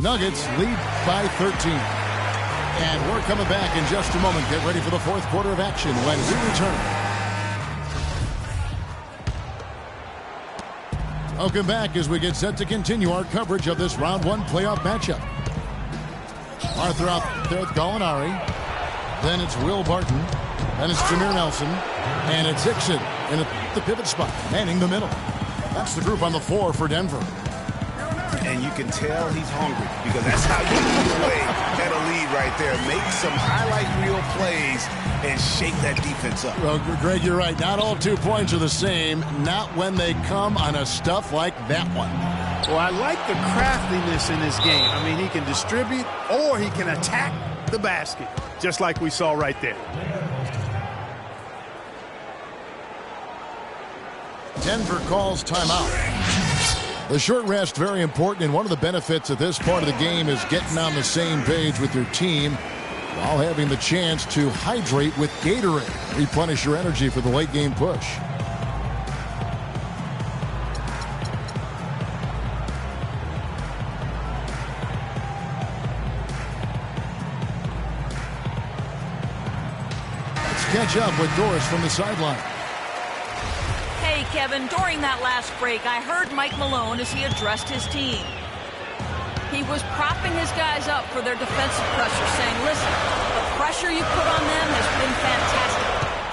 Nuggets lead by 13. And we're coming back in just a moment. Get ready for the fourth quarter of action when we return. Welcome back as we get set to continue our coverage of this round 1 playoff matchup. Arthur out there with Gallinari. Then it's Will Barton. Then it's Jameer Nelson. And it's Hickson in the pivot spot, manning the middle. That's the group on the floor for Denver. And you can tell he's hungry because that's how you get away at a lead right there. Make some highlight reel plays and shake that defense up. Well, Greg, you're right. Not all 2 points are the same. Not when they come on a stuff like that one. Well, I like the craftiness in his game. I mean, he can distribute or he can attack the basket, just like we saw right there. Denver calls timeout. The short rest, very important, and one of the benefits of this part of the game is getting on the same page with your team while having the chance to hydrate with Gatorade. Replenish your energy for the late game push. Let's catch up with Doris from the sideline. Hey, Kevin, during that last break, I heard Mike Malone as he addressed his team. He was propping his guys up for their defensive pressure, saying, listen, the pressure you put on them has been fantastic.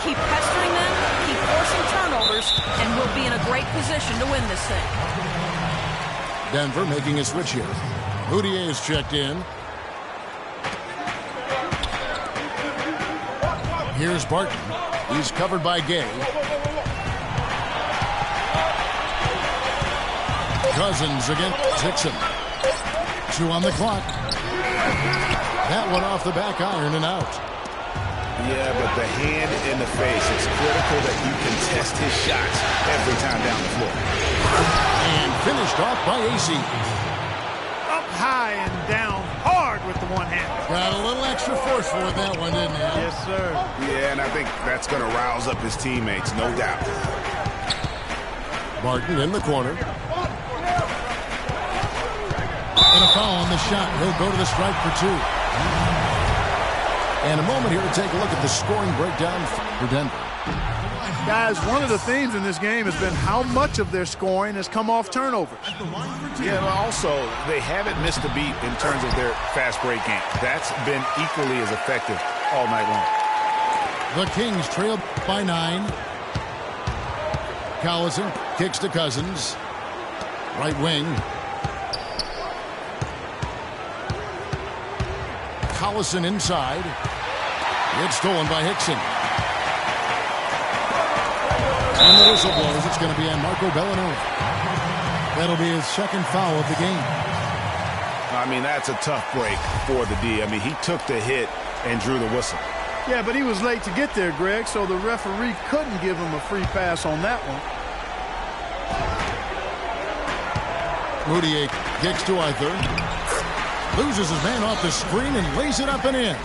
Keep pestering them, keep forcing turnovers, and we'll be in a great position to win this thing. Denver making a switch here. Moutier is checked in. Here's Barton. He's covered by Gay. Cousins against Hickson. 2 on the clock. That one off the back iron and out. Yeah, but the hand in the face, it's critical that you contest his shots every time down the floor. And finished off by AC. Up high and down hard with the one hand. Got a little extra forceful with that one, didn't he? Yes, sir. Yeah, and I think that's going to rouse up his teammates, no doubt. Barton in the corner. And a foul on the shot. He'll go to the stripe for 2. And a moment here to take a look at the scoring breakdown for Denver. Guys, one of the themes in this game has been how much of their scoring has come off turnovers. Yeah, but also, they haven't missed a beat in terms of their fast break game. That's been equally as effective all night long. The Kings trail by 9. Collison kicks to Cousins. Right wing. Collison inside. It's stolen by Hickson. And the whistle blows. It's going to be on Marco Bellinelli. That'll be his second foul of the game. I mean, that's a tough break for the D. I mean, he took the hit and drew the whistle. Yeah, but he was late to get there, Greg, so the referee couldn't give him a free pass on that one. Moutier kicks to Arthur. Loses his man off the screen and lays it up and in.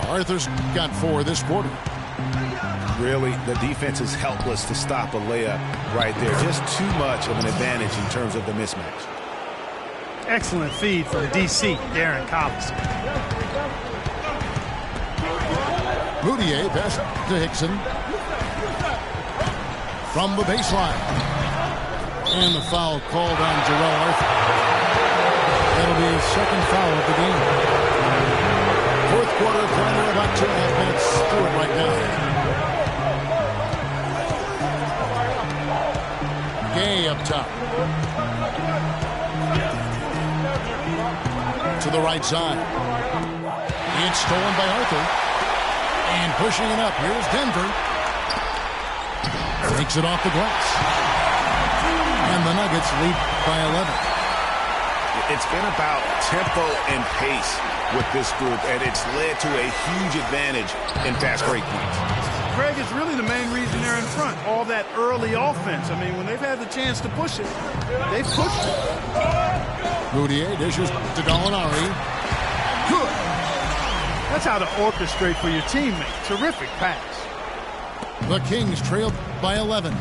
Arthur's got 4 this quarter. Really, the defense is helpless to stop a layup right there. Just too much of an advantage in terms of the mismatch. Excellent feed from DC, Darren Collison. Moutier pass to Hickson. From the baseline. And the foul called on Jarrell Arthur. That'll be his second foul of the game. Fourth quarter, final about 2.5 minutes through it right now. Gay up top. To the right side. It's stolen by Arthur. And pushing it up. Here's Denver. Takes it off the glass. And the Nuggets lead by 11. It's been about tempo and pace with this group, and it's led to a huge advantage in fast break points. Greg, it's really the main reason they're in front. All that early offense. I mean, when they've had the chance to push it, they've pushed it. Moutier dishes to Gallinari. Good. That's how to orchestrate for your teammate. Terrific pass. The Kings trail by 11.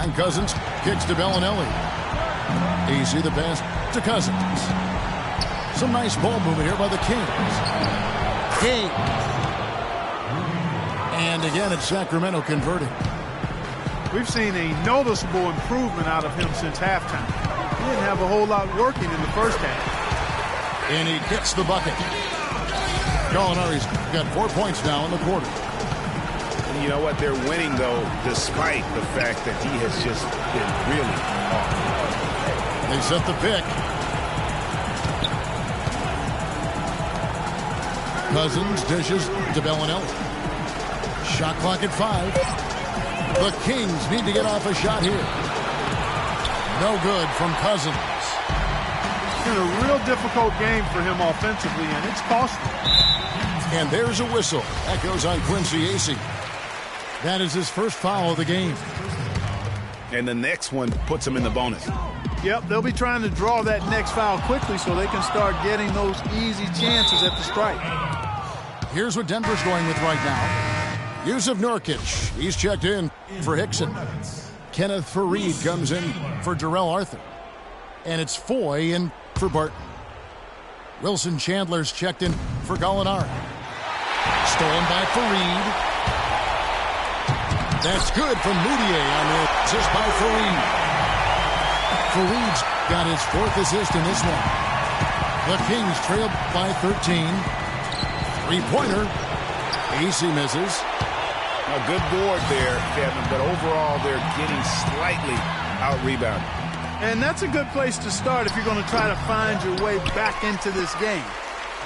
And Cousins kicks to Bellinelli. Easy the pass to Cousins. Some nice ball movement here by the Kings. King. And again, it's Sacramento converting. We've seen a noticeable improvement out of him since halftime. He didn't have a whole lot working in the first half. And he gets the bucket. Gallinari's got 4 points now in the quarter. You know what? They're winning, though, despite the fact that he has just been really off. They set the pick. Cousins dishes to Bellinelli. Shot clock at 5. The Kings need to get off a shot here. No good from Cousins. It's been a real difficult game for him offensively, and it's costly. And there's a whistle. That goes on Quincy Acey. That is his first foul of the game. And the next one puts him in the bonus. Yep, they'll be trying to draw that next foul quickly so they can start getting those easy chances at the strike. Here's what Denver's going with right now. Yusuf Nurkic, he's checked in for Hickson. Kenneth Fareed comes in for Jarrell Arthur. And it's Foy in for Barton. Wilson Chandler's checked in for Gallinari. Stolen by Fareed. That's good from Moutier on the assist by Fareed. Fareed's got his 4th assist in this one. The Kings trail by 13. Three-pointer. Acey misses. A good board there, Kevin, but overall they're getting slightly out-rebounded. And that's a good place to start if you're going to try to find your way back into this game.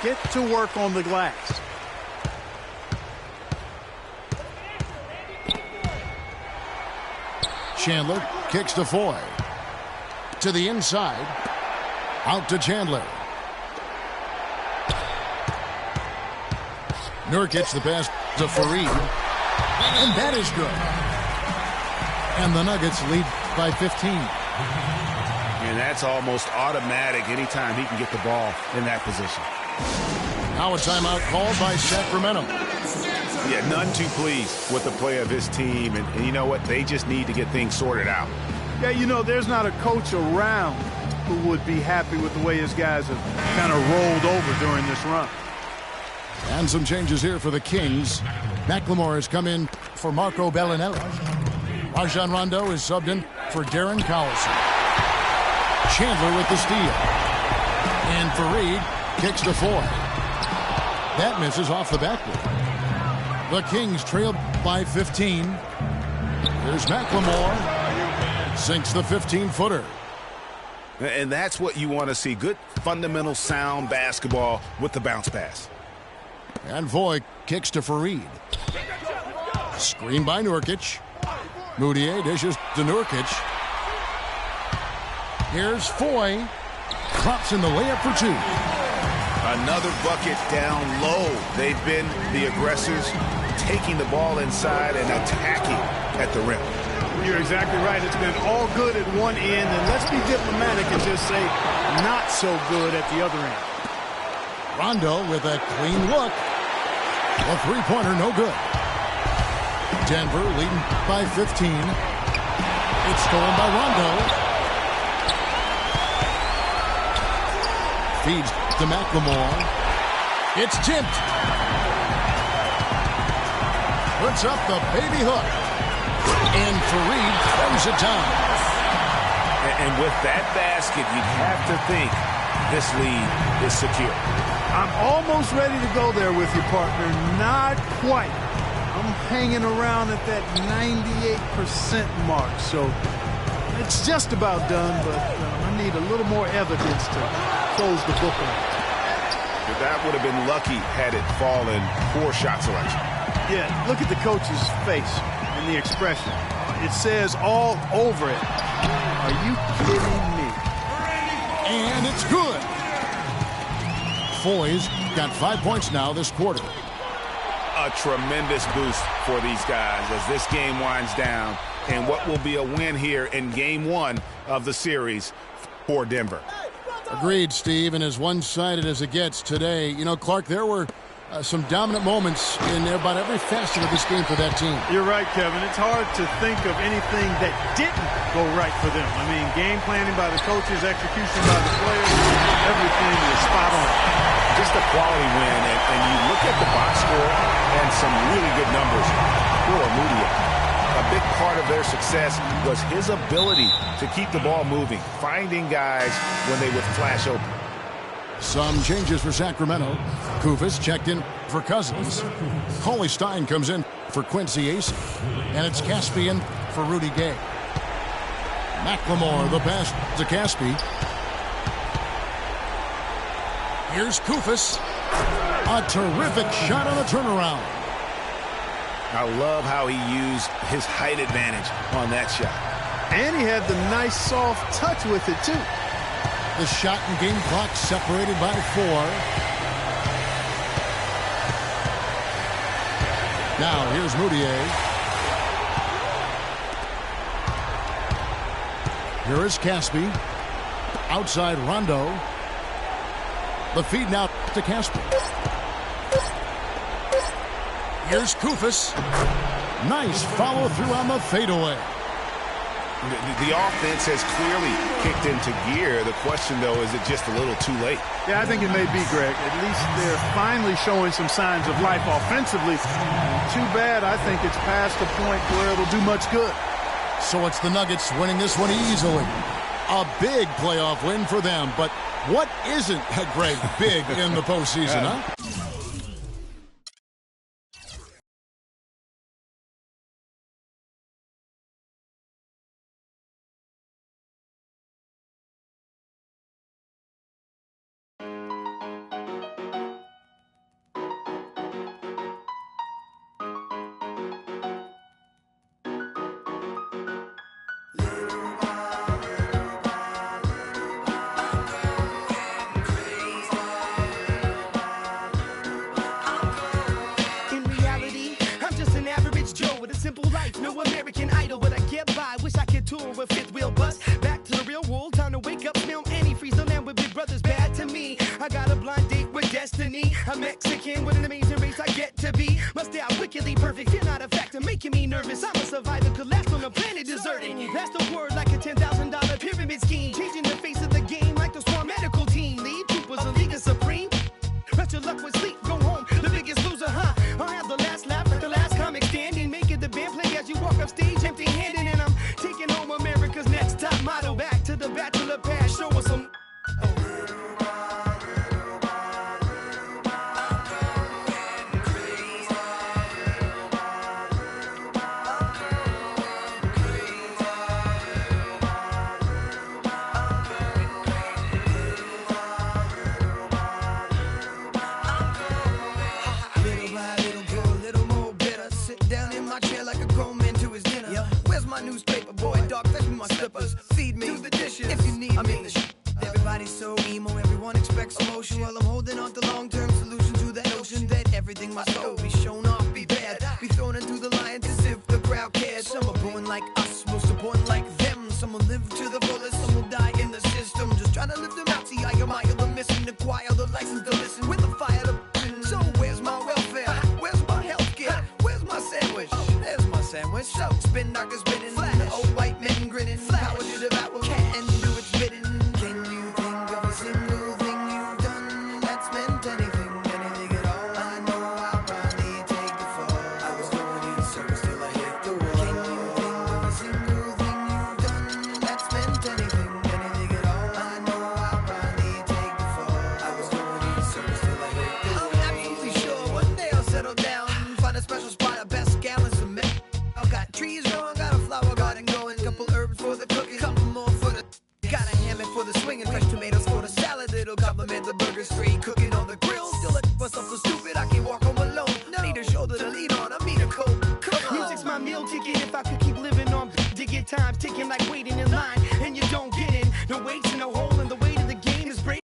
Get to work on the glass. Chandler kicks to Foy. To the inside. Out to Chandler. Nurkic the pass to Fareed. And that is good. And the Nuggets lead by 15. And that's almost automatic anytime he can get the ball in that position. Now a timeout called by Sacramento. Yeah, none too pleased with the play of his team. And you know what? They just need to get things sorted out. Yeah, you know, there's not a coach around who would be happy with the way his guys have kind of rolled over during this run. And some changes here for the Kings. McLemore has come in for Marco Bellinelli. Rajon Rondo is subbed in for Darren Collison. Chandler with the steal. And Fareed kicks to 4. That misses off the backboard. The Kings trail by 15. Here's McLemore. Sinks the 15-footer. And that's what you want to see. Good, fundamental, sound basketball with the bounce pass. And Voigt kicks to Fareed. Screen by Nurkic. Moutier dishes to Nurkic. Here's Foy. Drops in the layup for 2. Another bucket down low. They've been the aggressors, taking the ball inside and attacking at the rim. You're exactly right. It's been all good at one end, and let's be diplomatic and just say not so good at the other end. Rondo with a clean look. A three-pointer, no good. Denver leading by 15. It's stolen by Rondo. Feeds to McLemore. It's tipped. Puts up the baby hook. And Fareed throws it down. And with that basket, you'd have to think this lead is secure. I'm almost ready to go there with you, partner. Not quite. I'm hanging around at that 98% mark, so it's just about done, but I need a little more evidence to close the book on it. That would have been lucky had it fallen. Poor shot selection. Yeah, look at the coach's face and the expression. It says all over it. Are you kidding me? And it's good. Foy's got 5 points now this quarter. A tremendous boost for these guys as this game winds down, and what will be a win here in game 1 of the series for Denver. Agreed, Steve, and as one-sided as it gets today. You know, Clark, there were some dominant moments in about every facet of this game for that team. You're right, Kevin. It's hard to think of anything that didn't go right for them. I mean, game planning by the coaches, execution by the players, everything was spot on. Just a quality win, and you look at the box score and some really good numbers for Moutier. A big part of their success was his ability to keep the ball moving, finding guys when they would flash open. Some changes for Sacramento. Kufis checked in for Cousins. Cauley Stein comes in for Quincy Acey. And it's Caspian for Rudy Gay. McLemore, the pass to Caspi. Here's Kufis. A terrific shot on the turnaround. I love how he used his height advantage on that shot. And he had the nice soft touch with it, too. The shot and game clock separated by 4. Now here's Moutier. Here is Caspi. Outside Rondo. The feed now to Caspi. Here's Kufis. Nice follow through on the fadeaway. The offense has clearly kicked into gear. The question, though, is it just a little too late? Yeah, I think it may be, Greg. At least they're finally showing some signs of life offensively. Too bad I think it's past the point where it'll do much good. So it's the Nuggets winning this one easily. A big playoff win for them. But what isn't, Greg, big in the postseason, huh? Your luck was sleep, go home. The big most important like them. Some will live to the fullest, some will die in the system. Just trying to live them out, see I admire the mission, acquire the license to listen with the fire to so where's my welfare? Where's my healthcare? Where's my sandwich? There's my sandwich. So spin knockers spinning, flash. Old white men grinning, power to devour, cat and do its bidding. Can you think of a single thing you've done that's meant anything, anything at all? I know I'll probably take the fall. I was going in circles till I hit the wall. Can you think of a single thing you've done that's meant anything, anything at all? I know I'll probably take the fall. I was going in circles till I hit the wall. I'm absolutely sure one day I'll settle down, find a special spot, a best gallons of milk. I've got trees growing, got a flower garden going, couple herbs for the cooking, couple more for the. Got a hammock for the swinging, fresh tomatoes for the salad. It'll compliment the burger, straight cooking on the grill. Still let myself so stupid I can't walk home alone. No need a shoulder to lean on, I need a coat. Come on. Music's my meal ticket. If I could keep living on to get time ticking like waiting in line, and you don't get in. No weights and no hole in the weight of the game is breaking.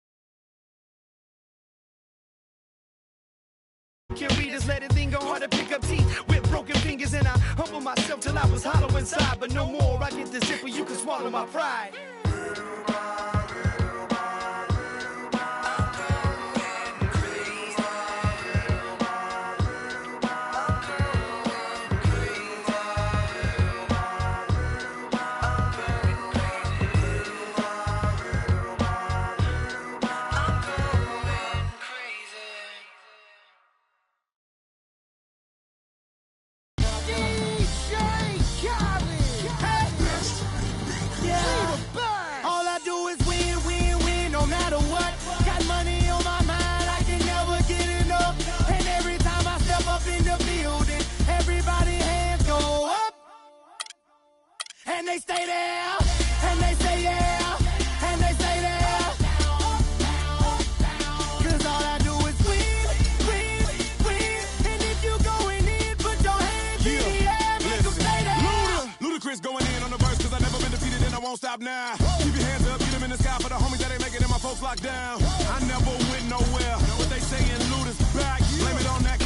Can readers let it thing go hard to pick up teeth with broken fingers, and I humble myself till I was hollow inside. But no more, I get the zipper, you can swallow my pride. All I do is win, win, win, no matter what. Got money on my mind, I can never get enough. And every time I step up in the building, everybody hands go up. And they stay there, and they say yeah, and they stay there. Cause all I do is win, win, win. And if you going in, put your hands in the air, make them stay there. Ludacris going in on the verse, cause I never been defeated and I won't stop now. Keep your hands up, get them in the sky for the homies that ain't making it, my folks locked down. I never went nowhere, what they saying, Luda's back. Blame it on that,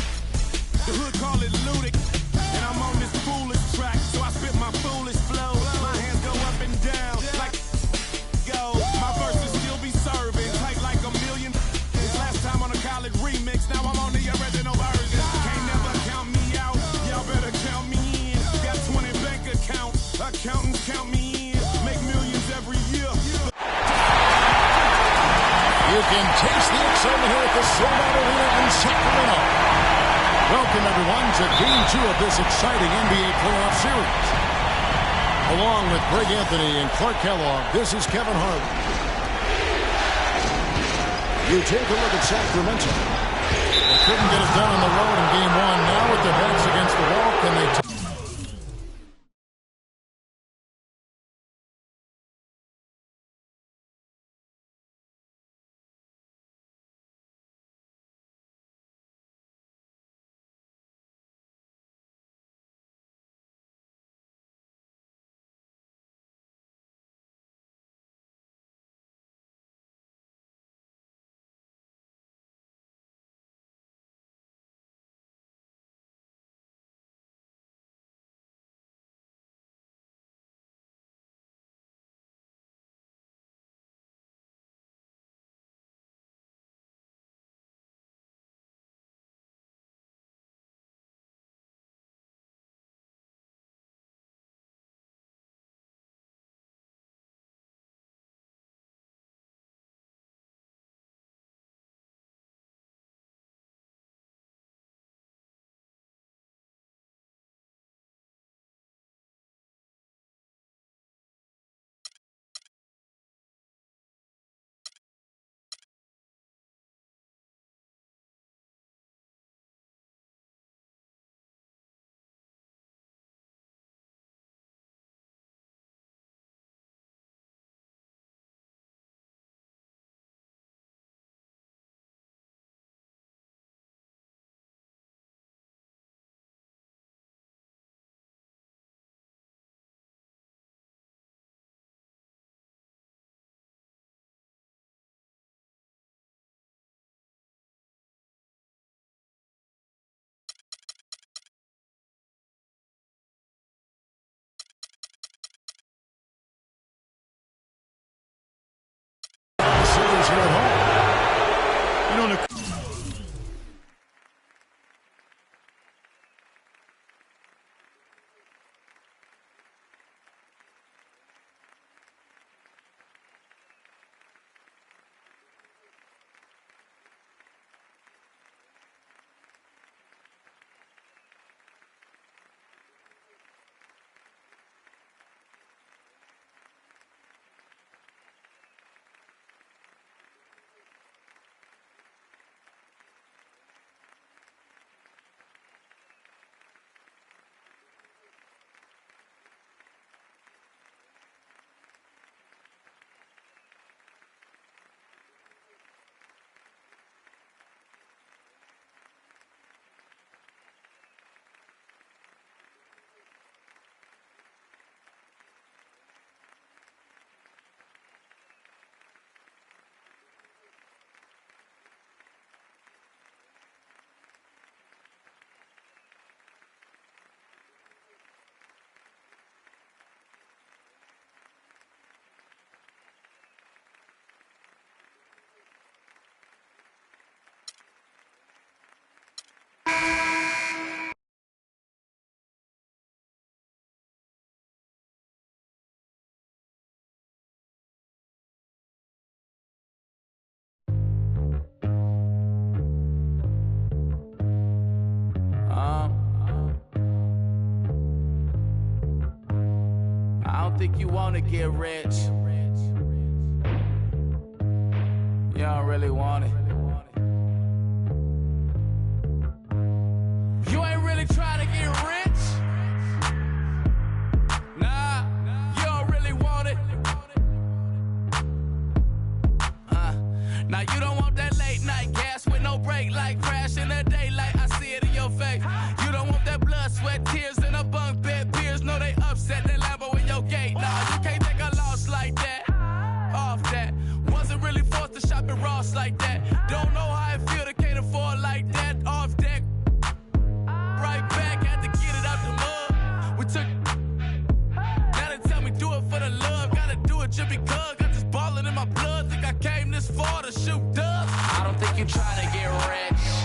the hood call it ludic. And I'm on this foolish track, so I spit my foolish flow. My hands go up and down, like go. My verses still be serving, tight like a million. This last time on a college remix, now I'm on the original version. Can't never count me out, y'all better count me in. Got 20 bank accounts, accountants count me in. Make millions every year. You can taste the excitement here at the sold-out arena in Sacramento. Welcome, everyone, to Game 2 of this exciting NBA playoff series. Along with Greg Anthony and Clark Kellogg, this is Kevin Hart. You take a look at Sacramento. They couldn't get it done on the road in Game 1. Now with their backs against the wall, can they... think you wanna get rich. You don't really want it. You ain't really trying to get rich. Nah, you don't really want it. Now you don't want that late night gas with no break, like crash in the daylight. I see it in your face. You don't want that blood, sweat, tears in a bunk bed. Peers know they upset. That Lambo in your gate. Nah, you can't take a loss like that. Off that. Wasn't really forced to shop at Ross like that. Don't know how it feel to can't afford like that. Off deck. Right back, had to get it out the mud. We took. Now they tell me do it for the love. Gotta do it just because. Got this ballin' in my blood. Think I came this far to shoot dubs. I don't think you trying to get rich.